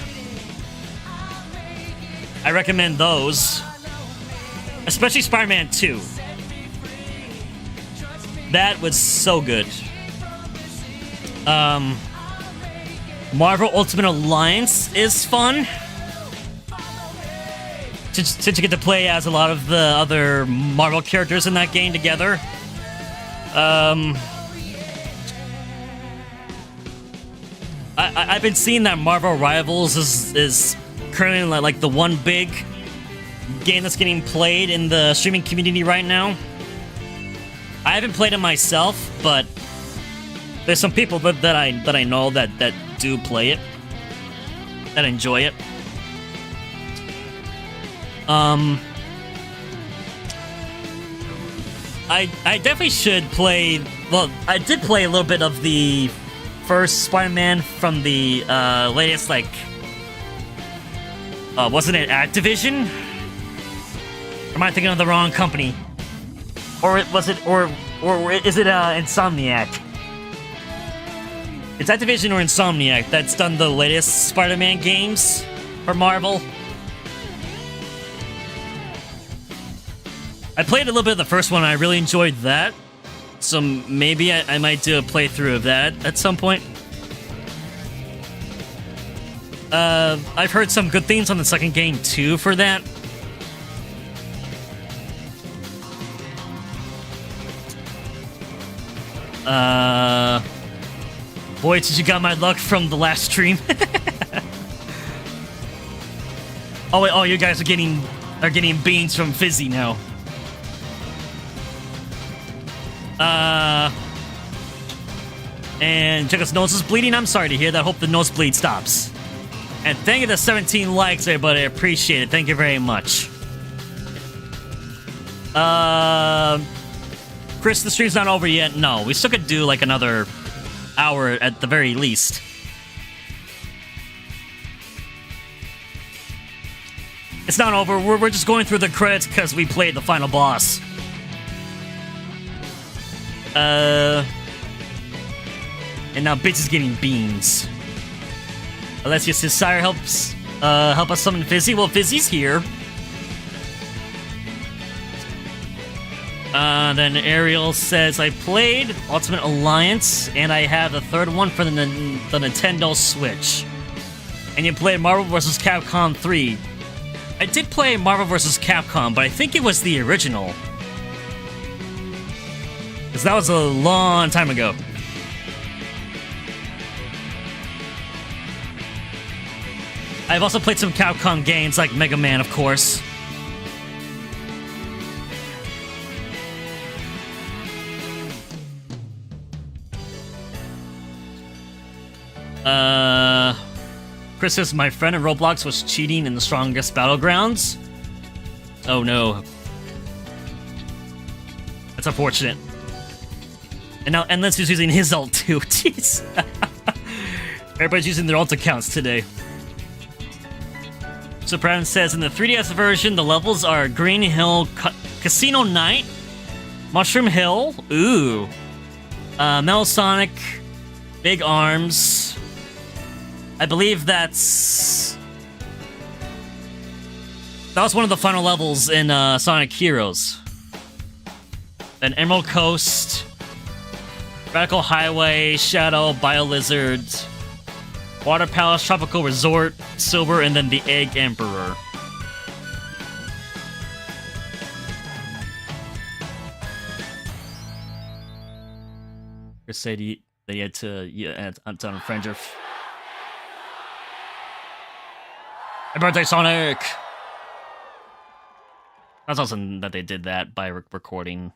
I recommend those. Especially Spider-Man 2. That was so good. Marvel Ultimate Alliance is fun. Since you get to play as a lot of the other Marvel characters in that game together. I've been seeing that Marvel Rivals is currently like the one big game that's getting played in the streaming community right now. I haven't played it myself, but there's some people that I know that do play it, that enjoy it. I definitely should play. Well, I did play a little bit of the first Spider-Man from the latest, wasn't it Activision? Or am I thinking of the wrong company? Or is it Insomniac? It's Activision or Insomniac that's done the latest Spider-Man games for Marvel. I played a little bit of the first one, and I really enjoyed that. So maybe I might do a playthrough of that at some point. I've heard some good things on the second game, too, for that. Boy, did you got my luck from the last stream. Oh, you guys are getting beans from Fizzy now. And Jacob's nose is bleeding. I'm sorry to hear that. Hope the nosebleed stops. And thank you for the 17 likes, everybody. I appreciate it. Thank you very much. Chris, the stream's not over yet. No, we still could do another hour at the very least. It's not over. We're just going through the credits because we played the final boss. And now Bitch is getting beans. Alessia says Syhr help us summon Fizzy. Well, Fizzy's here. Then Ariel says, I played Ultimate Alliance, and I have the third one for the Nintendo Switch. And you played Marvel vs. Capcom 3. I did play Marvel vs. Capcom, but I think it was the original. Because that was a long time ago. I've also played some Capcom games like Mega Man, of course. Chris says, my friend in Roblox was cheating in the strongest battlegrounds. Oh no. That's unfortunate. And now Endless is using his ult too. Jeez. Everybody's using their ult accounts today. So Brown says, in the 3DS version, the levels are Green Hill, Casino Night, Mushroom Hill, ooh, Metal Sonic, Big Arms. I believe that was one of the final levels in Sonic Heroes. Then Emerald Coast, Radical Highway, Shadow, Biolizard, Water Palace, Tropical Resort, Silver, and then the Egg Emperor. Chris said they had to unfriend her. Happy birthday, Sonic! That's awesome that they did that by recording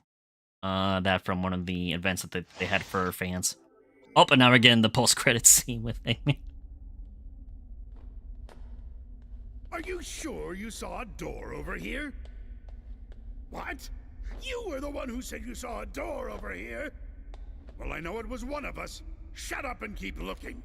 that from one of the events that they had for fans. Oh, and now we're getting the post-credits scene with Eggman. Are you sure you saw a door over here? What? You were the one who said you saw a door over here? Well, I know it was one of us. Shut up and keep looking.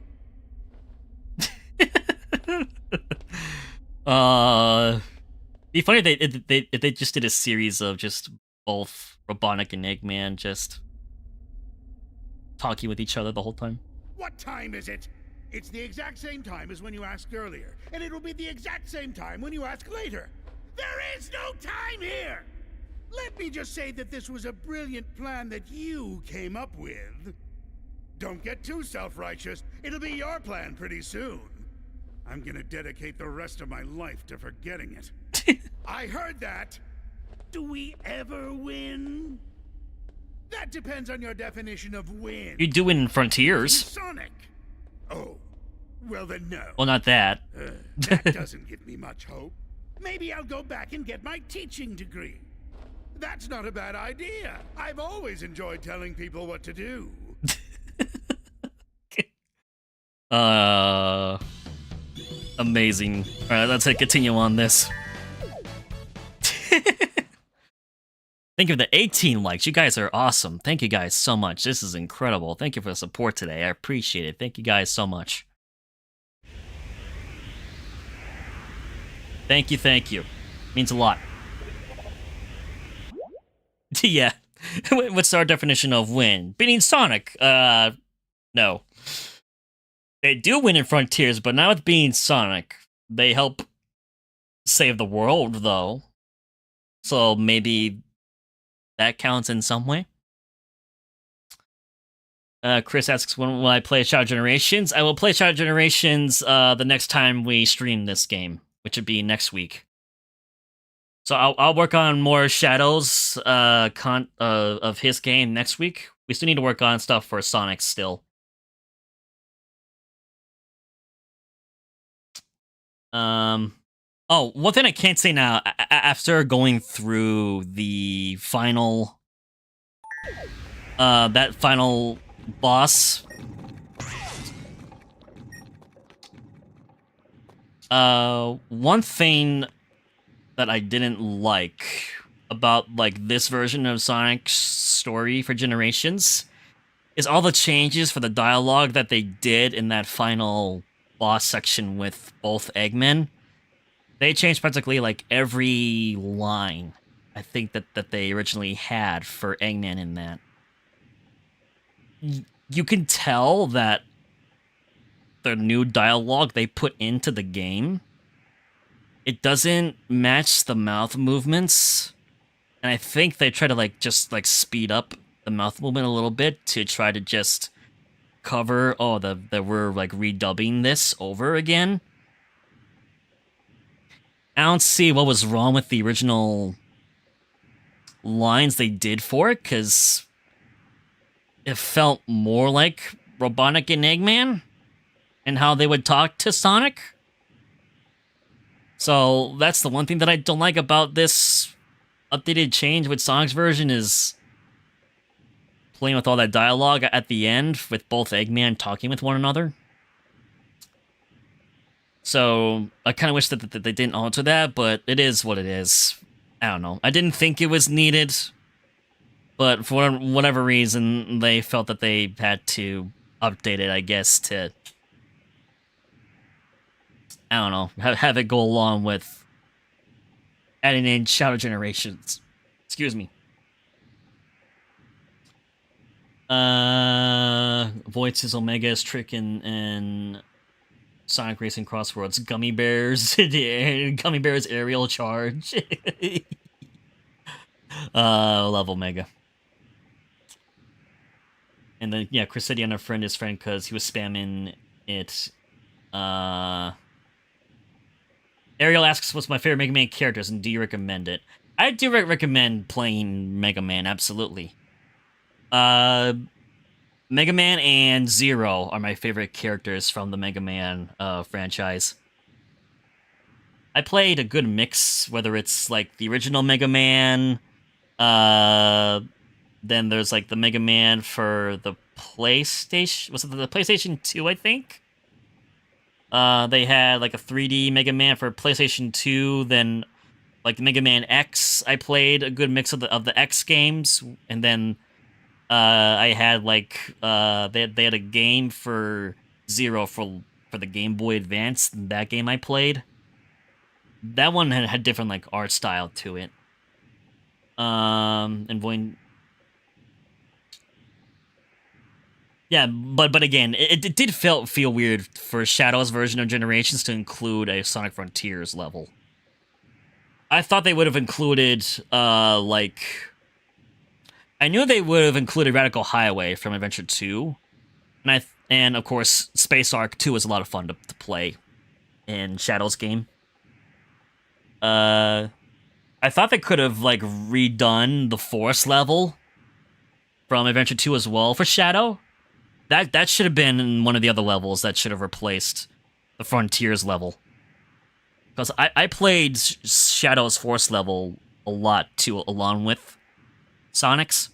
Be funny if they just did a series of just both Robotnik and Eggman just talking with each other the whole time. What time is it? It's the exact same time as when you asked earlier, and it'll be the exact same time when you ask later. There is no time here! Let me just say that this was a brilliant plan that you came up with. Don't get too self-righteous. It'll be your plan pretty soon. I'm gonna dedicate the rest of my life to forgetting it. I heard that. Do we ever win? That depends on your definition of win. You do it in Frontiers. Sonic. Oh, well then no. Well, not that. That doesn't give me much hope. Maybe I'll go back and get my teaching degree. That's not a bad idea. I've always enjoyed telling people what to do. Amazing. Alright, let's continue on this. Thank you for the 18 likes. You guys are awesome. Thank you guys so much. This is incredible. Thank you for the support today. I appreciate it. Thank you guys so much. Thank you, thank you. Means a lot. Yeah. What's our definition of win? Beating Sonic? No. They do win in Frontiers, but not with being Sonic. They help save the world, though. So maybe that counts in some way. Chris asks, when will I play Shadow Generations? I will play Shadow Generations the next time we stream this game, which would be next week. So I'll work on more Shadows of his game next week. We still need to work on stuff for Sonic still. Oh, one thing I can't say now, after going through the final, that final boss, one thing that I didn't like about, like, this version of Sonic's story for Generations is all the changes for the dialogue that they did in that final boss section with both Eggmen. They changed practically, like, every line, I think, that they originally had for Eggman in that. You can tell that the new dialogue they put into the game, it doesn't match the mouth movements. And I think they try to, like, just, like, speed up the mouth movement a little bit to try to just cover, that we're, like, redubbing this over again. I don't see what was wrong with the original lines they did for it, because it felt more like Robotnik and Eggman and how they would talk to Sonic. So that's the one thing that I don't like about this updated change with Sonic's version, is playing with all that dialogue at the end with both Eggman talking with one another. So I kind of wish that they didn't alter that, but it is what it is. I don't know. I didn't think it was needed, but for whatever reason, they felt that they had to update it, I guess, to, I don't know, have it go along with adding in Shadow Generations. Excuse me. Voices Omega's trick in Sonic Racing Crossroads. Gummy Bears. Gummy Bears aerial charge. Love Omega. And then, yeah, Chris said he unfriended his friend because he was spamming it. Ariel asks, what's my favorite Mega Man characters, and do you recommend it? I do recommend playing Mega Man, absolutely. Mega Man and Zero are my favorite characters from the Mega Man franchise. I played a good mix, whether it's like the original Mega Man, then there's like the Mega Man for the PlayStation. Was it the PlayStation 2, I think? They had like a 3D Mega Man for PlayStation 2, then like Mega Man X. I played a good mix of the X games, and then I had like they had a game for Zero for the Game Boy Advance. That game I played. That one had different like art style to it. And when, yeah, but again, it did feel weird for Shadow's version of Generations to include a Sonic Frontiers level. I thought they would have included like, I knew they would have included Radical Highway from Adventure 2, and of course Space Arc 2 was a lot of fun to play in Shadow's game. I thought they could have like redone the Force level from Adventure 2 as well for Shadow. That should have been one of the other levels that should have replaced the Frontiers level. Because I played Shadow's Force level a lot too, along with Sonic's.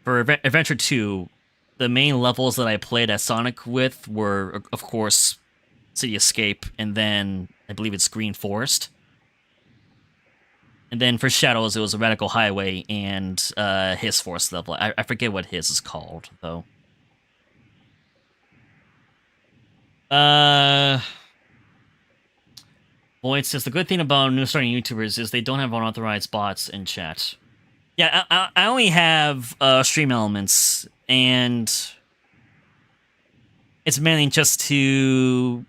For Adventure 2, the main levels that I played as Sonic with were, of course, City Escape, and then I believe it's Green Forest. And then for Shadows, it was a Radical Highway and his Force level. I forget what his is called, though. Boyd says, the good thing about new starting YouTubers is they don't have unauthorized bots in chat. Yeah, I only have stream elements, and it's mainly just to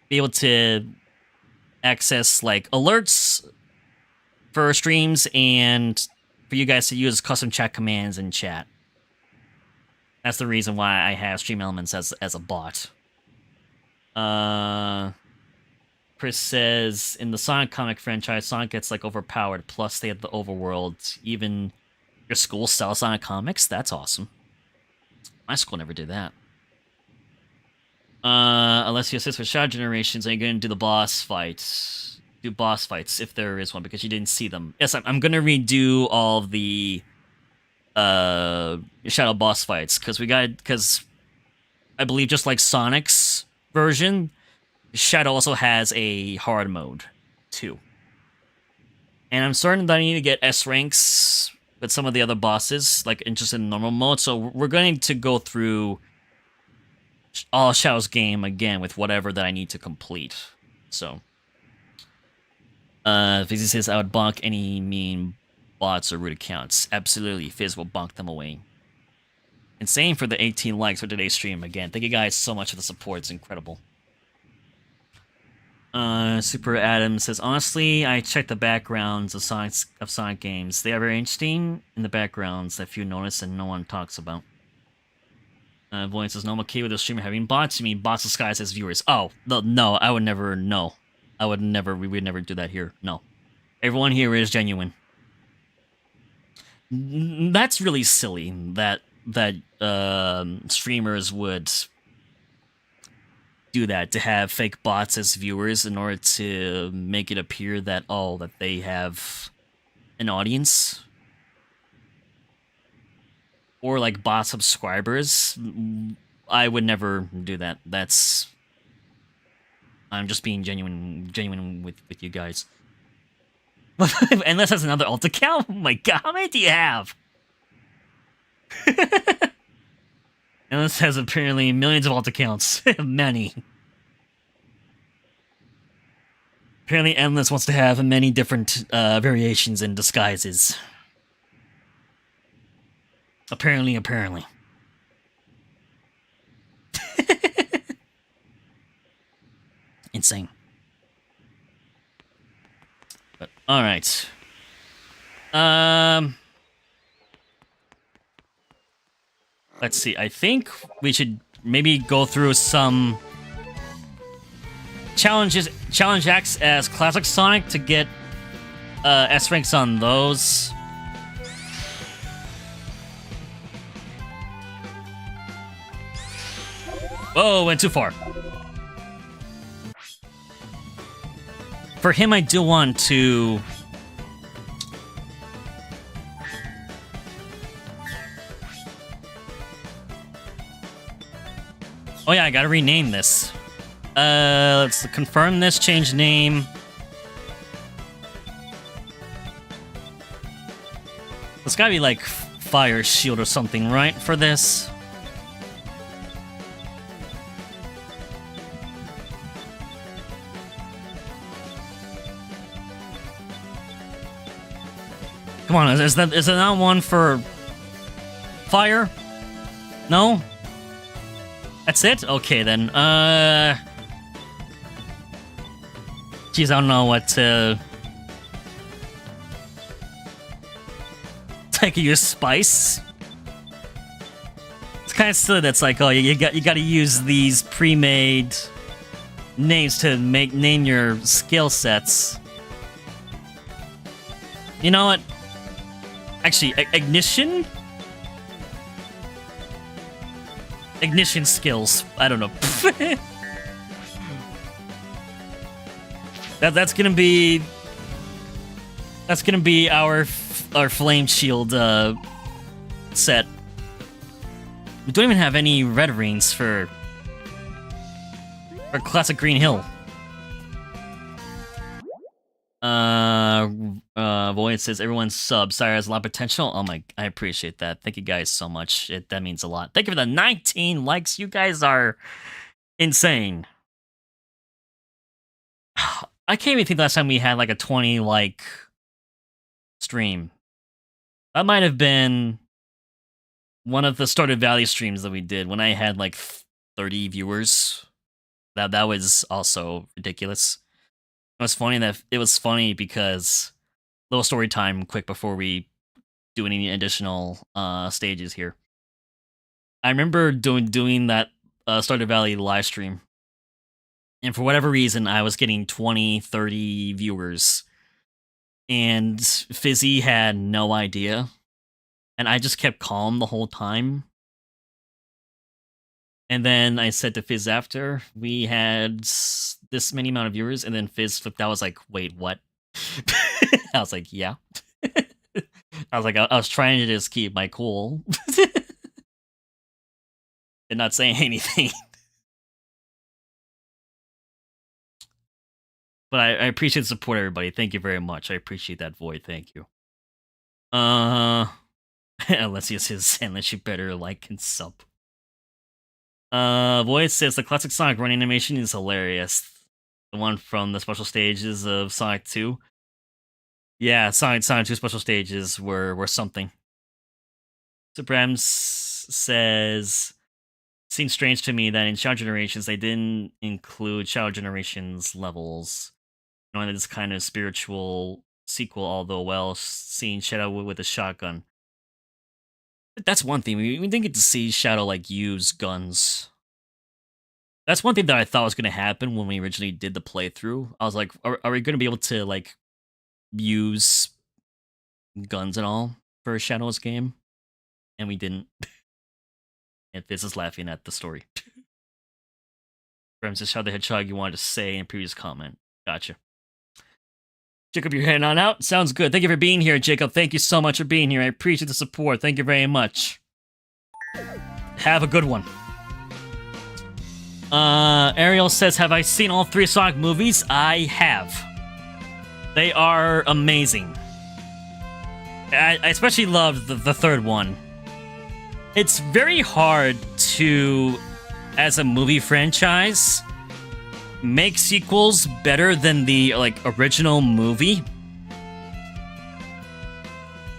be able to access, like, alerts for streams and for you guys to use custom chat commands in chat. That's the reason why I have stream elements as a bot. Chris says, in the Sonic comic franchise, Sonic gets, like, overpowered, plus they have the overworld. Even your school sells Sonic comics? That's awesome. My school never did that. Unless you assist with Shadow Generations, are you going to do the boss fights? Do boss fights, if there is one, because you didn't see them. Yes, I'm going to redo all of the Shadow boss fights, because I believe just like Sonic's version, Shadow also has a hard mode, too. And I'm certain that I need to get S ranks with some of the other bosses, like just in normal mode, so we're going to go through all Shadow's game again with whatever that I need to complete. So, Fizzy says, I would bonk any mean bots or root accounts. Absolutely, Fizz will bonk them away. And same for the 18 likes for today's stream again. Thank you guys so much for the support, it's incredible. Super Adam says, honestly, I checked the backgrounds of Sonic games. They are very interesting in the backgrounds that few notice and no one talks about. Voice says, no, I'm okay with the streamer having bots. You mean bots disguised as viewers? Oh, no, I would never, no. We would never do that here, no. Everyone here is genuine. That's really silly that streamers would do that, to have fake bots as viewers in order to make it appear that, oh, that they have an audience. Or like bot subscribers. I would never do that. That's I'm just being genuine with you guys. Unless that's another alt account. Oh my god, how many do you have? Endless has apparently millions of alt accounts. Many. Apparently Endless wants to have many different variations and disguises. Apparently. Insane. But, alright. Let's see, I think we should maybe go through some challenges. Challenge X as Classic Sonic to get S ranks on those. Whoa, went too far. For him, I do want to... Oh yeah, I gotta rename this. Let's confirm this, change name. It's gotta be like Fire Shield or something, right, for this? Come on, is there not one for Fire? No? That's it? Okay, then. Geez, I don't know what to... I could use Spice. It's kind of silly that's like, oh, you got to use these pre-made names to name your skill sets. You know what? Actually, Ignition? Ignition skills. I don't know. That's gonna be our flame shield set. We don't even have any red rings for classic Green Hill. Void says everyone's sub. Syhr has a lot of potential. Oh my, I appreciate that. Thank you guys so much. That means a lot. Thank you for the 19 likes. You guys are insane. I can't even think last time we had like a 20 like stream. That might have been one of the Stardew Valley streams that we did when I had like 30 viewers. That was also ridiculous. It was funny because little story time quick before we do any additional stages here. I remember doing that Stardew Valley live stream. And for whatever reason, I was getting 20, 30 viewers. And Fizzy had no idea. And I just kept calm the whole time. And then I said to Fizz after, we had this many amount of viewers, and then Fizz flipped out. I was like, wait, what? I was like, yeah. I was trying to just keep my cool. And not saying anything. But I appreciate the support, everybody. Thank you very much. I appreciate that, Void. Thank you. Unless you better like and sub. Void says the classic Sonic run animation is hilarious. The one from the special stages of Sonic 2. Yeah, Sonic 2 special stages were something. Supremes says, seems strange to me that in Shadow Generations they didn't include Shadow Generations levels. Knowing that it's kind of spiritual sequel, although well, seeing Shadow with a shotgun. But that's one thing. We didn't get to see Shadow like use guns. That's one thing that I thought was going to happen when we originally did the playthrough. I was like, are we going to be able to like use guns and all for Shadow's game? And we didn't. And Fizz is laughing at the story. Rem says, Shadow the Hedgehog you wanted to say in a previous comment. Gotcha. Jacob, you're heading on out? Sounds good. Thank you for being here, Jacob. Thank you so much for being here. I appreciate the support. Thank you very much. Have a good one. Ariel says, have I seen all 3 Sonic movies? I have. They are amazing. I especially loved the third one. It's very hard to, as a movie franchise, make sequels better than the original movie.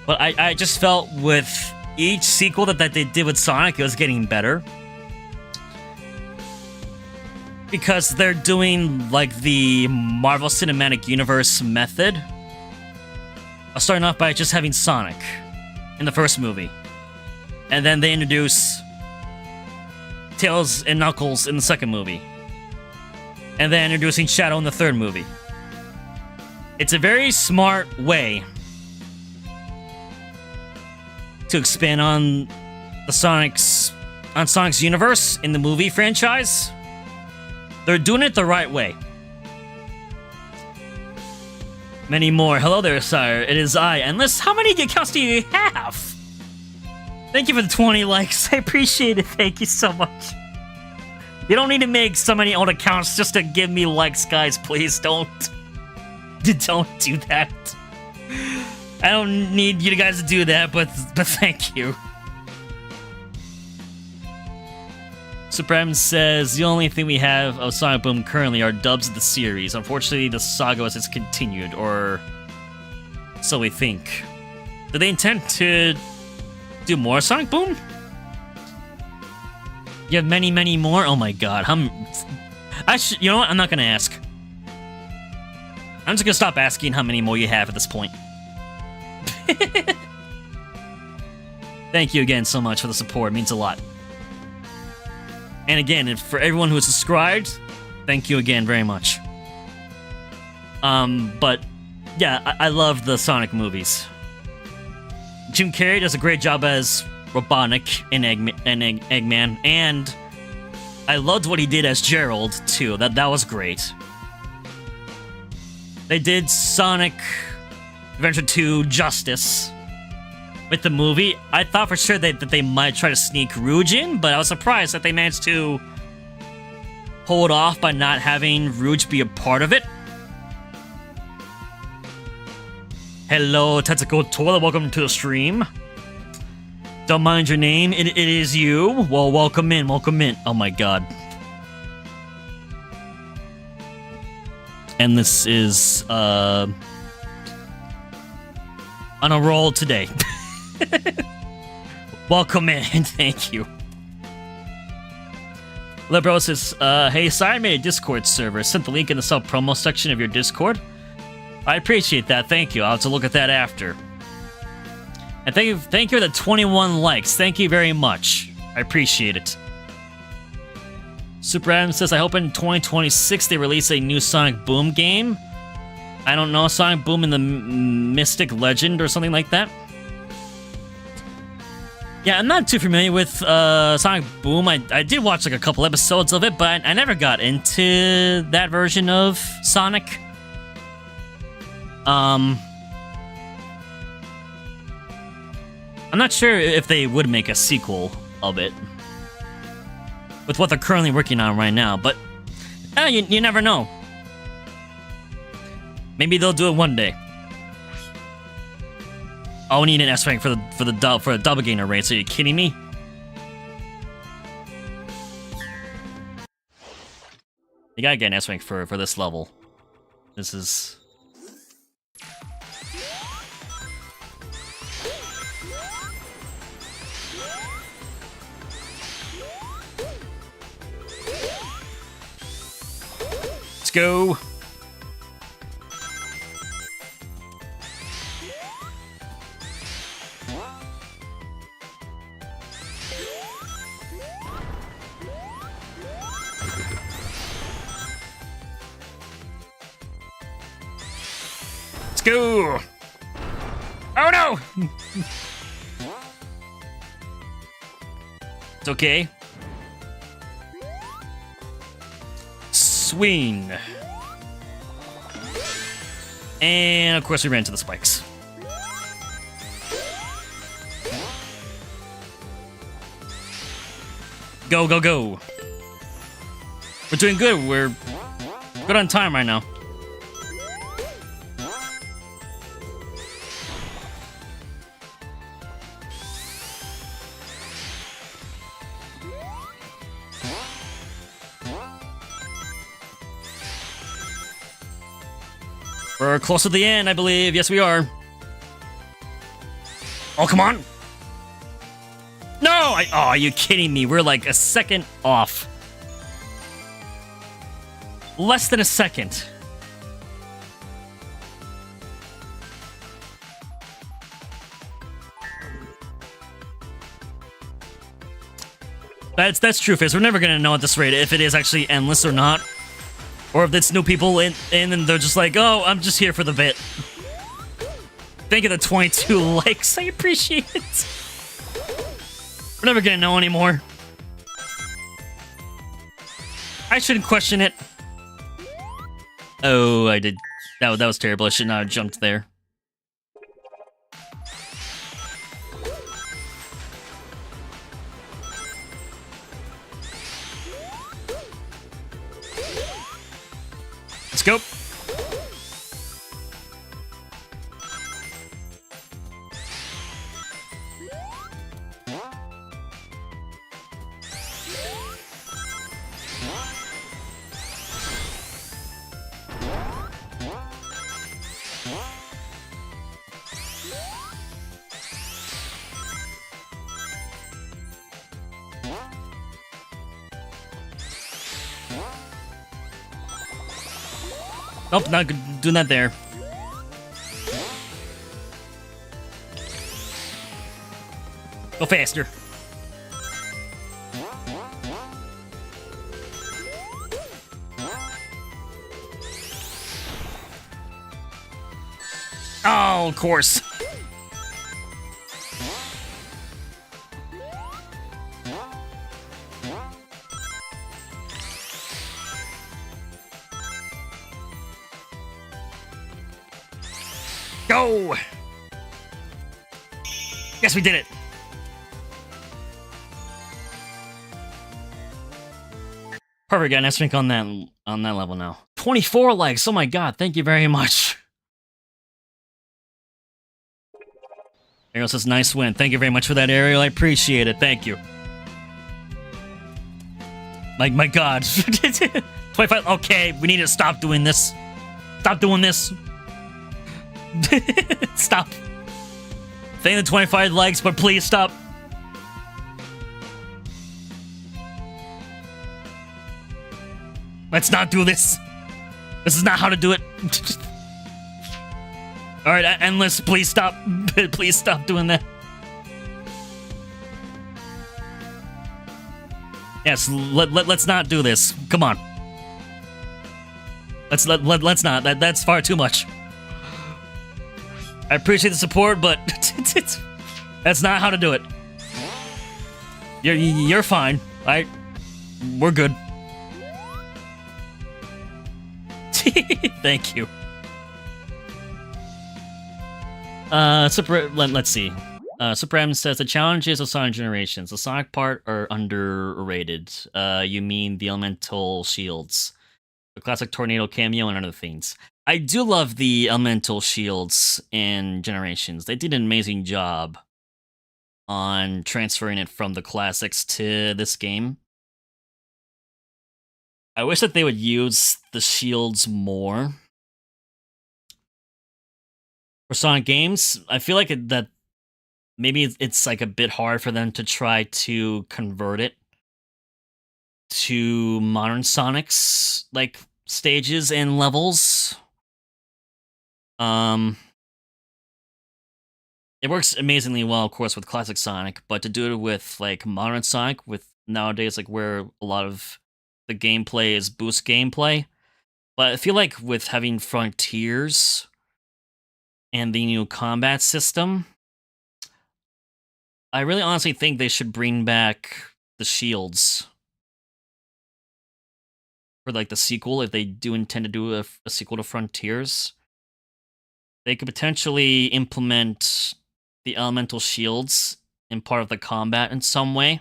But I just felt with each sequel that they did with Sonic, it was getting better. Because they're doing, the Marvel Cinematic Universe method. Starting off by just having Sonic in the first movie. And then they introduce Tails and Knuckles in the second movie. And then introducing Shadow in the third movie. It's a very smart way to expand on Sonic's universe in the movie franchise. They're doing it the right way. Many more. Hello there, Syhr. It is I. Endless. How many accounts do you have? Thank you for the 20 likes. I appreciate it. Thank you so much. You don't need to make so many old accounts just to give me likes, guys. Please don't. Don't do that. I don't need you guys to do that, but thank you. Supreme says, the only thing we have of Sonic Boom currently are dubs of the series. Unfortunately, the saga has continued, or so we think. Do they intend to do more Sonic Boom? You have many, many more? Oh my god. You know what? I'm not gonna ask. I'm just gonna stop asking how many more you have at this point. Thank you again so much for the support. It means a lot. And again, for everyone who is subscribed, thank you again very much. But yeah, I love the Sonic movies. Jim Carrey does a great job as Robotnik in Eggman, and I loved what he did as Gerald too. That was great. They did Sonic Adventure 2 justice with the movie. I thought for sure that they might try to sneak Rouge in, but I was surprised that they managed to pull it off by not having Rouge be a part of it. Hello, Tetsuko Toilet, welcome to the stream. Don't mind your name, it is you. Well, welcome in, welcome in. Oh my god. And this is, on a roll today. Welcome in, thank you. Libro says, hey, Syhr made a Discord server. Sent the link in the sub-promo section of your Discord. I appreciate that, thank you. I'll have to look at that after. And thank you for the 21 likes. Thank you very much. I appreciate it. Super Adam says, I hope in 2026 they release a new Sonic Boom game. I don't know, Sonic Boom in the Mystic Legend or something like that. Yeah, I'm not too familiar with Sonic Boom. I did watch a couple episodes of it, but I never got into that version of Sonic. I'm not sure if they would make a sequel of it with what they're currently working on right now, but you never know. Maybe they'll do it one day. Oh, we need an S rank for the double gainer race. Are you kidding me? You gotta get an S rank for this level. This is. Let's go. Let's go. Oh no. It's okay. Swing. And of course we ran into the spikes. Go, go, go. We're doing good. We're good on time right now. We're close to the end, I believe. Yes, we are. Oh, come on. No! Oh, are you kidding me? We're like a second off. Less than a second. That's true, Fizz. We're never gonna know at this rate if it is actually endless or not. Or if it's new people in and they're just like, oh, I'm just here for the bit. Thank you, the 22 likes. I appreciate it. We're never gonna know anymore. I shouldn't question it. Oh, I did. That was terrible. I should not have jumped there. Let's go. Nope, not doing that there. Go faster. Oh, of course. Go! Yes, we did it. Perfect, got an S-Rank on that level now. 24 likes, oh my god, thank you very much. Ariel says, nice win. Thank you very much for that, Ariel. I appreciate it. Thank you. My god. 25, okay, we need to stop doing this. Stop doing this. Stop. Thank the 25 likes, but please stop. Let's not do this. This is not how to do it. Alright, Endless, please stop. Please stop doing that. Yes, let's not do this. Come on. Let's not. That's far too much. I appreciate the support, but that's not how to do it. You're fine. We're good. Thank you. Let's see. Supreme says the challenges of Sonic Generations. The Sonic part are underrated. You mean the elemental shields, the classic tornado cameo, and other things. I do love the elemental shields in Generations. They did an amazing job on transferring it from the classics to this game. I wish that they would use the shields more for Sonic games. I feel like that maybe it's like a bit hard for them to try to convert it to modern Sonic's like stages and levels. It works amazingly well, of course, with classic Sonic, but to do it with like modern Sonic, with nowadays like where a lot of the gameplay is boost gameplay. But I feel like with having Frontiers and the new combat system, I really honestly think they should bring back the shields for like the sequel, if they do intend to do a sequel to Frontiers. They could potentially implement the elemental shields in part of the combat in some way.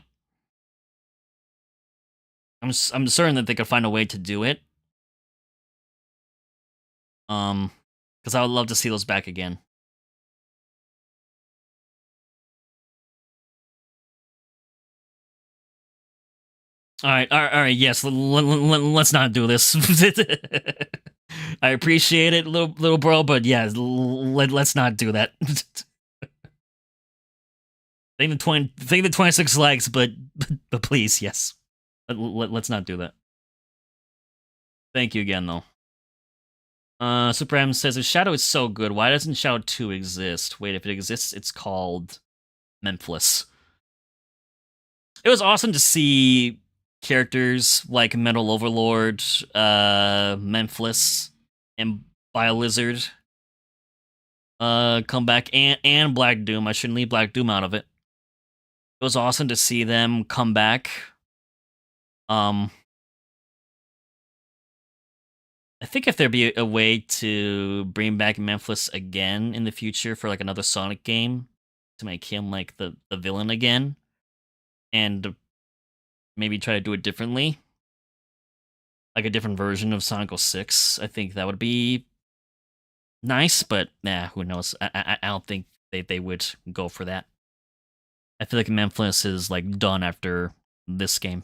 I'm certain that they could find a way to do it. Because I would love to see those back again. All right. Yes, let's not do this. I appreciate it, little bro, but yeah, let's not do that. Think the 26 likes, but please, yes, let's not do that. Thank you again, though. Super M says, if Shadow is so good, why doesn't Shadow 2 exist? Wait, if it exists, it's called Memphis. It was awesome to see characters like Metal Overlord, Memphis, and BioLizard come back, and Black Doom. I shouldn't leave Black Doom out of it. It was awesome to see them come back. I think if there'd be a way to bring back Memphis again in the future for like another Sonic game, to make him like the villain again, and maybe try to do it differently, like a different version of Sonic 06, I think that would be nice, but nah, who knows? I don't think they would go for that. I feel like Memphis is like done after this game.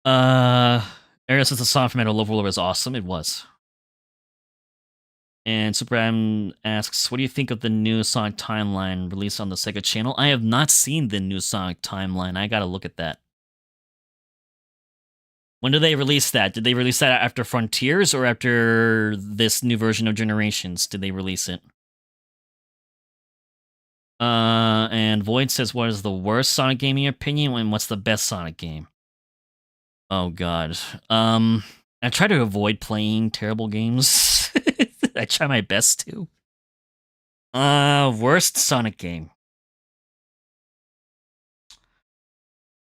Ariel says the song from Metal Overlord is awesome. It was. And Super M asks, what do you think of the new Sonic timeline released on the Sega channel? I have not seen the new Sonic timeline. I gotta look at that. When did they release that? Did they release that after Frontiers or after this new version of Generations? Did they release it? And Void says, what is the worst Sonic game in your opinion, and what's the best Sonic game? Oh god. I try to avoid playing terrible games. I try my best to. Worst Sonic game.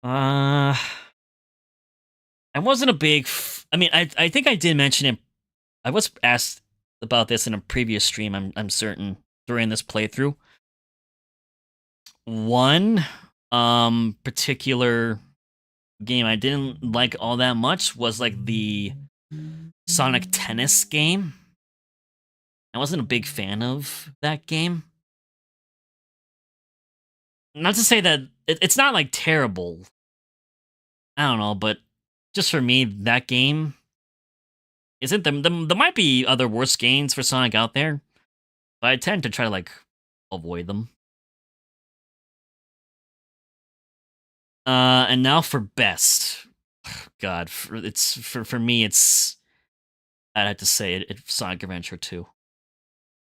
I wasn't a big I mean, I think I did mention it. I was asked about this in a previous stream, I'm certain, during this playthrough. One particular game I didn't like all that much was like the Sonic Tennis game. I wasn't a big fan of that game. Not to say that it's not like terrible. I don't know, but just for me, that game isn't there might be other worse games for Sonic out there, but I tend to try to like avoid them. And now for best. God, for me, it's, I'd have to say it's Sonic Adventure 2.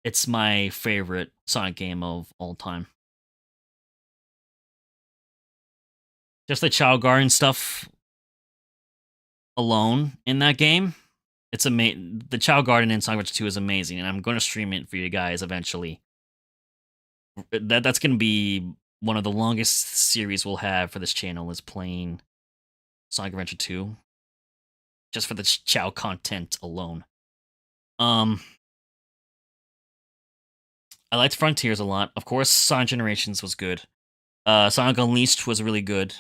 It's my favorite Sonic game of all time. Just the Chow Garden stuff alone in that game, it's amazing. The Chow Garden in Sonic Adventure 2 is amazing, and I'm going to stream it for you guys eventually. That's going to be one of the longest series we'll have for this channel, is playing Sonic Adventure 2. Just for the Chow content alone. I liked Frontiers a lot. Of course, Sonic Generations was good. Sonic Unleashed was really good.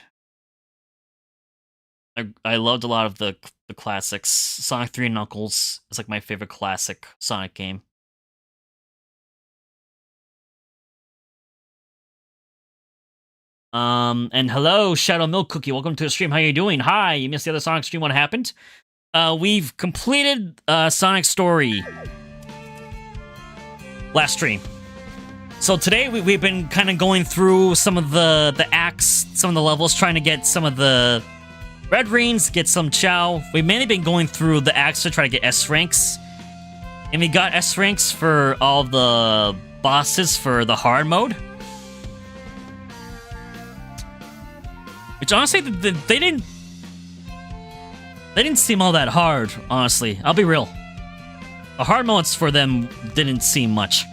I loved a lot of the classics. Sonic 3 and Knuckles is like my favorite classic Sonic game. And hello, Shadow Milk Cookie. Welcome to the stream. How you doing? Hi, you missed the other Sonic stream. What happened? We've completed Sonic Story last stream. So today we've been kind of going through some of the acts, some of the levels, trying to get some of the red rings, get some Chow. We've mainly been going through the acts to try to get S ranks. And we got S ranks for all the bosses for the hard mode. Which honestly, they didn't seem all that hard, honestly. I'll be real. The hard modes for them didn't seem much.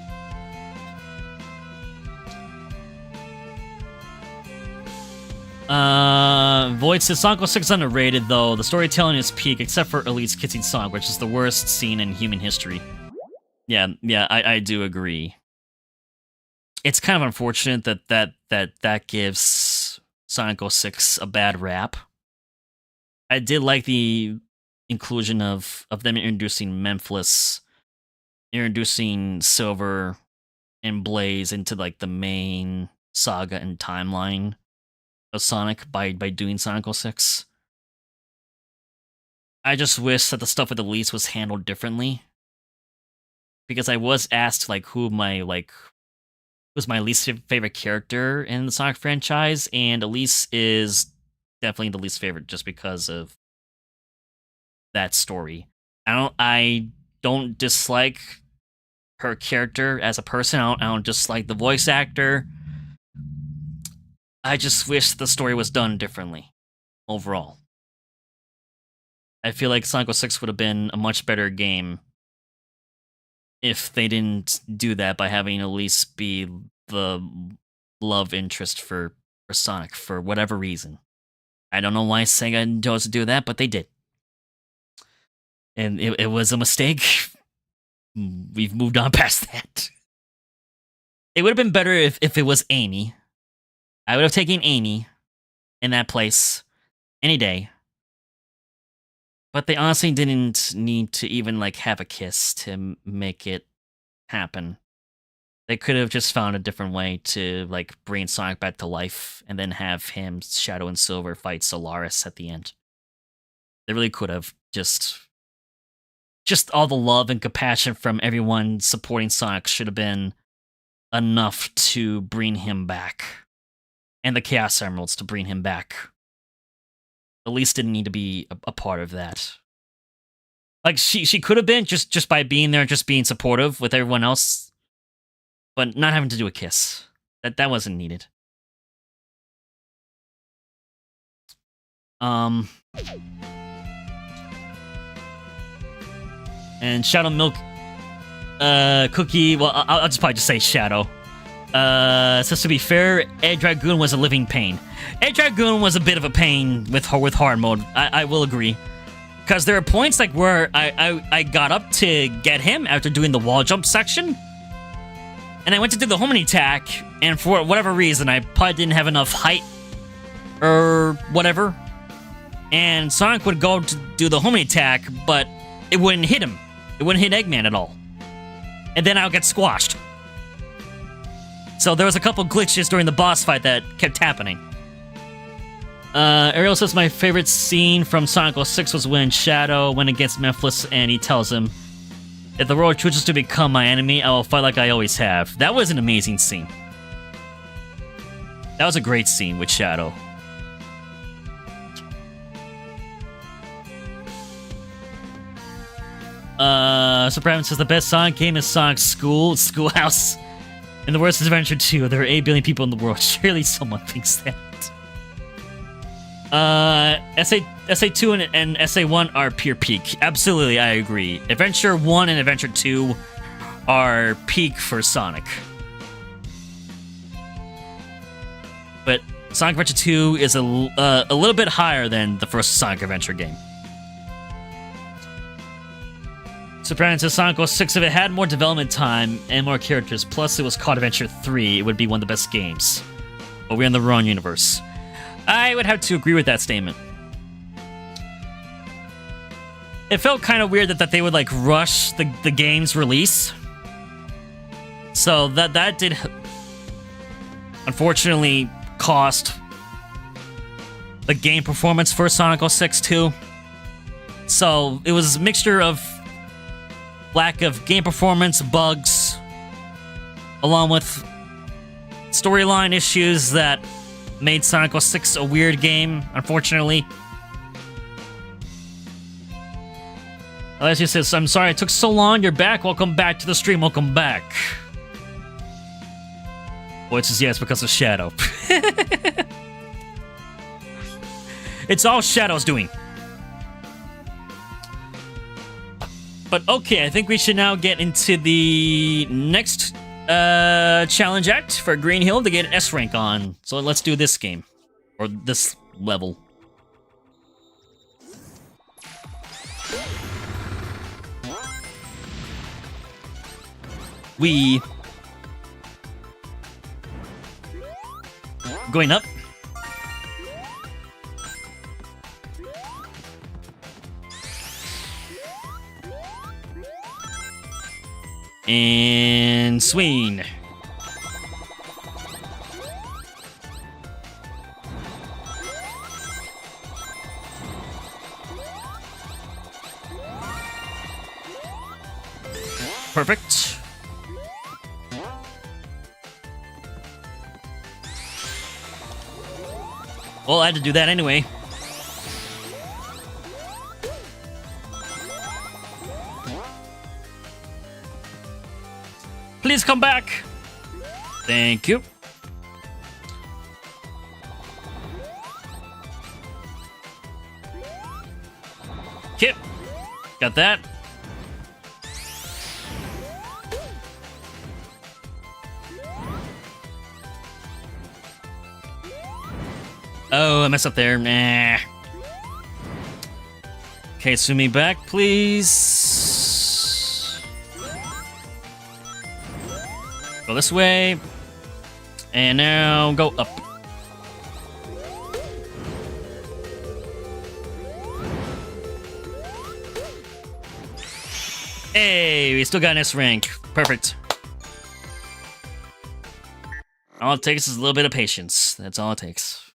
Void says Sonic 06 is underrated, though. The storytelling is peak, except for Elite's kissing Sonic, which is the worst scene in human history. Yeah, I do agree. It's kind of unfortunate that gives Sonic 06 a bad rap. I did like the inclusion of them introducing Memphis, introducing Silver and Blaze into like the main saga and timeline of Sonic by doing Sonic 06. I just wish that the stuff with Elise was handled differently. Because I was asked like who's my least favorite character in the Sonic franchise, and Elise is definitely the least favorite just because of that story. I don't dislike her character as a person. I don't dislike the voice actor. I just wish the story was done differently overall. I feel like Sonic 06 would have been a much better game if they didn't do that by having Elise be the love interest for Sonic for whatever reason. I don't know why Sega chose to do that, but they did. And it was a mistake. We've moved on past that. It would have been better if it was Amy. I would have taken Amy in that place any day. But they honestly didn't need to even like have a kiss to make it happen. They could have just found a different way to like bring Sonic back to life and then have him, Shadow and Silver, fight Solaris at the end. They really could have. Just all the love and compassion from everyone supporting Sonic should have been enough to bring him back. And the Chaos Emeralds to bring him back. Elise didn't need to be a part of that. Like, she could have been, just by being there, just being supportive with everyone else, but not having to do a kiss. That wasn't needed. And Shadow Milk Cookie, well, I'll just probably just say Shadow. Says, to be fair, Ed Dragoon was a living pain. Ed Dragoon was a bit of a pain with hard mode. I will agree. Because there are points like where I got up to get him after doing the wall jump section. And I went to do the homing attack, and for whatever reason, I probably didn't have enough height or whatever. And Sonic would go to do the homing attack, but it wouldn't hit him. It wouldn't hit Eggman at all. And then I would get squashed. So there was a couple glitches during the boss fight that kept happening. Ariel says my favorite scene from Sonic 06 was when Shadow went against Memphis and he tells him, if the world chooses to become my enemy, I will fight like I always have. That was an amazing scene. That was a great scene with Shadow. Sopranos says the best Sonic game is Sonic's Schoolhouse. In the worst Adventure 2, there are 8 billion people in the world. Surely someone thinks that. SA2 and SA1 are pure peak. Absolutely, I agree. Adventure 1 and Adventure 2 are peak for Sonic. But Sonic Adventure 2 is a little bit higher than the first Sonic Adventure game. Sopranos says Sonic 06, if it had more development time and more characters, plus it was called Adventure 3, it would be one of the best games. But we're in the wrong universe. I would have to agree with that statement. It felt kind of weird that they would like rush the game's release. So that did unfortunately cost the game performance for Sonic 06 too. So it was a mixture of lack of game performance, bugs, along with storyline issues that made Sonic 06 a weird game, unfortunately. Alessio says, I'm sorry it took so long, you're back, welcome back to the stream, welcome back. Which is, yes, because of Shadow. It's all Shadow's doing. But okay, I think we should now get into the next challenge act for Green Hill to get an S rank on. So let's do this game. Or this level. We... going up. And swing. Perfect. Well, I had to do that anyway. Please come back. Thank you. Okay. Got that. Oh, I messed up there. Nah. Okay, swing me back, please. Go this way. And now go up. Hey, we still got an S rank. Perfect. All it takes is a little bit of patience. That's all it takes.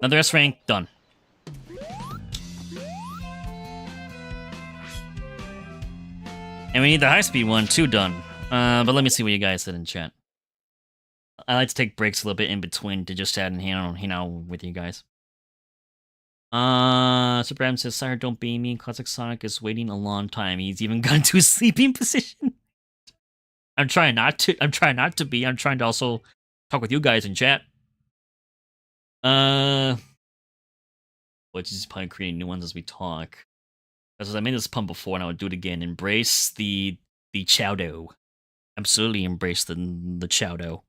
Another S rank, done. And we need the high speed one too, done. But let me see what you guys said in chat. I like to take breaks a little bit in between to just chat and hang out with you guys. Super Adam says, Syhr, don't be me. Classic Sonic is waiting a long time. He's even gone to a sleeping position. I'm trying not to be. I'm trying to also talk with you guys in chat. Which is probably creating new ones as we talk. Because I made this pun before and I would do it again. Embrace the chowdo. Absolutely embrace the chowdo.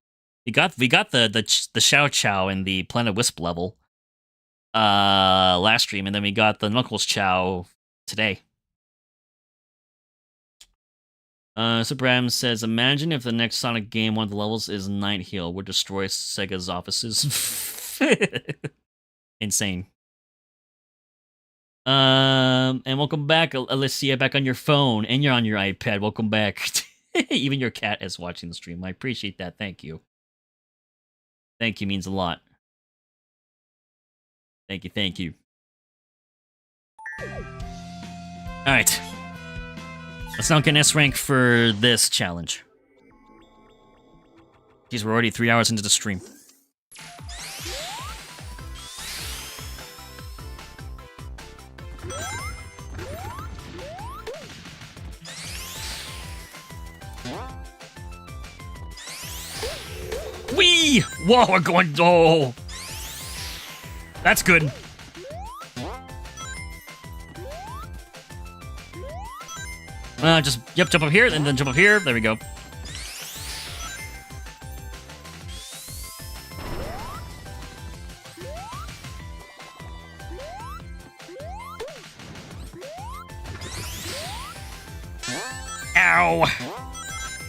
We got the Chow Chow in the Planet Wisp level last stream, and then we got the Knuckles Chow today. Super Adam says, imagine if the next Sonic game, one of the levels is Night Hill, would destroy Sega's offices. Insane. And welcome back, Alicia, back on your phone, and you're on your iPad. Welcome back. Even your cat is watching the stream. I appreciate that. Thank you. Thank you means a lot. Thank you, thank you. Alright. Let's now get an S rank for this challenge. Jeez, we're already 3 hours into the stream. Whee! Whoa, we're going... Oh! That's good. Just, yep, jump up here, and then jump up here. There we go. Ow!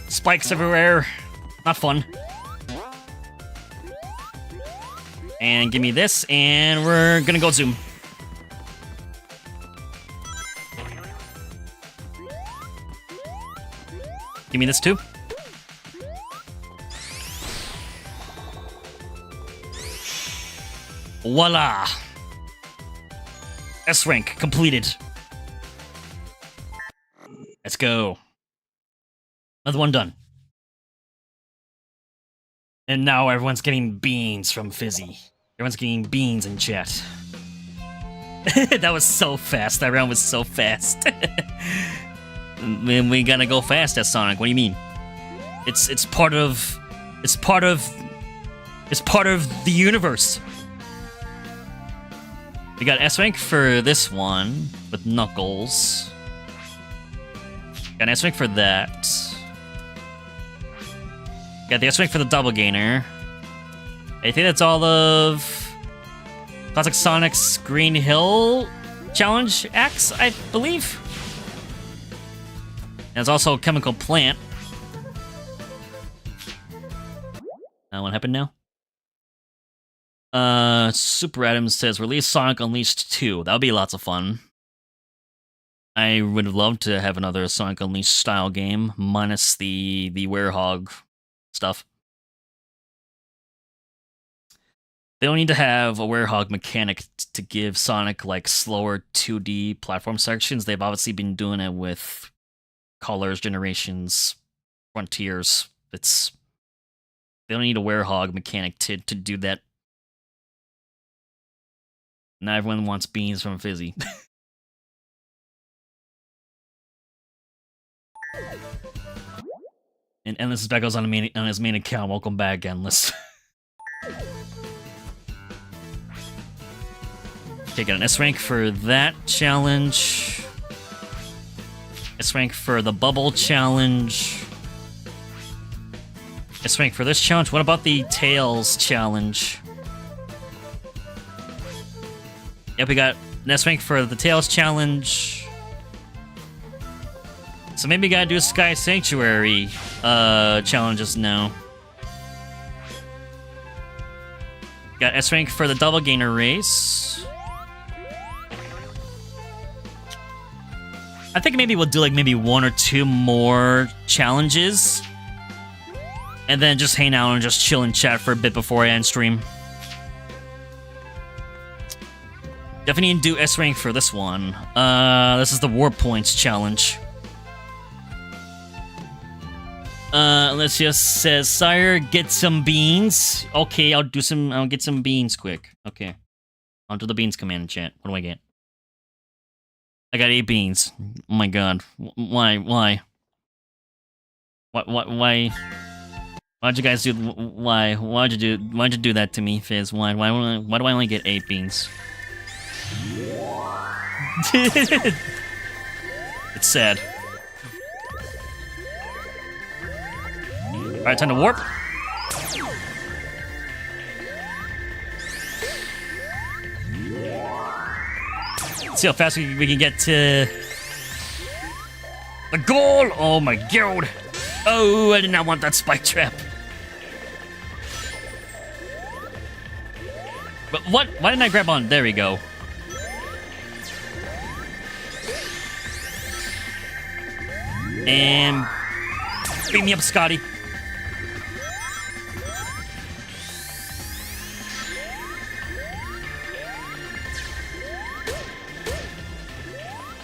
Spikes everywhere. Not fun. And give me this, and we're gonna go zoom. Give me this too. Voila! S rank completed. Let's go. Another one done. And now everyone's getting beans from Fizzy. Everyone's getting beans in chat. That was so fast. That round was so fast. We gotta go fast at Sonic. What do you mean? It's part of the universe. We got S rank for this one with Knuckles. Got an S rank for that. Got the S rank for the double gainer. I think that's all of Classic Sonic's Green Hill Challenge acts, I believe. And it's also Chemical Plant. What happened now? Super Adam says, release Sonic Unleashed 2. That would be lots of fun. I would love to have another Sonic Unleashed style game, minus the werehog stuff. They don't need to have a werehog mechanic to give Sonic like slower 2D platform sections. They've obviously been doing it with Colors, Generations, Frontiers. They don't need a werehog mechanic to do that. Not everyone wants beans from Fizzy. And Endless Speckles on his main account. Welcome back, Endless. Okay, got an S rank for that challenge. S rank for the bubble challenge. S rank for this challenge. What about the Tails challenge? Yep, we got an S rank for the Tails challenge. So maybe we gotta do a Sky Sanctuary challenges now. Got S rank for the Double Gainer race. I think maybe we'll do like maybe 1 or 2 more challenges. And then just hang out and just chill and chat for a bit before I end stream. Definitely need to do S rank for this one. This is the Warp Points challenge. Let's just says Syhr, get some beans. Okay, I'll get some beans quick. Okay. Onto the beans command in chat. What do I get? I got 8 beans. Oh my god. Why? Why? Why'd you guys do? Why? Why'd you do that to me, Fizz? Why do I only get 8 beans? It's sad. Alright, time to warp. Let's see how fast we can get to the goal. Oh my god. Oh, I did not want that spike trap. But what? Why didn't I grab on? There we go. And beat me up, Scotty.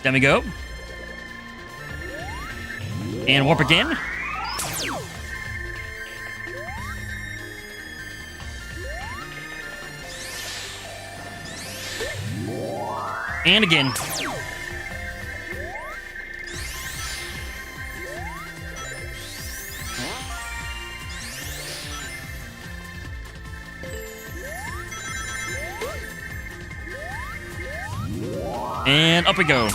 There we go. And warp again. And again. And up we go.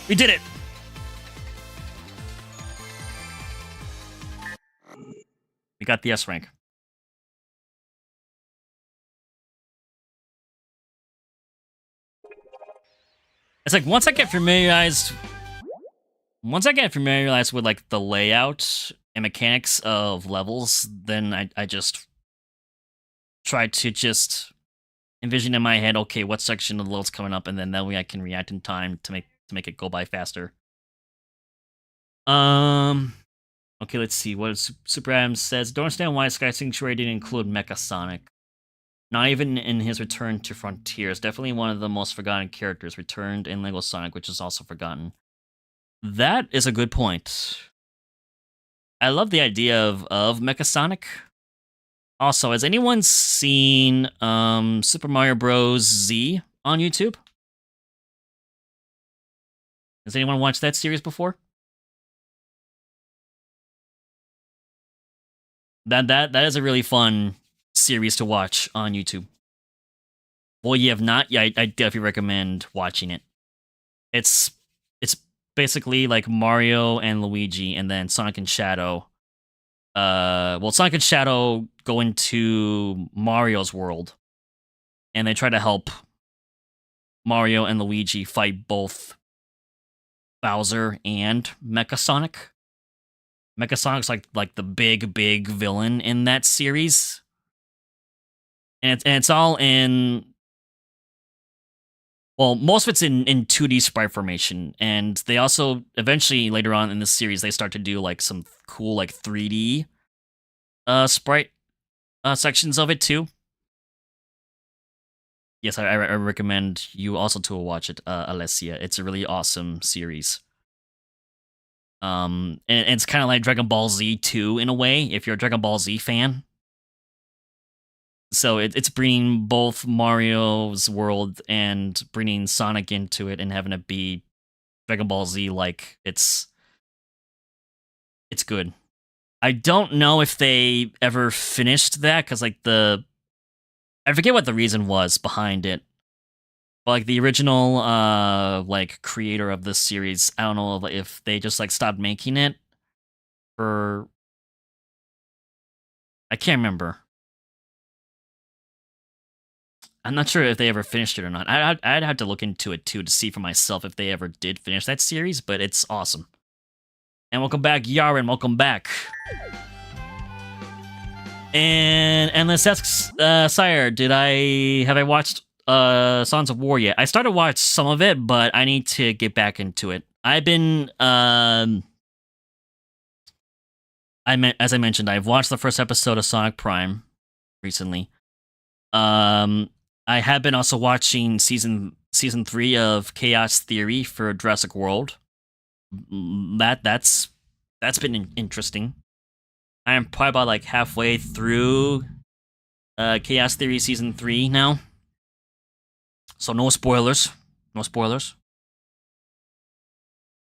We did it. We got the S rank. It's like once I get familiarized with like the layout and mechanics of levels, then I just try to just envision in my head, okay, what section of the level's coming up, and then that way I can react in time to make it go by faster. Okay, let's see what Super Adam says. Don't understand why Sky Sanctuary didn't include Mecha Sonic. Not even in his return to Frontiers. Definitely one of the most forgotten characters returned in Lego Sonic, which is also forgotten. That is a good point. I love the idea of Mecha Sonic. Also, has anyone seen Super Mario Bros. Z on YouTube? Has anyone watched that series before? That is a really fun series to watch on YouTube. Well, you have not? Yeah, I definitely recommend watching it. It's basically like Mario and Luigi, and then Sonic and Shadow. Well, Sonic and Shadow go into Mario's world, and they try to help Mario and Luigi fight both Bowser and Mecha Sonic. Mecha Sonic's like the big villain in that series. and it's all in. Well, most of it's in 2D sprite formation, and they also eventually later on in the series they start to do like some cool like 3D sprite sections of it too. Yes, I recommend you also to watch it, Alessia. It's a really awesome series. And it's kind of like Dragon Ball Z too, in a way, if you're a Dragon Ball Z fan. So it's bringing both Mario's world and bringing Sonic into it and having it be Dragon Ball Z like. It's good. I don't know if they ever finished that because like I forget what the reason was behind it. But like the original like creator of this series, I don't know if they just like stopped making it for. I can't remember. I'm not sure if they ever finished it or not. I'd have to look into it too to see for myself if they ever did finish that series, but it's awesome. And welcome back, Yaren. Welcome back. And let's ask Syhr, have I watched Sons of War yet? I started to watch some of it, but I need to get back into it. I've been as I mentioned, I've watched the first episode of Sonic Prime recently. I have been also watching season 3 of Chaos Theory for Jurassic World. That's been interesting. I am probably about like halfway through Chaos Theory season 3 now. So no spoilers. No spoilers.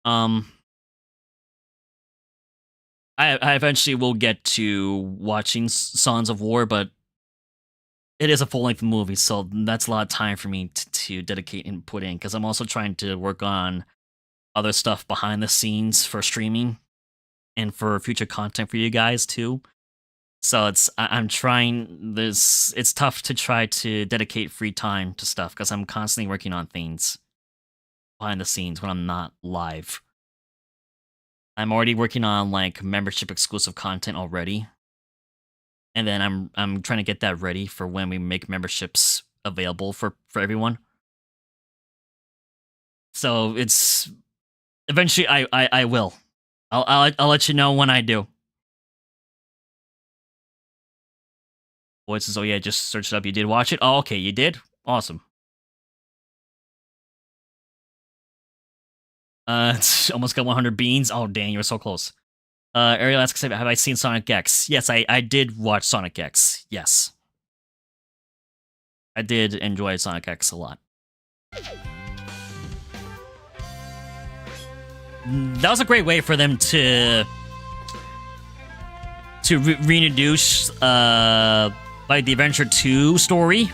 I eventually will get to watching Sons of War, but it is a full-length movie, so that's a lot of time for me to dedicate and put in, because I'm also trying to work on other stuff behind the scenes for streaming and for future content for you guys too. So I'm trying this. It's tough to try to dedicate free time to stuff because I'm constantly working on things behind the scenes when I'm not live. I'm already working on like membership exclusive content already. And then I'm trying to get that ready for when we make memberships available for everyone. So it's eventually I will. I'll let you know when I do. Voices, oh yeah, just search it up. You did watch it? Oh, okay, you did? Awesome. It's almost got 100 beans. Oh, dang, you were so close. Ariel asks, have I seen Sonic X? Yes, I did watch Sonic X. Yes. I did enjoy Sonic X a lot. That was a great way for them to reintroduce like the Adventure 2 story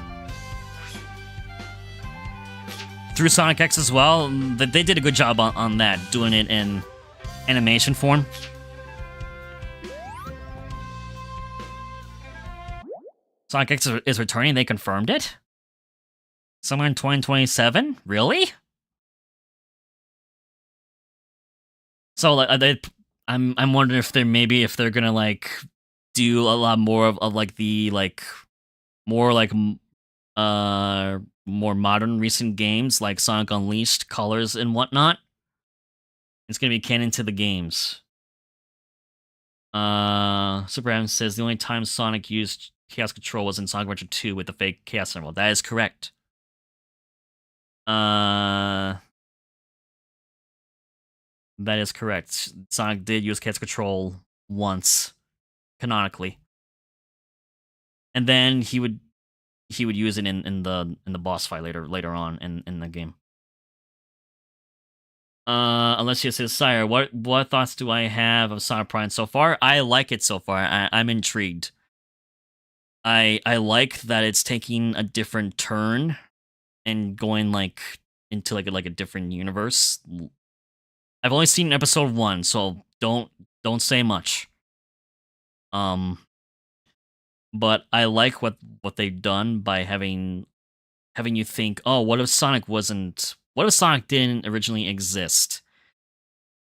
through Sonic X as well. They did a good job on that, doing it in animation form. Sonic X is returning. They confirmed it. Somewhere in 2027. Really? So like, I'm wondering if they're gonna like do a lot more of like the like more like more modern recent games like Sonic Unleashed, Colors, and whatnot. It's gonna be canon to the games. Super M says the only time Sonic used Chaos Control was in Sonic Adventure 2 with the fake Chaos Emerald. That is correct. That is correct. Sonic did use Chaos Control once, canonically, and then he would use it in the boss fight later on in the game. Alessia says, Syhr, what thoughts do I have of Sonic Prime so far? I like it so far. I'm intrigued. I like that it's taking a different turn and going like into like a different universe. I've only seen episode 1, so don't say much. But I like what they've done by having you think, oh, what if Sonic didn't originally exist?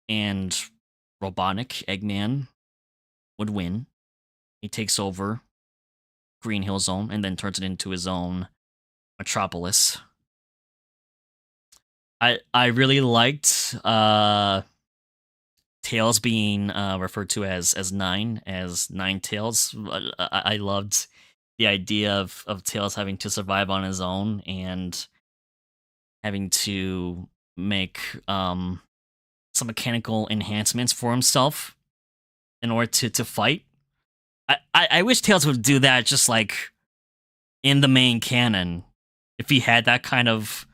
And Robotnik, Eggman, would win. He takes over Green Hill Zone and then turns it into his own metropolis. I really liked Tails being referred to as nine Tails. I loved the idea of Tails having to survive on his own and having to make some mechanical enhancements for himself in order to fight. I wish Tails would do that just like in the main canon. If he had that kind of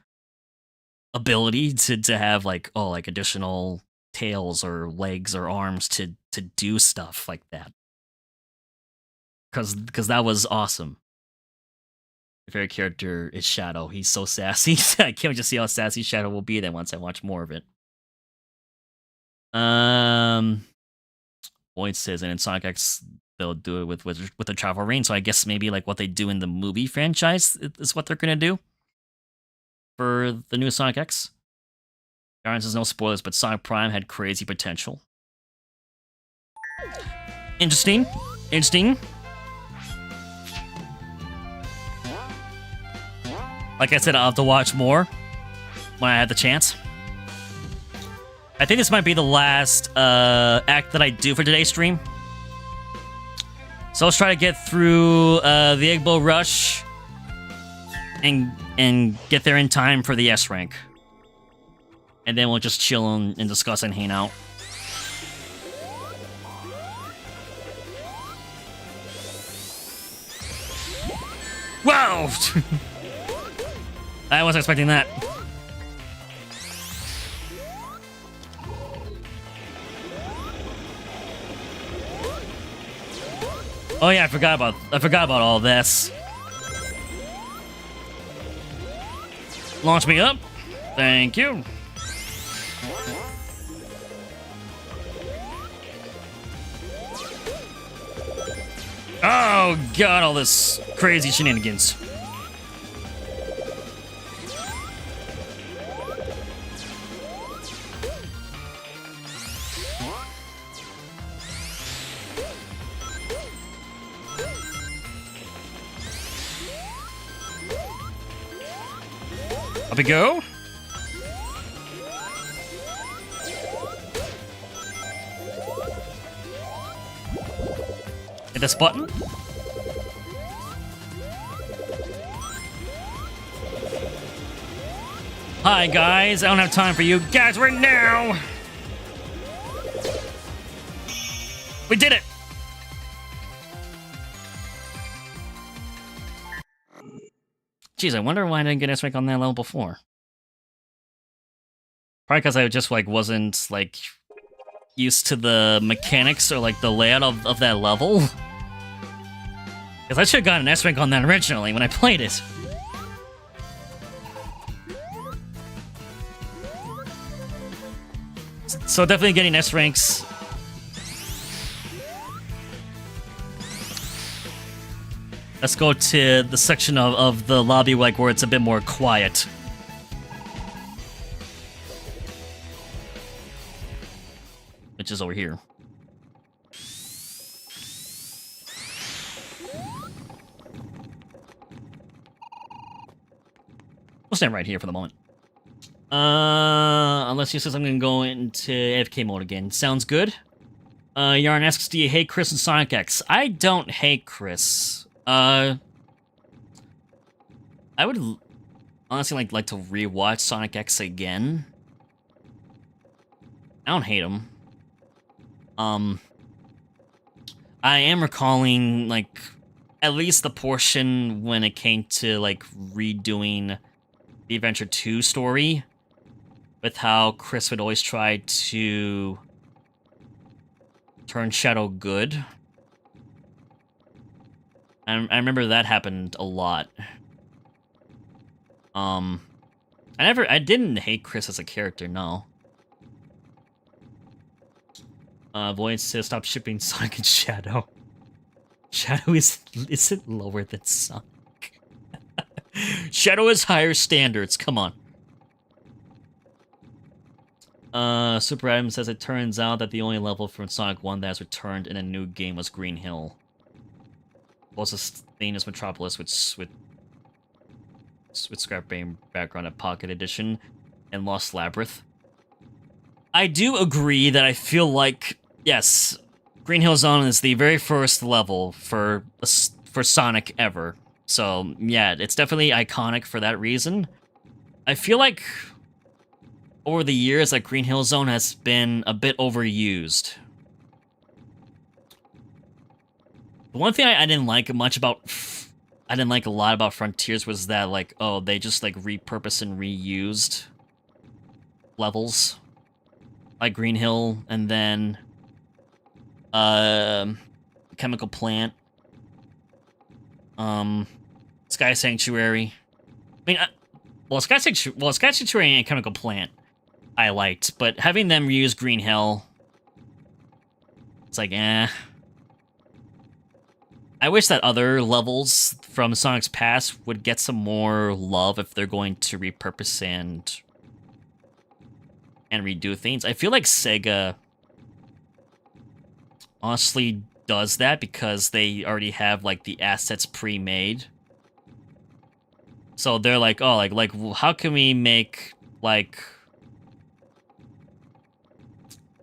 ability to have like additional tails or legs or arms to do stuff like that. Because that was awesome. My favorite character is Shadow. He's so sassy. I can't wait to see how sassy Shadow will be then once I watch more of it. Boyd says, and in Sonic X, they'll do it with the travel rain. So I guess maybe like what they do in the movie franchise is what they're gonna do for the new Sonic X. Garden says no spoilers, but Sonic Prime had crazy potential. Interesting. Like I said, I'll have to watch more when I have the chance. I think this might be the last act that I do for today's stream. So let's try to get through the Egg Bowl Rush and get there in time for the S rank. And then we'll just chill and discuss and hang out. Wow! I wasn't expecting that. Oh yeah, I forgot about all this. Launch me up. Thank you. Oh god, all this crazy shenanigans. Up we go. Hit this button. Hi guys, I don't have time for you guys right now. We did it. Jeez, I wonder why I didn't get S rank on that level before. Probably because I just like wasn't like used to the mechanics or like the layout of that level. Because I should have gotten an S rank on that originally when I played it. So definitely getting S ranks. Let's go to the section of the lobby like where it's a bit more quiet. Which is over here. We'll stand right here for the moment. Unless you says I'm gonna go into AFK mode again. Sounds good. Yarn asks, do you hate Chris and Sonic X? I don't hate Chris. I would honestly like to rewatch Sonic X again. I don't hate him. I am recalling like at least the portion when it came to like redoing the Adventure 2 story, with how Chris would always try to turn Shadow good. I remember that happened a lot. I didn't hate Chris as a character, no. Void says stop shipping Sonic and Shadow. Shadow isn't lower than Sonic. Shadow has higher standards, come on. Super Adam says it turns out that the only level from Sonic 1 that has returned in a new game was Green Hill. closest thing is Metropolis with Scrap Brain background at Pocket Edition and Lost Labyrinth. I do agree that I feel like, yes, Green Hill Zone is the very first level for Sonic ever. So, yeah, it's definitely iconic for that reason. I feel like over the years, like, Green Hill Zone has been a bit overused. The one thing I didn't like much about... I didn't like a lot about Frontiers was that, like, oh, they just, like, repurposed and reused levels. Like Green Hill, and then... Chemical Plant. Sky Sanctuary. I mean, Sky Sanctuary and Chemical Plant I liked, but having them reuse Green Hill, it's like, eh. I wish that other levels from Sonic's past would get some more love if they're going to repurpose and redo things. I feel like Sega honestly does that because they already have, like, the assets pre-made. So they're like, oh, like, how can we make, like,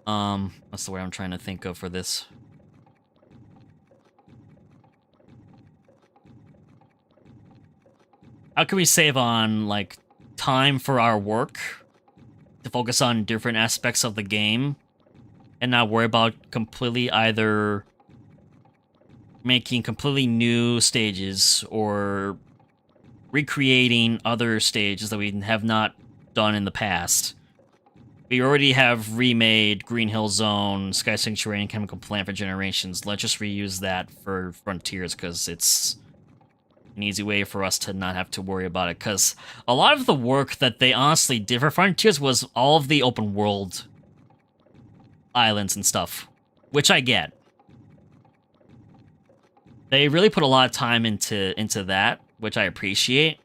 what's the word I'm trying to think of for this? How can we save on, like, time for our work to focus on different aspects of the game and not worry about completely either making completely new stages or recreating other stages that we have not done in the past. We already have remade Green Hill Zone, Sky Sanctuary, and Chemical Plant for generations. Let's just reuse that for Frontiers, because it's an easy way for us to not have to worry about it. Because a lot of the work that they honestly did for Frontiers was all of the open world islands and stuff, which I get. They really put a lot of time into that, which I appreciate.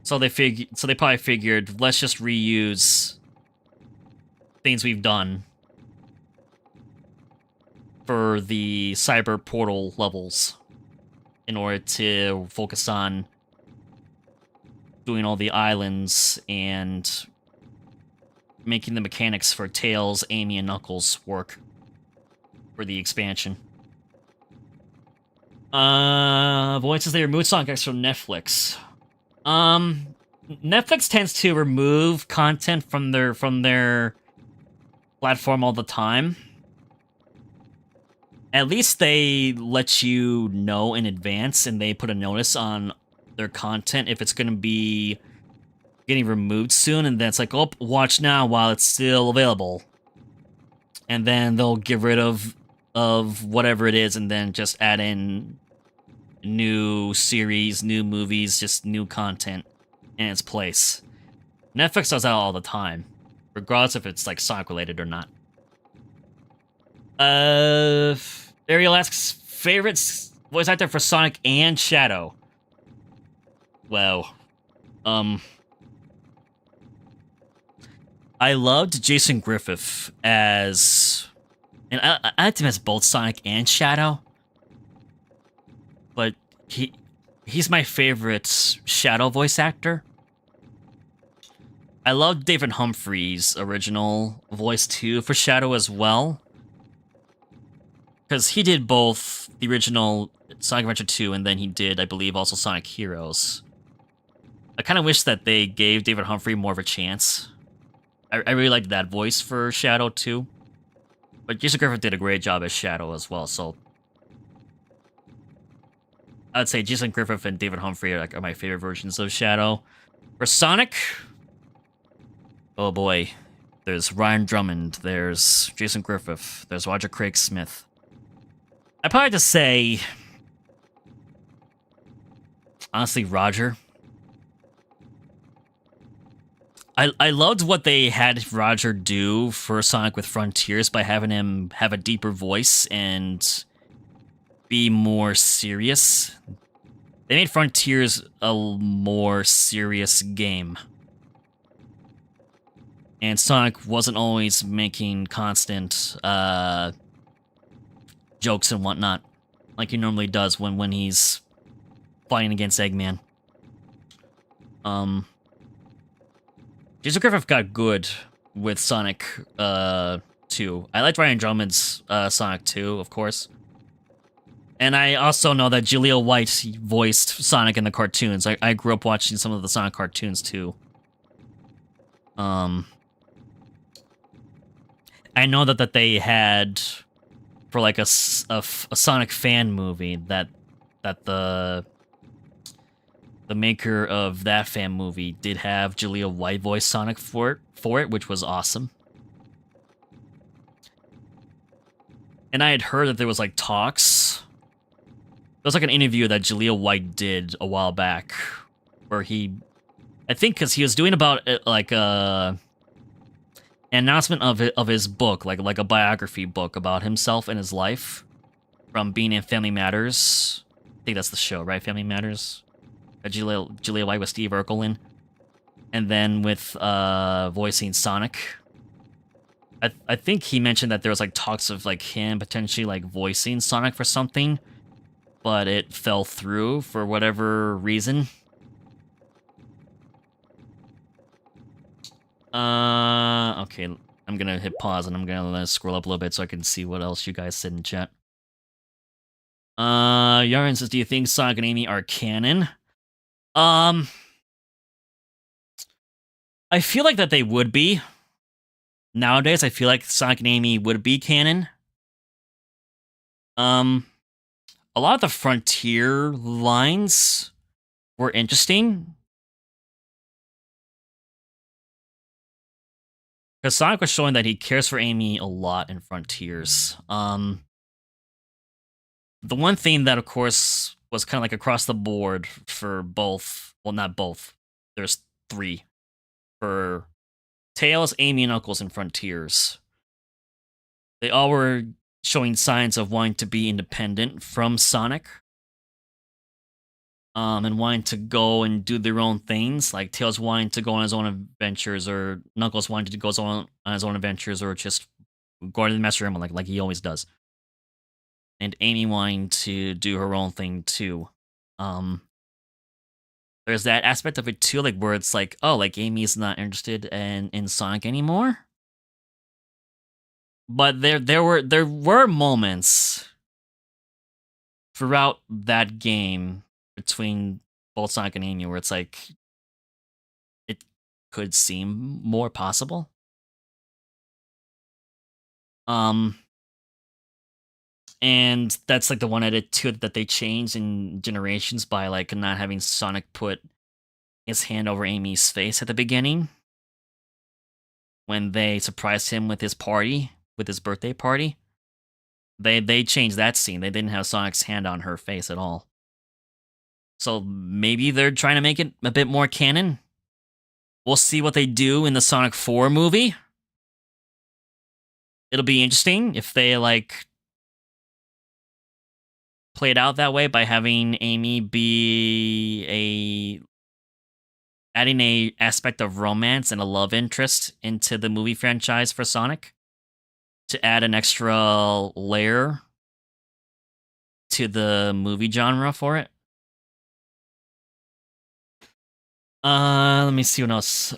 So they probably figured, let's just reuse things we've done for the Cyber Portal levels in order to focus on doing all the islands and making the mechanics for Tails, Amy, and Knuckles work for the expansion. Void says they removed Sonic X from Netflix. Netflix tends to remove content from their platform all the time. At least they let you know in advance, and they put a notice on their content if it's going to be getting removed soon, and then it's like, oh, watch now while it's still available. And then they'll get rid of whatever it is, and then just add in new series, new movies, just new content in its place. Netflix does that all the time, regardless if it's, like, Sonic-related or not. Ariel asks, favorite voice actor for Sonic and Shadow? Well, I loved Jason Griffith as... And I liked him as both Sonic and Shadow. But he's my favorite Shadow voice actor. I loved David Humphrey's original voice, too, for Shadow as well. Because he did both the original Sonic Adventure 2, and then he did, I believe, also Sonic Heroes. I kind of wish that they gave David Humphrey more of a chance. I really liked that voice for Shadow, too. But Jason Griffith did a great job as Shadow as well, so... I'd say Jason Griffith and David Humphrey are my favorite versions of Shadow. For Sonic... Oh boy. There's Ryan Drummond, there's Jason Griffith, there's Roger Craig Smith. I'd probably just say... Honestly, Roger. I loved what they had Roger do for Sonic with Frontiers by having him have a deeper voice and be more serious. They made Frontiers a more serious game. And Sonic wasn't always making constant jokes and whatnot. like he normally does when he's fighting against Eggman. Jason Griffith got good with Sonic 2. I liked Ryan Drummond's Sonic 2, of course. And I also know that Jaleel White voiced Sonic in the cartoons. I grew up watching some of the Sonic cartoons too. I know that they had, for like a Sonic fan movie, that the maker of that fan movie did have Jaleel White voice Sonic for it, which was awesome. And I had heard that there was like talks. There was like an interview that Jaleel White did a while back, where I think because he was doing about like an announcement of his book, like a biography book about himself and his life, from being in Family Matters. I think that's the show, right? Family Matters. Jaleel White with Steve Urkel in, and then with voicing Sonic. I think he mentioned that there was like talks of like him potentially like voicing Sonic for something, but it fell through for whatever reason. Okay, I'm gonna hit pause and I'm gonna scroll up a little bit so I can see what else you guys said in chat. Yarn says, do you think Sonic and Amy are canon? I feel like that they would be. Nowadays, I feel like Sonic and Amy would be canon. A lot of the Frontier lines were interesting. Because Sonic was showing that he cares for Amy a lot in Frontiers. The one thing that, of course, was kind of like across the board for both, well, not both, there's 3, for Tails, Amy, and Knuckles in Frontiers. They all were showing signs of wanting to be independent from Sonic. And wanting to go and do their own things, like Tails wanting to go on his own adventures, or Knuckles wanting to go on his own adventures, or just going to the Master Emerald like he always does. And Amy wanting to do her own thing too. There's that aspect of it too, like where it's like, oh, like Amy's not interested in Sonic anymore. But there were moments throughout that game between both Sonic and Amy where it's like it could seem more possible. And that's like the one edit to it that they changed in Generations by like not having Sonic put his hand over Amy's face at the beginning when they surprised him with his party, with his birthday party. They changed that scene. They didn't have Sonic's hand on her face at all. So maybe they're trying to make it a bit more canon. We'll see what they do in the Sonic 4 movie. It'll be interesting if they like play it out that way by having Amy be adding a aspect of romance and a love interest into the movie franchise for Sonic to add an extra layer to the movie genre for it. Let me see what else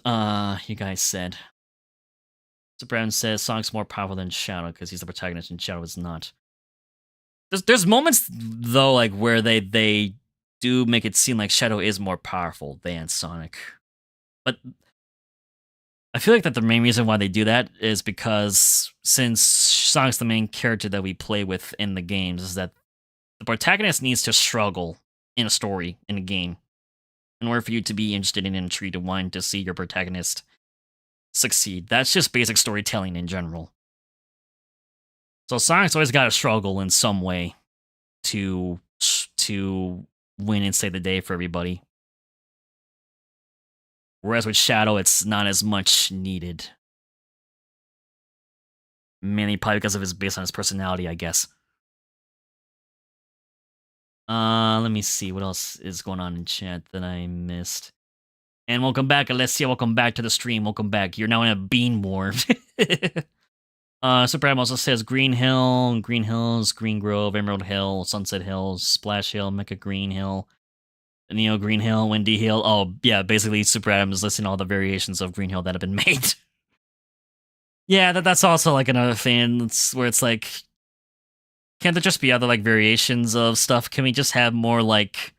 you guys said. So Brown says Sonic's more powerful than Shadow because he's the protagonist and Shadow is not. There's moments though, like where they do make it seem like Shadow is more powerful than Sonic, but I feel like that the main reason why they do that is because since Sonic's the main character that we play with in the games, is that the protagonist needs to struggle in a story in a game in order for you to be interested and intrigued and wanting to see your protagonist succeed. That's just basic storytelling in general. So Sonic's always got to struggle in some way to win and save the day for everybody. Whereas with Shadow, it's not as much needed. Mainly probably because of based on his personality, I guess. Let me see what else is going on in chat that I missed. And welcome back, Alessia. Welcome back to the stream. Welcome back. You're now in a bean war. Super also says Green Hill, Green Hills, Green Grove, Emerald Hill, Sunset Hills, Splash Hill, Mecca Green Hill, Neo Green Hill, Windy Hill. Oh, yeah, basically Super Adam is listing all the variations of Green Hill that have been made. Yeah, that's also like another thing where it's like, can't there just be other like variations of stuff? Can we just have more like,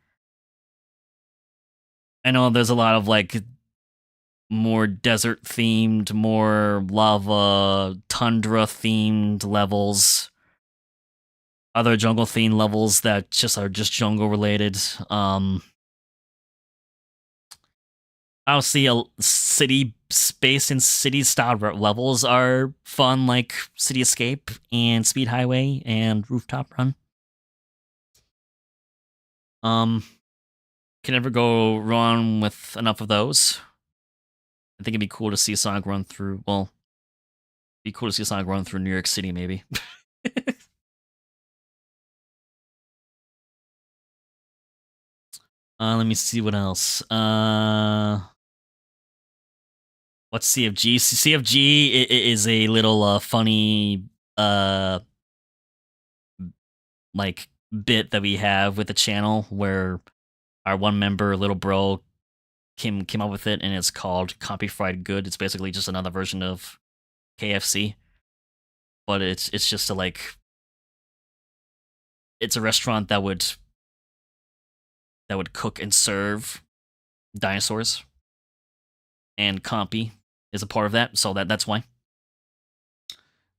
I know there's a lot of like more desert themed, more lava, tundra themed levels, other jungle themed levels that just are just jungle related. Obviously, a city space and city style levels are fun, like City Escape and Speed Highway and Rooftop Run. Can never go wrong with enough of those. I think it'd be cool to see Sonic run through. Well, it'd be cool to see Sonic run through New York City, maybe. Let me see what else. What's CFG? CFG is a little funny like bit that we have with the channel where our one member, little bro, came up with it, and it's called Compy Fried Good. It's basically just another version of KFC, but it's just a like, it's a restaurant that would cook and serve dinosaurs, and Compy is a part of that, so that's why.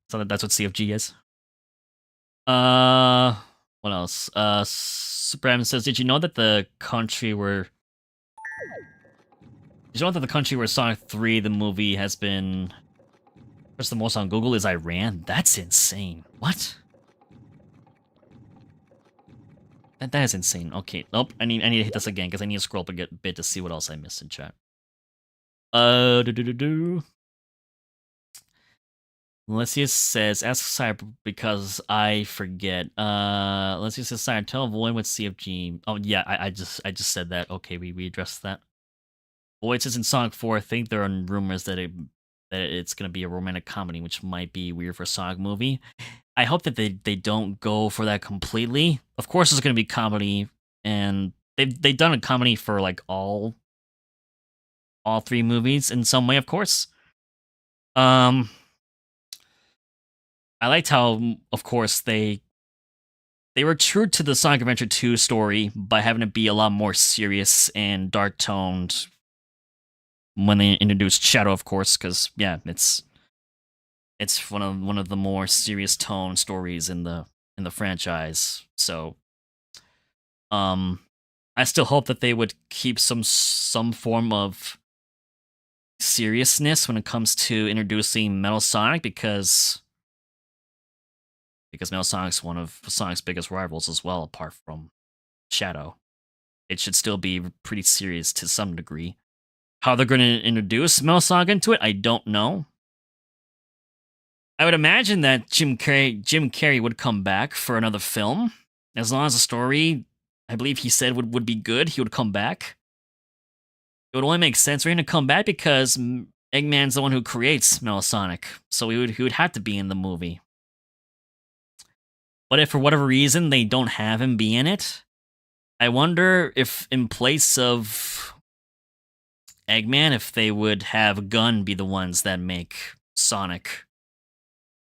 So that's what CFG is. What else? Supreme says, did you know that the country where Sonic 3 the movie has been first the most on Google is Iran? That's insane. What? That is insane. Okay, nope. I need to hit this again because I need to scroll up a bit to see what else I missed in chat. Lesia says, ask Syhr because I forget. Lesia says, Syhr, tell Void what CFG. Oh yeah, I just said that. Okay, we addressed that. Void says in Sonic 4, I think there are rumors that it's gonna be a romantic comedy, which might be weird for a Sonic movie. I hope that they don't go for that completely. Of course, it's gonna be comedy, and they've done a comedy for like all 3 movies in some way, of course. I liked how, of course, they were true to the Sonic Adventure 2 story by having it be a lot more serious and dark toned when they introduced Shadow, of course, because yeah, it's one of the more serious tone stories in the franchise. So, I still hope that they would keep some form of seriousness when it comes to introducing Metal Sonic, because Metal Sonic's one of Sonic's biggest rivals as well, apart from Shadow. It should still be pretty serious to some degree. How they're going to introduce Metal Sonic into it, I don't know. I would imagine that Jim Carrey would come back for another film. As long as the story, I believe he said, would be good, he would come back. It would only make sense for him to come back because Eggman's the one who creates Metal Sonic, so he would have to be in the movie. But if for whatever reason they don't have him be in it, I wonder if in place of Eggman, if they would have Gun be the ones that make Sonic,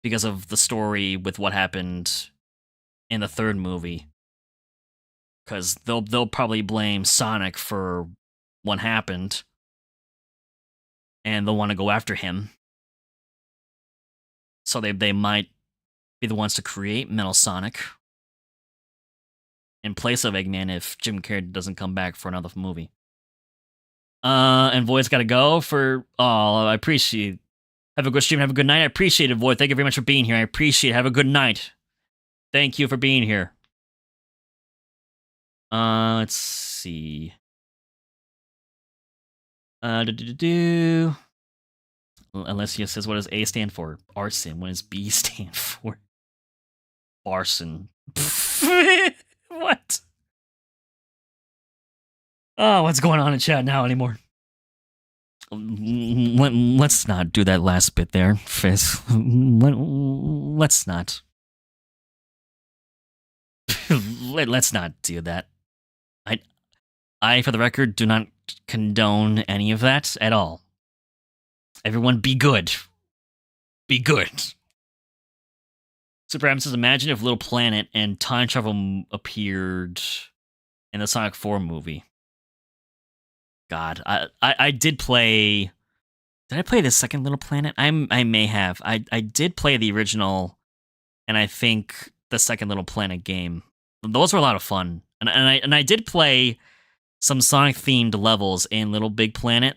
because of the story with what happened in the 3rd movie. Because they'll probably blame Sonic for what happened, and they'll want to go after him. So they might be the ones to create Metal Sonic in place of Eggman if Jim Carrey doesn't come back for another movie. And Void's got to go for... Oh, I appreciate it. Have a good stream, have a good night. I appreciate it, Void. Thank you very much for being here. I appreciate it. Have a good night. Thank you for being here. Let's see. Alessia says, what does A stand for? Arson. What does B stand for? Barson. What? Oh, what's going on in chat now anymore? Let's not do that last bit there, Fizz. Let's not. Let's not do that. I, for the record, do not condone any of that at all. Everyone be good. Be good. Super Adam says, imagine if Little Planet and time travel appeared in the Sonic 4 movie. God, I did play... Did I play the second Little Planet? I may have. I did play the original, and I think the second Little Planet game. Those were a lot of fun. And I did play some Sonic-themed levels in Little Big Planet.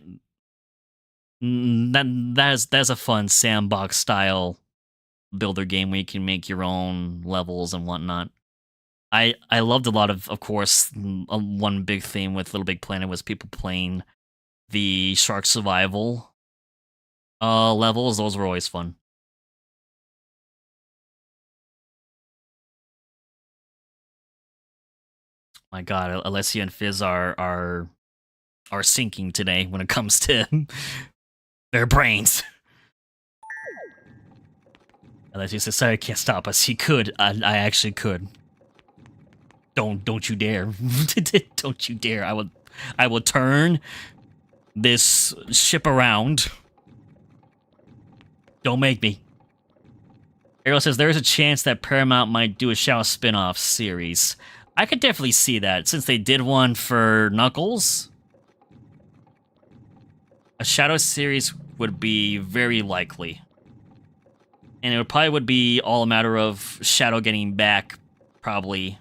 That's a fun sandbox-style builder game where you can make your own levels and whatnot. I loved a lot of course, one big theme with Little Big Planet was people playing the Shark Survival levels. Those were always fun. My God, Alessia and Fizz are sinking today when it comes to their brains. Alessia says, "Sorry, I can't stop us." He could. I actually could. Don't you dare! Don't you dare! I will turn this ship around. Don't make me. Ariel says there is a chance that Paramount might do a Shadow spin-off series. I could definitely see that since they did one for Knuckles. A Shadow series would be very likely, and it probably would be all a matter of Shadow getting back, probably.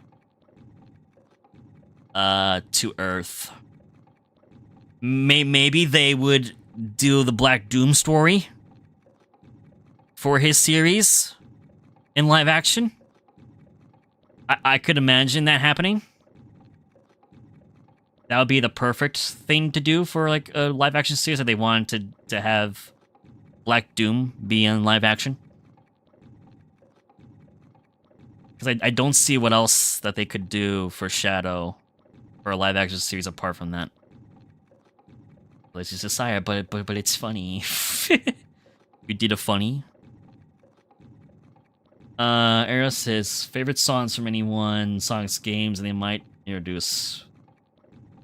To Earth. Maybe they would do the Black Doom story for his series in live action. I could imagine that happening. That would be the perfect thing to do for like a live action series that they wanted to have Black Doom be in live action. Because I don't see what else that they could do for Shadow for a live action series apart from that. Let's just Syhr, but it's funny. We did a funny. Ariel says favorite songs from anyone, Sonic's games, and they might introduce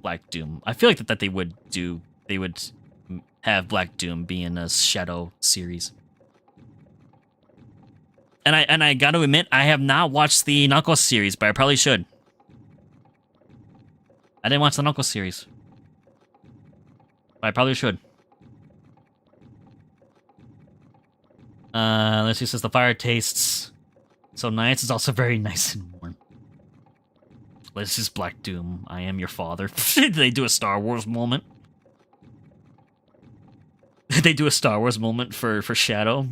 Black Doom. I feel like that they would do. They would have Black Doom be in a Shadow series. And I got to admit, I have not watched the Knuckles series, but I probably should. I didn't watch the Knuckles series. But I probably should. Let's see, says the fire tastes so nice. It's also very nice and warm. This is Black Doom. I am your father. They do a Star Wars moment. They do a Star Wars moment for Shadow.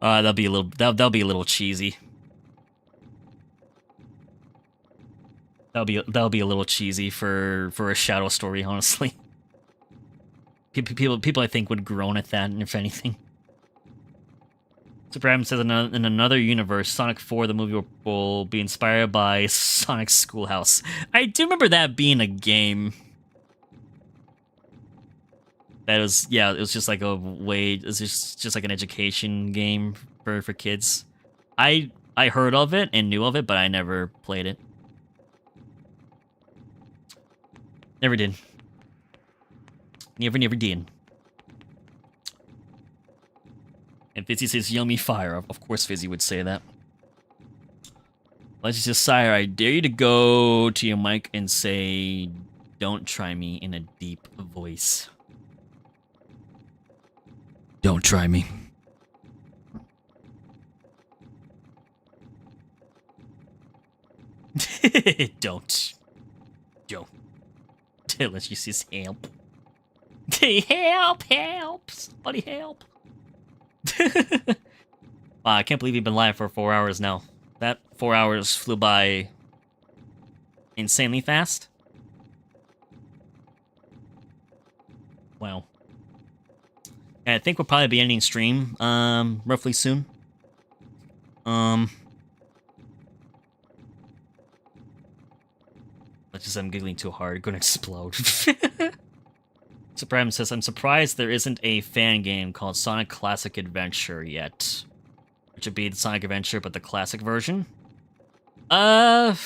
That'll be a little cheesy. That'll be a little cheesy for a Shadow story, honestly. People I think would groan at that, if anything. Super Adam says in another universe, Sonic 4 the movie will be inspired by Sonic's Schoolhouse. I do remember that being a game. That was, yeah, it was just like a way, it was just like an education game for kids. I heard of it and knew of it, but I never played it. Never did. Never did. And Fizzy says, yummy fire. Of course Fizzy would say that. Let's just Syhr, I dare you to go to your mic and say, don't try me in a deep voice. Don't try me. Don't. Let's just say help. Help! Somebody help! Wow, I can't believe you've been live for 4 hours now. That 4 hours flew by insanely fast. Wow. And I think we'll probably be ending stream, roughly soon. Let's just, I'm giggling too hard, gonna explode. So Supreme says, I'm surprised there isn't a fan game called Sonic Classic Adventure yet. Which would be the Sonic Adventure, but the classic version. Yeah,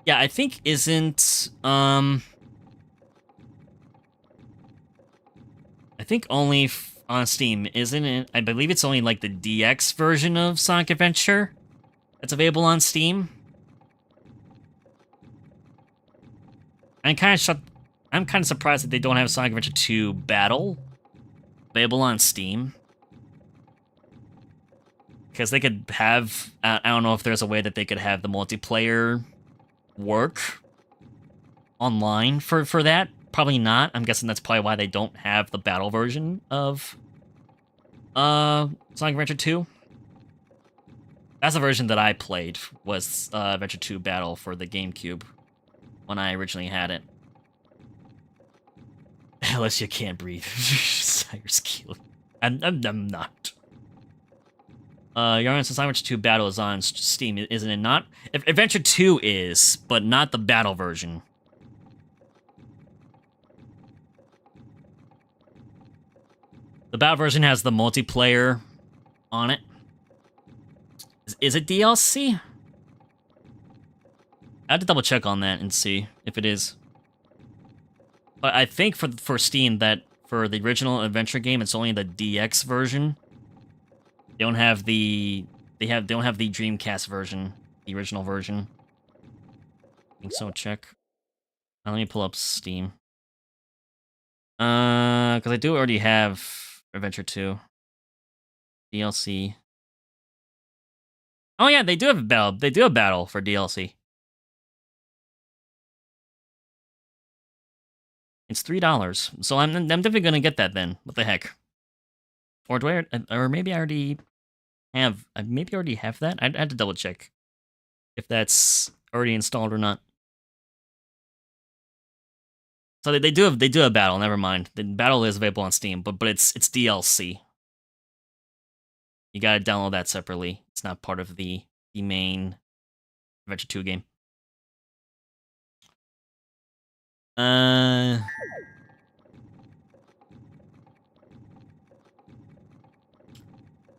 I think isn't, I think only on Steam, isn't it? I believe it's only like the DX version of Sonic Adventure that's available on Steam. I'm kind of surprised that they don't have Sonic Adventure 2 Battle available on Steam. Because they could have, I don't know if there's a way that they could have the multiplayer work online for that. Probably not. I'm guessing that's probably why they don't have the battle version of Sonic Adventure 2. That's the version that I played, was Adventure 2 Battle for the GameCube when I originally had it. Unless you can't breathe. Syr's killing. I'm not. Yarn says Sonic Adventure 2 Battle is on Steam, isn't it not? Adventure 2 is, but not the battle version. The battle version has the multiplayer on it. Is it DLC? I have to double check on that and see if it is. But I think for Steam that for the original adventure game, it's only the DX version. They don't have the don't have the Dreamcast version, the original version. I think so. Check. Let me pull up Steam. Because I do already have Adventure 2 DLC. Oh yeah, they do have a battle. They do have battle for DLC. It's $3, so I'm definitely gonna get that then. What the heck? Or do I? Or maybe I already have. Maybe I already have that. I'd have to double check if that's already installed or not. So they do have battle. Never mind. The battle is available on Steam, but it's DLC. You gotta download that separately. It's not part of the main Adventure 2 game.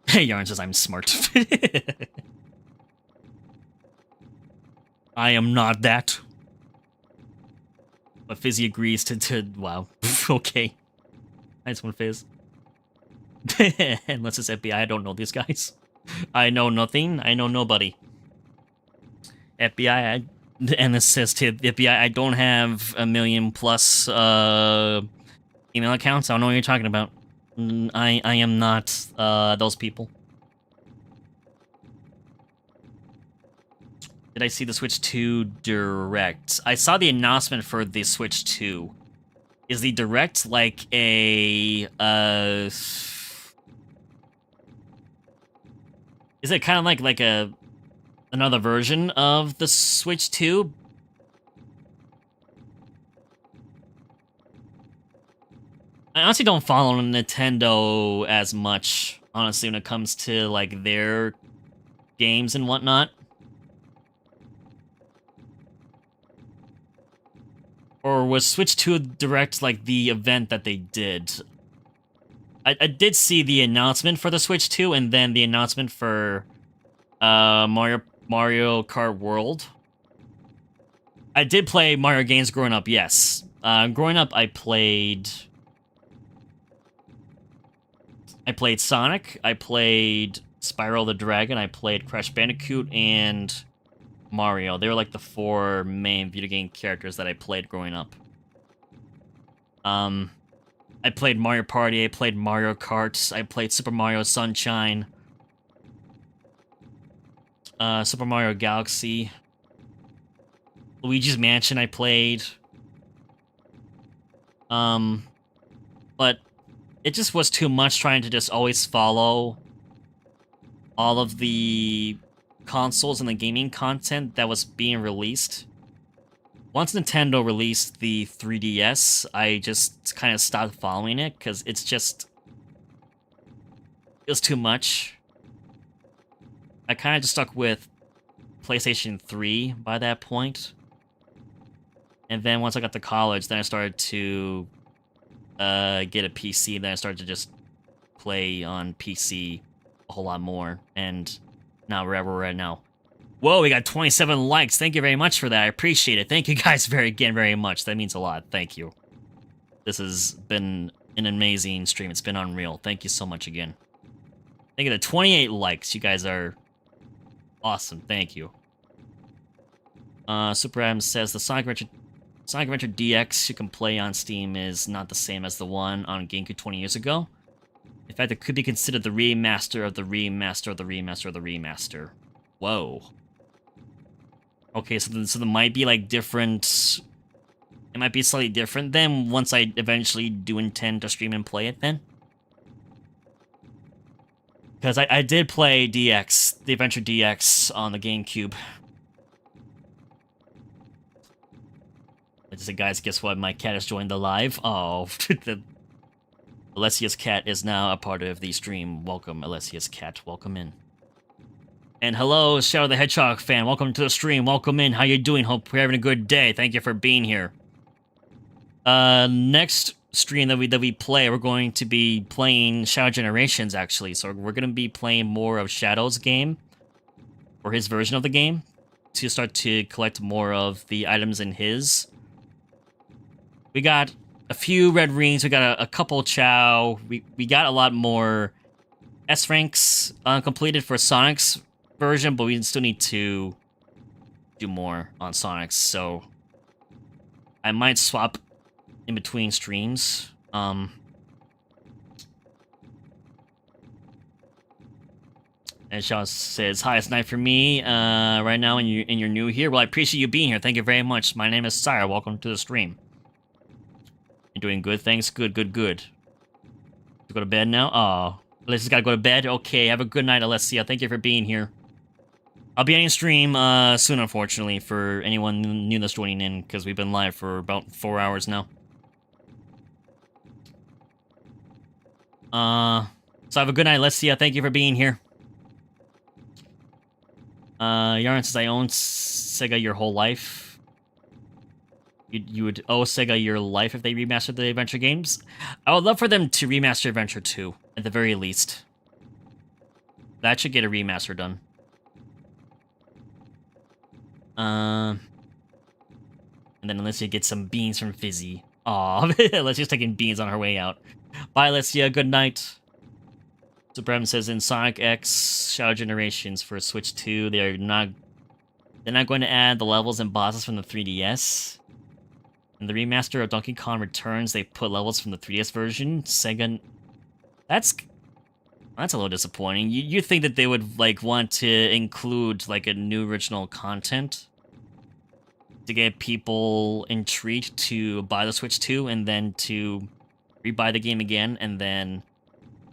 Hey, Yarn says I'm smart. I am not that. But Fizzy agrees to wow. Okay. Nice one, Fizz. Unless it's FBI, I don't know these guys. I know nothing, I know nobody. FBI, and this says to the FBI, I don't have 1 million plus email accounts. I don't know what you're talking about. I am not those people. Did I see the Switch 2 Direct? I saw the announcement for the Switch 2. Is the Direct like a is it kind of like another version of the Switch 2? I honestly don't follow Nintendo as much, honestly, when it comes to like their games and whatnot. Or was Switch 2 Direct like the event that they did? I did see the announcement for the Switch 2 and then the announcement for Mario Kart World. I did play Mario games growing up, yes. Growing up, I played Sonic, I played Spyro the Dragon, I played Crash Bandicoot, and Mario. They were like the 4 main video game characters that I played growing up. I played Mario Party, I played Mario Kart, I played Super Mario Sunshine, Super Mario Galaxy, Luigi's Mansion I played. But it just was too much trying to just always follow all of the consoles and the gaming content that was being released. Once Nintendo released the 3DS, I just kind of stopped following it, because it was too much. I kind of just stuck with PlayStation 3 by that point. And then once I got to college, then I started to get a PC, then I started to just play on PC a whole lot more, and now wherever we're at now. Whoa, we got 27 likes. Thank you very much for that. I appreciate it. Thank you guys very much. That means a lot. Thank you. This has been an amazing stream. It's been unreal. Thank you so much again. Thank you to 28 likes. You guys are awesome. Thank you. Super Adam says the Sonic Adventure DX you can play on Steam is not the same as the one on GameCube 20 years ago. In fact, it could be considered the remaster of the remaster of the remaster of the remaster. Whoa. Okay, so there might be like different... It might be slightly different then once I eventually do intend to stream and play it then. Because I did play DX, the Adventure DX on the GameCube. I just said, guys, guess what? My cat has joined the live. Oh, Alessia's cat is now a part of the stream. Welcome, Alessia's cat. Welcome in. And hello, Shadow the Hedgehog fan. Welcome to the stream. Welcome in. How you doing? Hope you're having a good day. Thank you for being here. Next stream that we play, we're going to be playing Shadow Generations, actually. So we're going to be playing more of Shadow's game, or his version of the game, to start to collect more of the items in his. We got a few red rings. We got a couple Chow. We got a lot more S ranks completed for Sonic's version, but we still need to do more on Sonic's. So I might swap in between streams. And Sean says, "Hi, it's night for me right now, and you're new here. Well, I appreciate you being here. Thank you very much. My name is Syhr. Welcome to the stream. You're doing good, thanks. Good. You go to bed now? Oh, Alessia's gotta go to bed? Okay, have a good night, Alessia. Thank you for being here. I'll be ending stream soon, unfortunately, for anyone new that's joining in, because we've been live for about 4 hours now. So have a good night, Alessia. Thank you for being here. Yarn says, I owned Sega your whole life. You would owe Sega your life if they remastered the Adventure games? I would love for them to remaster Adventure 2, at the very least. That should get a remaster done. And then Alessia gets some beans from Fizzy. Aw, Alessia's taking beans on her way out. Bye, Alessia. Good night. So Brem says, in Sonic X Shadow Generations for Switch 2, they're not going to add the levels and bosses from the 3DS. In the remaster of Donkey Kong Returns, they put levels from the 3DS version. Sega... That's a little disappointing. You think that they would, like, want to include, like, a new original content to get people intrigued to buy the Switch 2 and then to rebuy the game again and then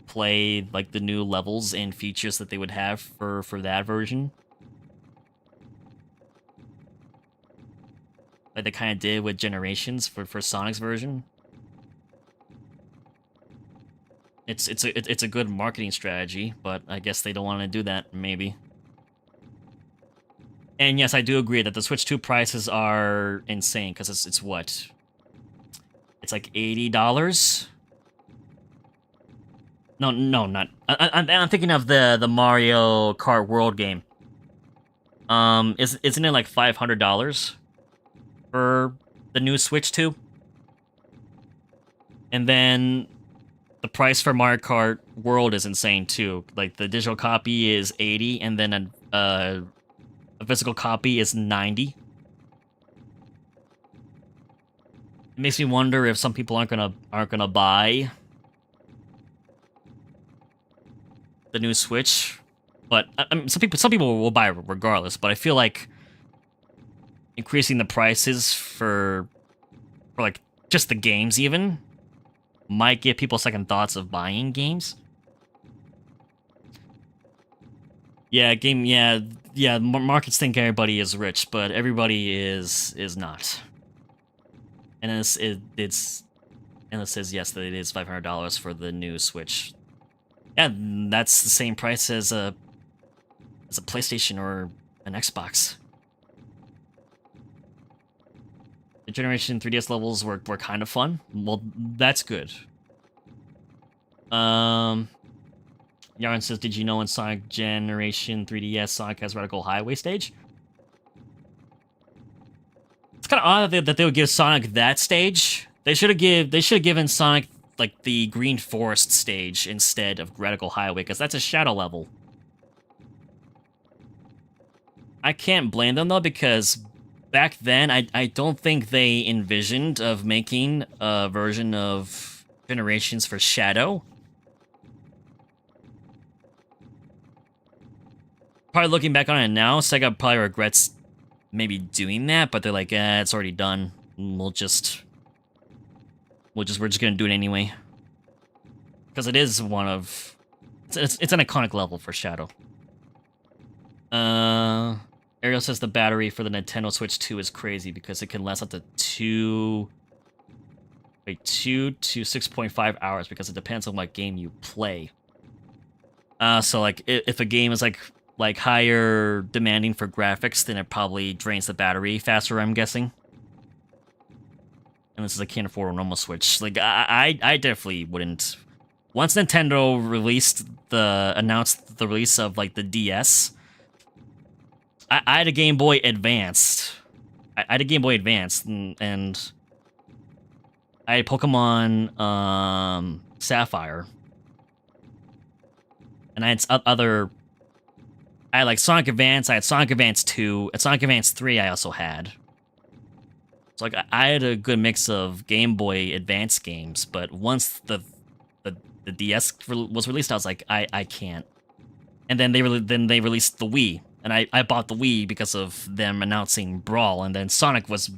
play, like, the new levels and features that they would have for that version. Like they kind of did with Generations for Sonic's version. It's a good marketing strategy, but I guess they don't want to do that, maybe. And yes, I do agree that the Switch 2 prices are insane, because it's what? It's like $80? No, not... I'm thinking of the Mario Kart World game. Isn't it like $500? For the new Switch 2. And then the price for Mario Kart World is insane too. Like the digital copy is $80 and then a physical copy is $90. It makes me wonder if some people aren't gonna buy the new Switch. But I mean, some people will buy it regardless, but I feel like increasing the prices for like just the games even might give people second thoughts of buying games. Yeah, markets think everybody is rich, but everybody is not. And it says yes that it is $500 for the new Switch. Yeah, that's the same price as a PlayStation or an Xbox. The Generation 3DS levels were kind of fun. Well, that's good. Yarn says, did you know in Sonic Generation 3DS, Sonic has Radical Highway stage? It's kind of odd that they would give Sonic that stage. They should have given Sonic like the Green Forest stage instead of Radical Highway, because that's a shadow level. I can't blame them though, because back then I don't think they envisioned of making a version of Generations for Shadow. Probably looking back on it now, Sega probably regrets maybe doing that, but they're like, it's already done. We're just gonna do it anyway. Because it is one of... It's an iconic level for Shadow. Ariel says the battery for the Nintendo Switch 2 is crazy because it can last up to 2 to 6.5 hours because it depends on what game you play. So like if a game is like higher demanding for graphics, then it probably drains the battery faster, I'm guessing. And this is I can't afford a normal Switch. Like I definitely wouldn't. Once Nintendo announced the release of like the DS, I had a Game Boy Advance. I had a Game Boy Advance, and I had Pokemon Sapphire, and I had other. I had like Sonic Advance. I had Sonic Advance 2, and Sonic Advance 3. I also had. So like I had a good mix of Game Boy Advance games, but once the DS was released, I was like, I can't. And then they released the Wii. And I bought the Wii because of them announcing Brawl, and then Sonic was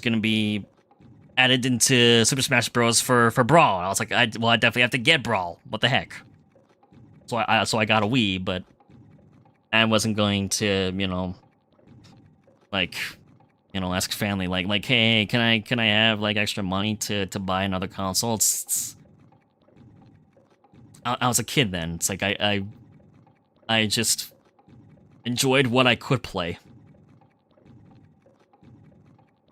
gonna be added into Super Smash Bros. for Brawl. And I was like, I definitely have to get Brawl. What the heck? So I got a Wii, but I wasn't going to, ask family like, hey, can I have like extra money to buy another console? I was a kid then. It's like I just enjoyed what I could play.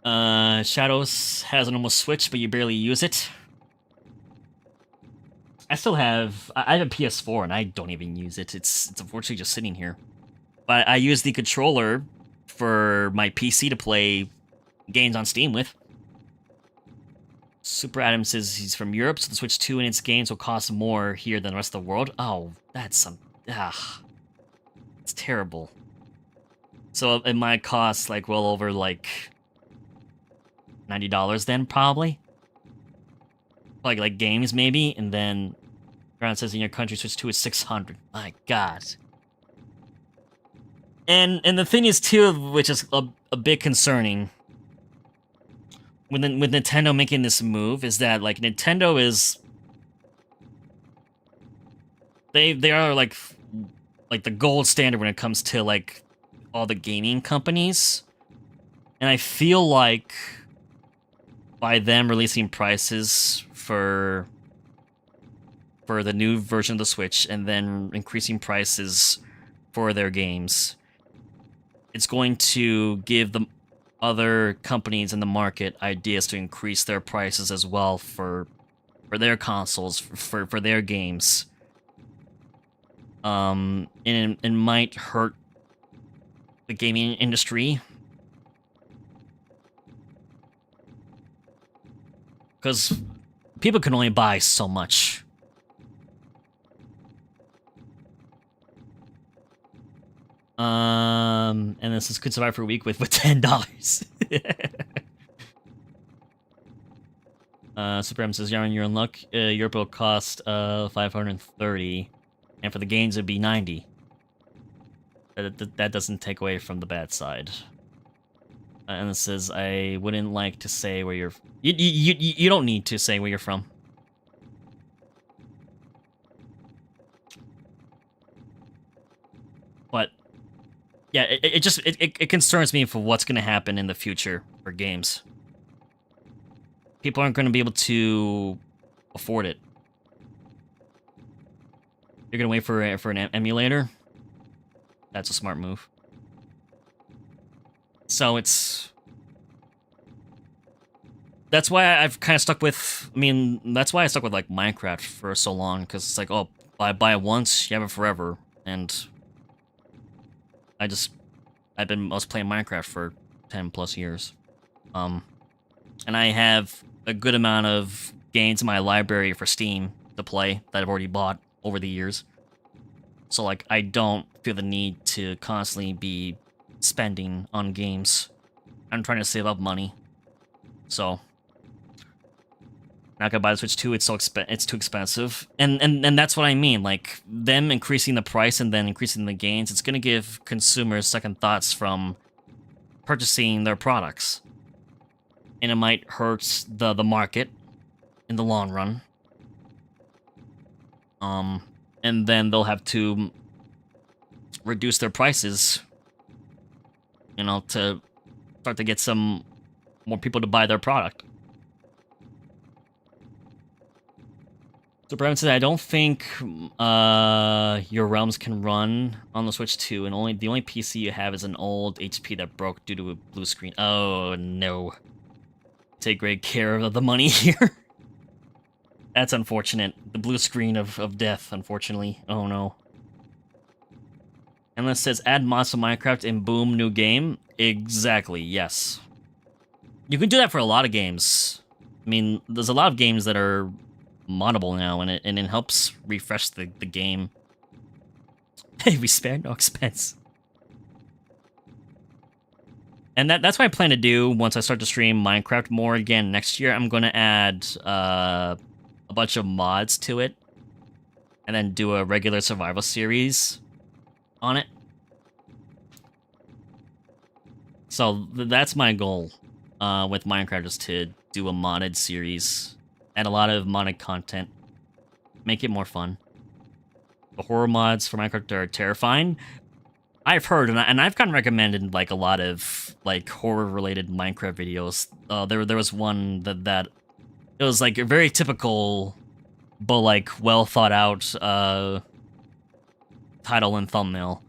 Shadows has an almost Switch, but you barely use it. I have a PS4 and I don't even use it. It's unfortunately just sitting here. But I use the controller for my PC to play games on Steam with. Super Adam says he's from Europe, so the Switch 2 and its games will cost more here than the rest of the world. Oh, that's some... it's terrible. So it might cost like well over like $90 then, probably. Like games maybe, and then Brown says in your country Switch 2 is $600. My God. And the thing is too, which is a bit concerning with Nintendo making this move, is that like Nintendo is they are like the gold standard when it comes to like all the gaming companies, and I feel like by them releasing prices for the new version of the Switch and then increasing prices for their games, it's going to give the other companies in the market ideas to increase their prices as well for their consoles, for their games. And it might hurt the gaming industry, because people can only buy so much. And this could survive for a week with $10. Super M says, Yaron, you're in luck. Europe will cost $530, and for the games it'd be $90. That doesn't take away from the bad side. And it says, I wouldn't like to say where you're... You don't need to say where you're from. But yeah, it concerns me for what's going to happen in the future for games. People aren't going to be able to afford it. You're going to wait for an emulator? That's a smart move. So that's why I've kind of stuck with. I mean, that's why I stuck with like Minecraft for so long, because it's like, oh, buy it once, you have it forever, and I was playing Minecraft for 10 plus years, and I have a good amount of games in my library for Steam to play that I've already bought over the years. So like, I don't feel the need to constantly be spending on games. I'm trying to save up money, so not gonna buy the Switch 2. It's too expensive, and that's what I mean. Like, them increasing the price and then increasing the gains, it's gonna give consumers second thoughts from purchasing their products, and it might hurt the market in the long run. And then they'll have to reduce their prices, you know, to start to get some more people to buy their product. So Brian said, I don't think your realms can run on the Switch 2, and the only PC you have is an old HP that broke due to a blue screen. Oh no. Take great care of the money here. That's unfortunate. The blue screen of death, unfortunately. Oh no. And it says, add mods to Minecraft and boom, new game. Exactly, yes. You can do that for a lot of games. I mean, there's a lot of games that are moddable now, and it helps refresh the game. Hey, we spared no expense. And that's what I plan to do once I start to stream Minecraft more again next year. I'm going to add a bunch of mods to it, and then do a regular survival series on it. So that's my goal with Minecraft, is to do a modded series, add a lot of modded content, make it more fun. The horror mods for Minecraft are terrifying. I've heard, and I've kind of recommended like a lot of like horror-related Minecraft videos. There was one that it was like a very typical, but like well thought out title and thumbnail,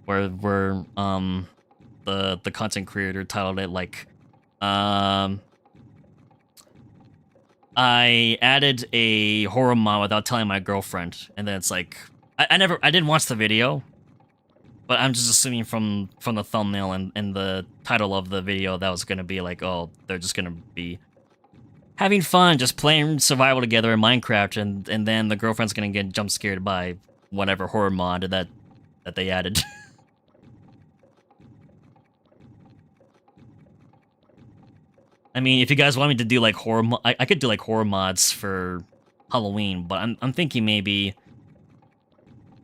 where the content creator titled it like I added a horror mod without telling my girlfriend, and then it's like I didn't watch the video, but I'm just assuming from the thumbnail and the title of the video that was gonna be like, oh, they're just gonna be having fun, just playing survival together in Minecraft, and then the girlfriend's gonna get jump scared by whatever horror mod that they added. I mean, if you guys want me to do like I could do like horror mods for Halloween, but I'm thinking maybe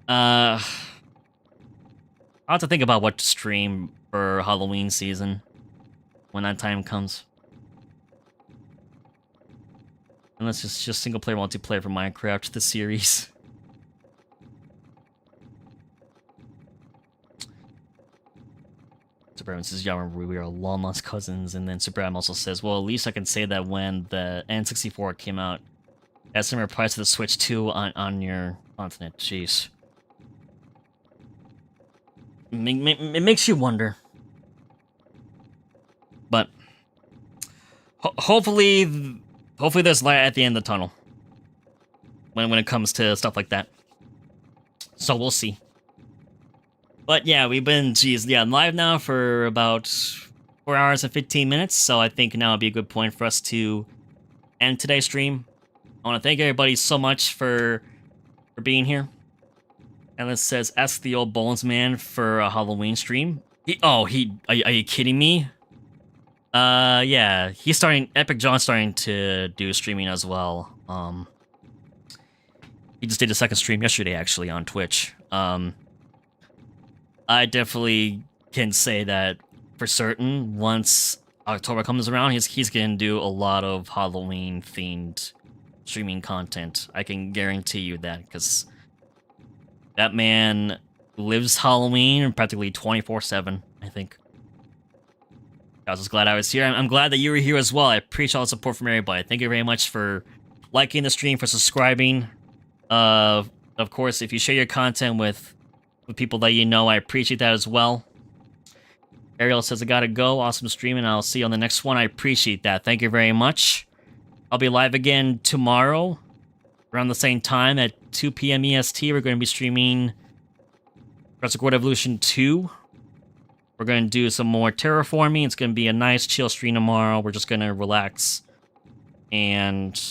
I'll have to think about what to stream for Halloween season when that time comes. Unless it's just single player multiplayer for Minecraft, the series. Superman says, yeah, we are long lost cousins. And then Superman also says, well, at least I can say that when the N64 came out, at similar price to the Switch 2 on your continent. Jeez. It makes you wonder. But hopefully there's light at the end of the tunnel when it comes to stuff like that. So we'll see. But yeah, we've been, live now for about 4 hours and 15 minutes, so I think now would be a good point for us to end today's stream. I want to thank everybody so much for being here. And it says, ask the old Bones man for a Halloween stream. Are you kidding me? Yeah, Epic John's starting to do streaming as well. He just did a second stream yesterday, actually, on Twitch. I definitely can say that for certain, once October comes around, he's gonna do a lot of Halloween-themed streaming content. I can guarantee you that, because that man lives Halloween practically 24/7, I think. I was just glad I was here. I'm glad that you were here as well. I appreciate all the support from everybody. Thank you very much for liking the stream, for subscribing. Of course, if you share your content with people that you know, I appreciate that as well. Ariel says, I gotta go. Awesome stream, and I'll see you on the next one. I appreciate that. Thank you very much. I'll be live again tomorrow around the same time at 2 p.m. EST. We're going to be streaming Jurassic World Evolution 2. We're going to do some more terraforming. It's going to be a nice chill stream tomorrow. We're just going to relax and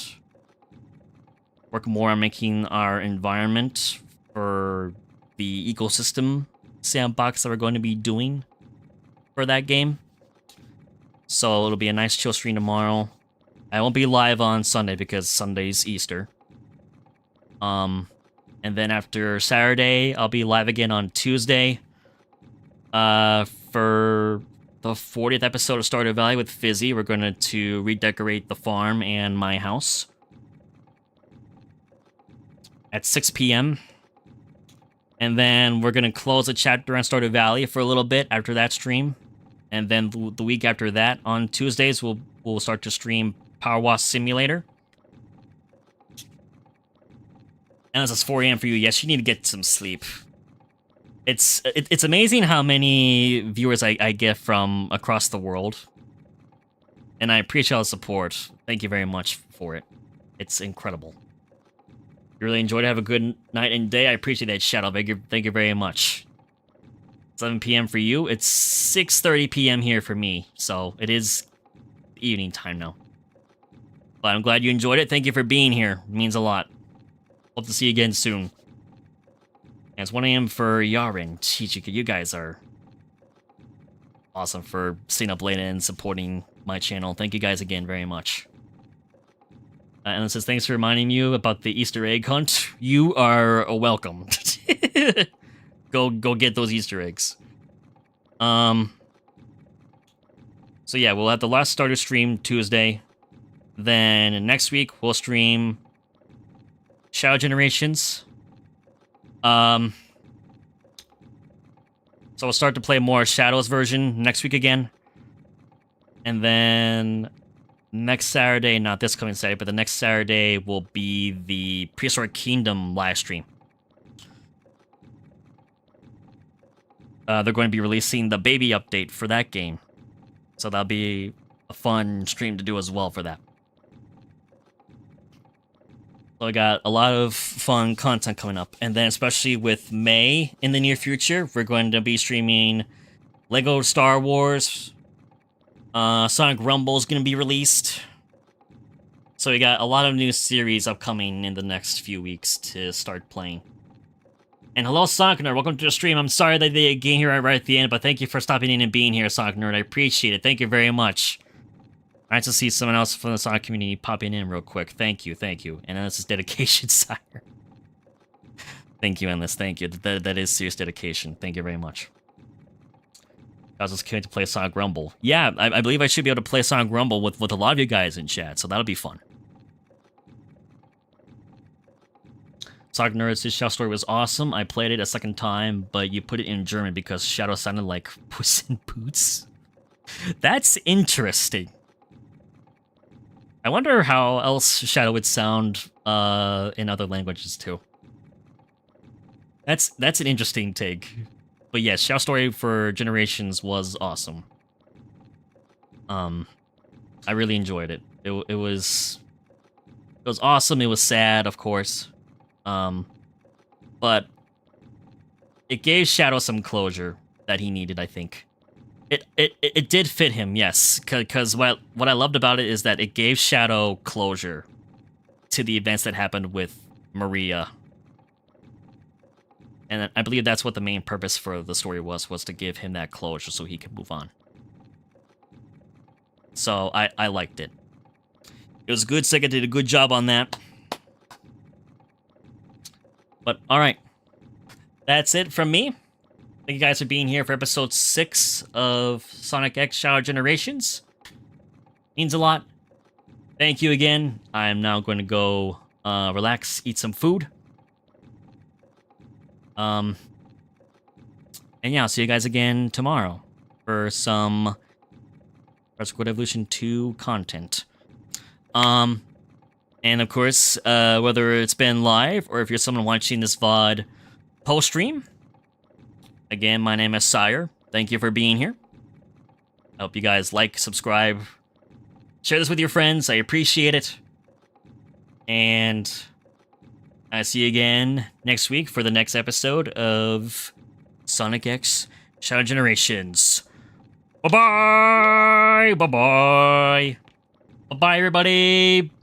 work more on making our environment for the ecosystem sandbox that we're going to be doing for that game. So it'll be a nice chill stream tomorrow. I won't be live on Sunday because Sunday's Easter. And then after Saturday, I'll be live again on Tuesday. For the 40th episode of Stardew Valley with Fizzy, we're going to redecorate the farm and my house at 6 p.m. And then we're going to close the chapter on Stardew Valley for a little bit after that stream. And then the week after that, on Tuesdays, we'll start to stream Power Wash Simulator. And as it's 4 a.m. for you, yes, you need to get some sleep. It's amazing how many viewers I get from across the world. And I appreciate all the support. Thank you very much for it. It's incredible. You really enjoyed it. Have a good night and day. I appreciate that, Shadow. Thank you very much. 7 p.m. for you. It's 6:30 p.m. here for me. So it is evening time now. But I'm glad you enjoyed it. Thank you for being here. It means a lot. Hope to see you again soon. And it's 1 a.m. for Yaren. Chichika, you guys are awesome for staying up late and supporting my channel. Thank you guys again very much. And it says, thanks for reminding you about the Easter egg hunt. You are welcome. Go get those Easter eggs. So yeah, we'll have the last starter stream Tuesday. Then next week we'll stream Shadow Generations. So we'll start to play more Shadows version next week again. And then next Saturday, not this coming Saturday, but the next Saturday will be the Prehistoric Kingdom live stream. They're going to be releasing the baby update for that game. So that'll be a fun stream to do as well for that. So I got a lot of fun content coming up. And then especially with May in the near future, we're going to be streaming Lego Star Wars. Sonic Rumble is going to be released. So we got a lot of new series upcoming in the next few weeks to start playing. And hello, Sonic Nerd. Welcome to the stream. I'm sorry that they get here right at the end, but thank you for stopping in and being here, Sonic Nerd. I appreciate it. Thank you very much. Nice to see someone else from the Sonic community popping in real quick. Thank you, thank you. And this is dedication, Syhr. Thank you, Endless. Thank you. That is serious dedication. Thank you very much. I was just kidding to play Sonic Rumble. Yeah, I believe I should be able to play Sonic Rumble with a lot of you guys in chat, so that'll be fun. Sonic Nerds, his Shadow story was awesome. I played it a second time, but you put it in German because Shadow sounded like Puss in Boots. That's interesting. I wonder how else Shadow would sound in other languages too. That's an interesting take. But yes, Shadow story for Generations was awesome. I really enjoyed it. It was awesome. It was sad, of course. But it gave Shadow some closure that he needed, I think. It did fit him, yes, because what I loved about it is that it gave Shadow closure to the events that happened with Maria. And I believe that's what the main purpose for the story was to give him that closure so he could move on. So I liked it. It was good. Sega did a good job on that. But alright. That's it from me. Thank you guys for being here for episode 6 of Sonic X Shadow Generations. Means a lot. Thank you again. I'm now going to go relax, eat some food. And yeah, I'll see you guys again tomorrow for some Jurassic World Evolution 2 content. And of course, whether it's been live or if you're someone watching this VOD post-stream, again, my name is Syhr. Thank you for being here. I hope you guys like, subscribe, share this with your friends. I appreciate it. And I see you again next week for the next episode of Sonic X Shadow Generations. Bye-bye! Bye-bye! Bye-bye, everybody!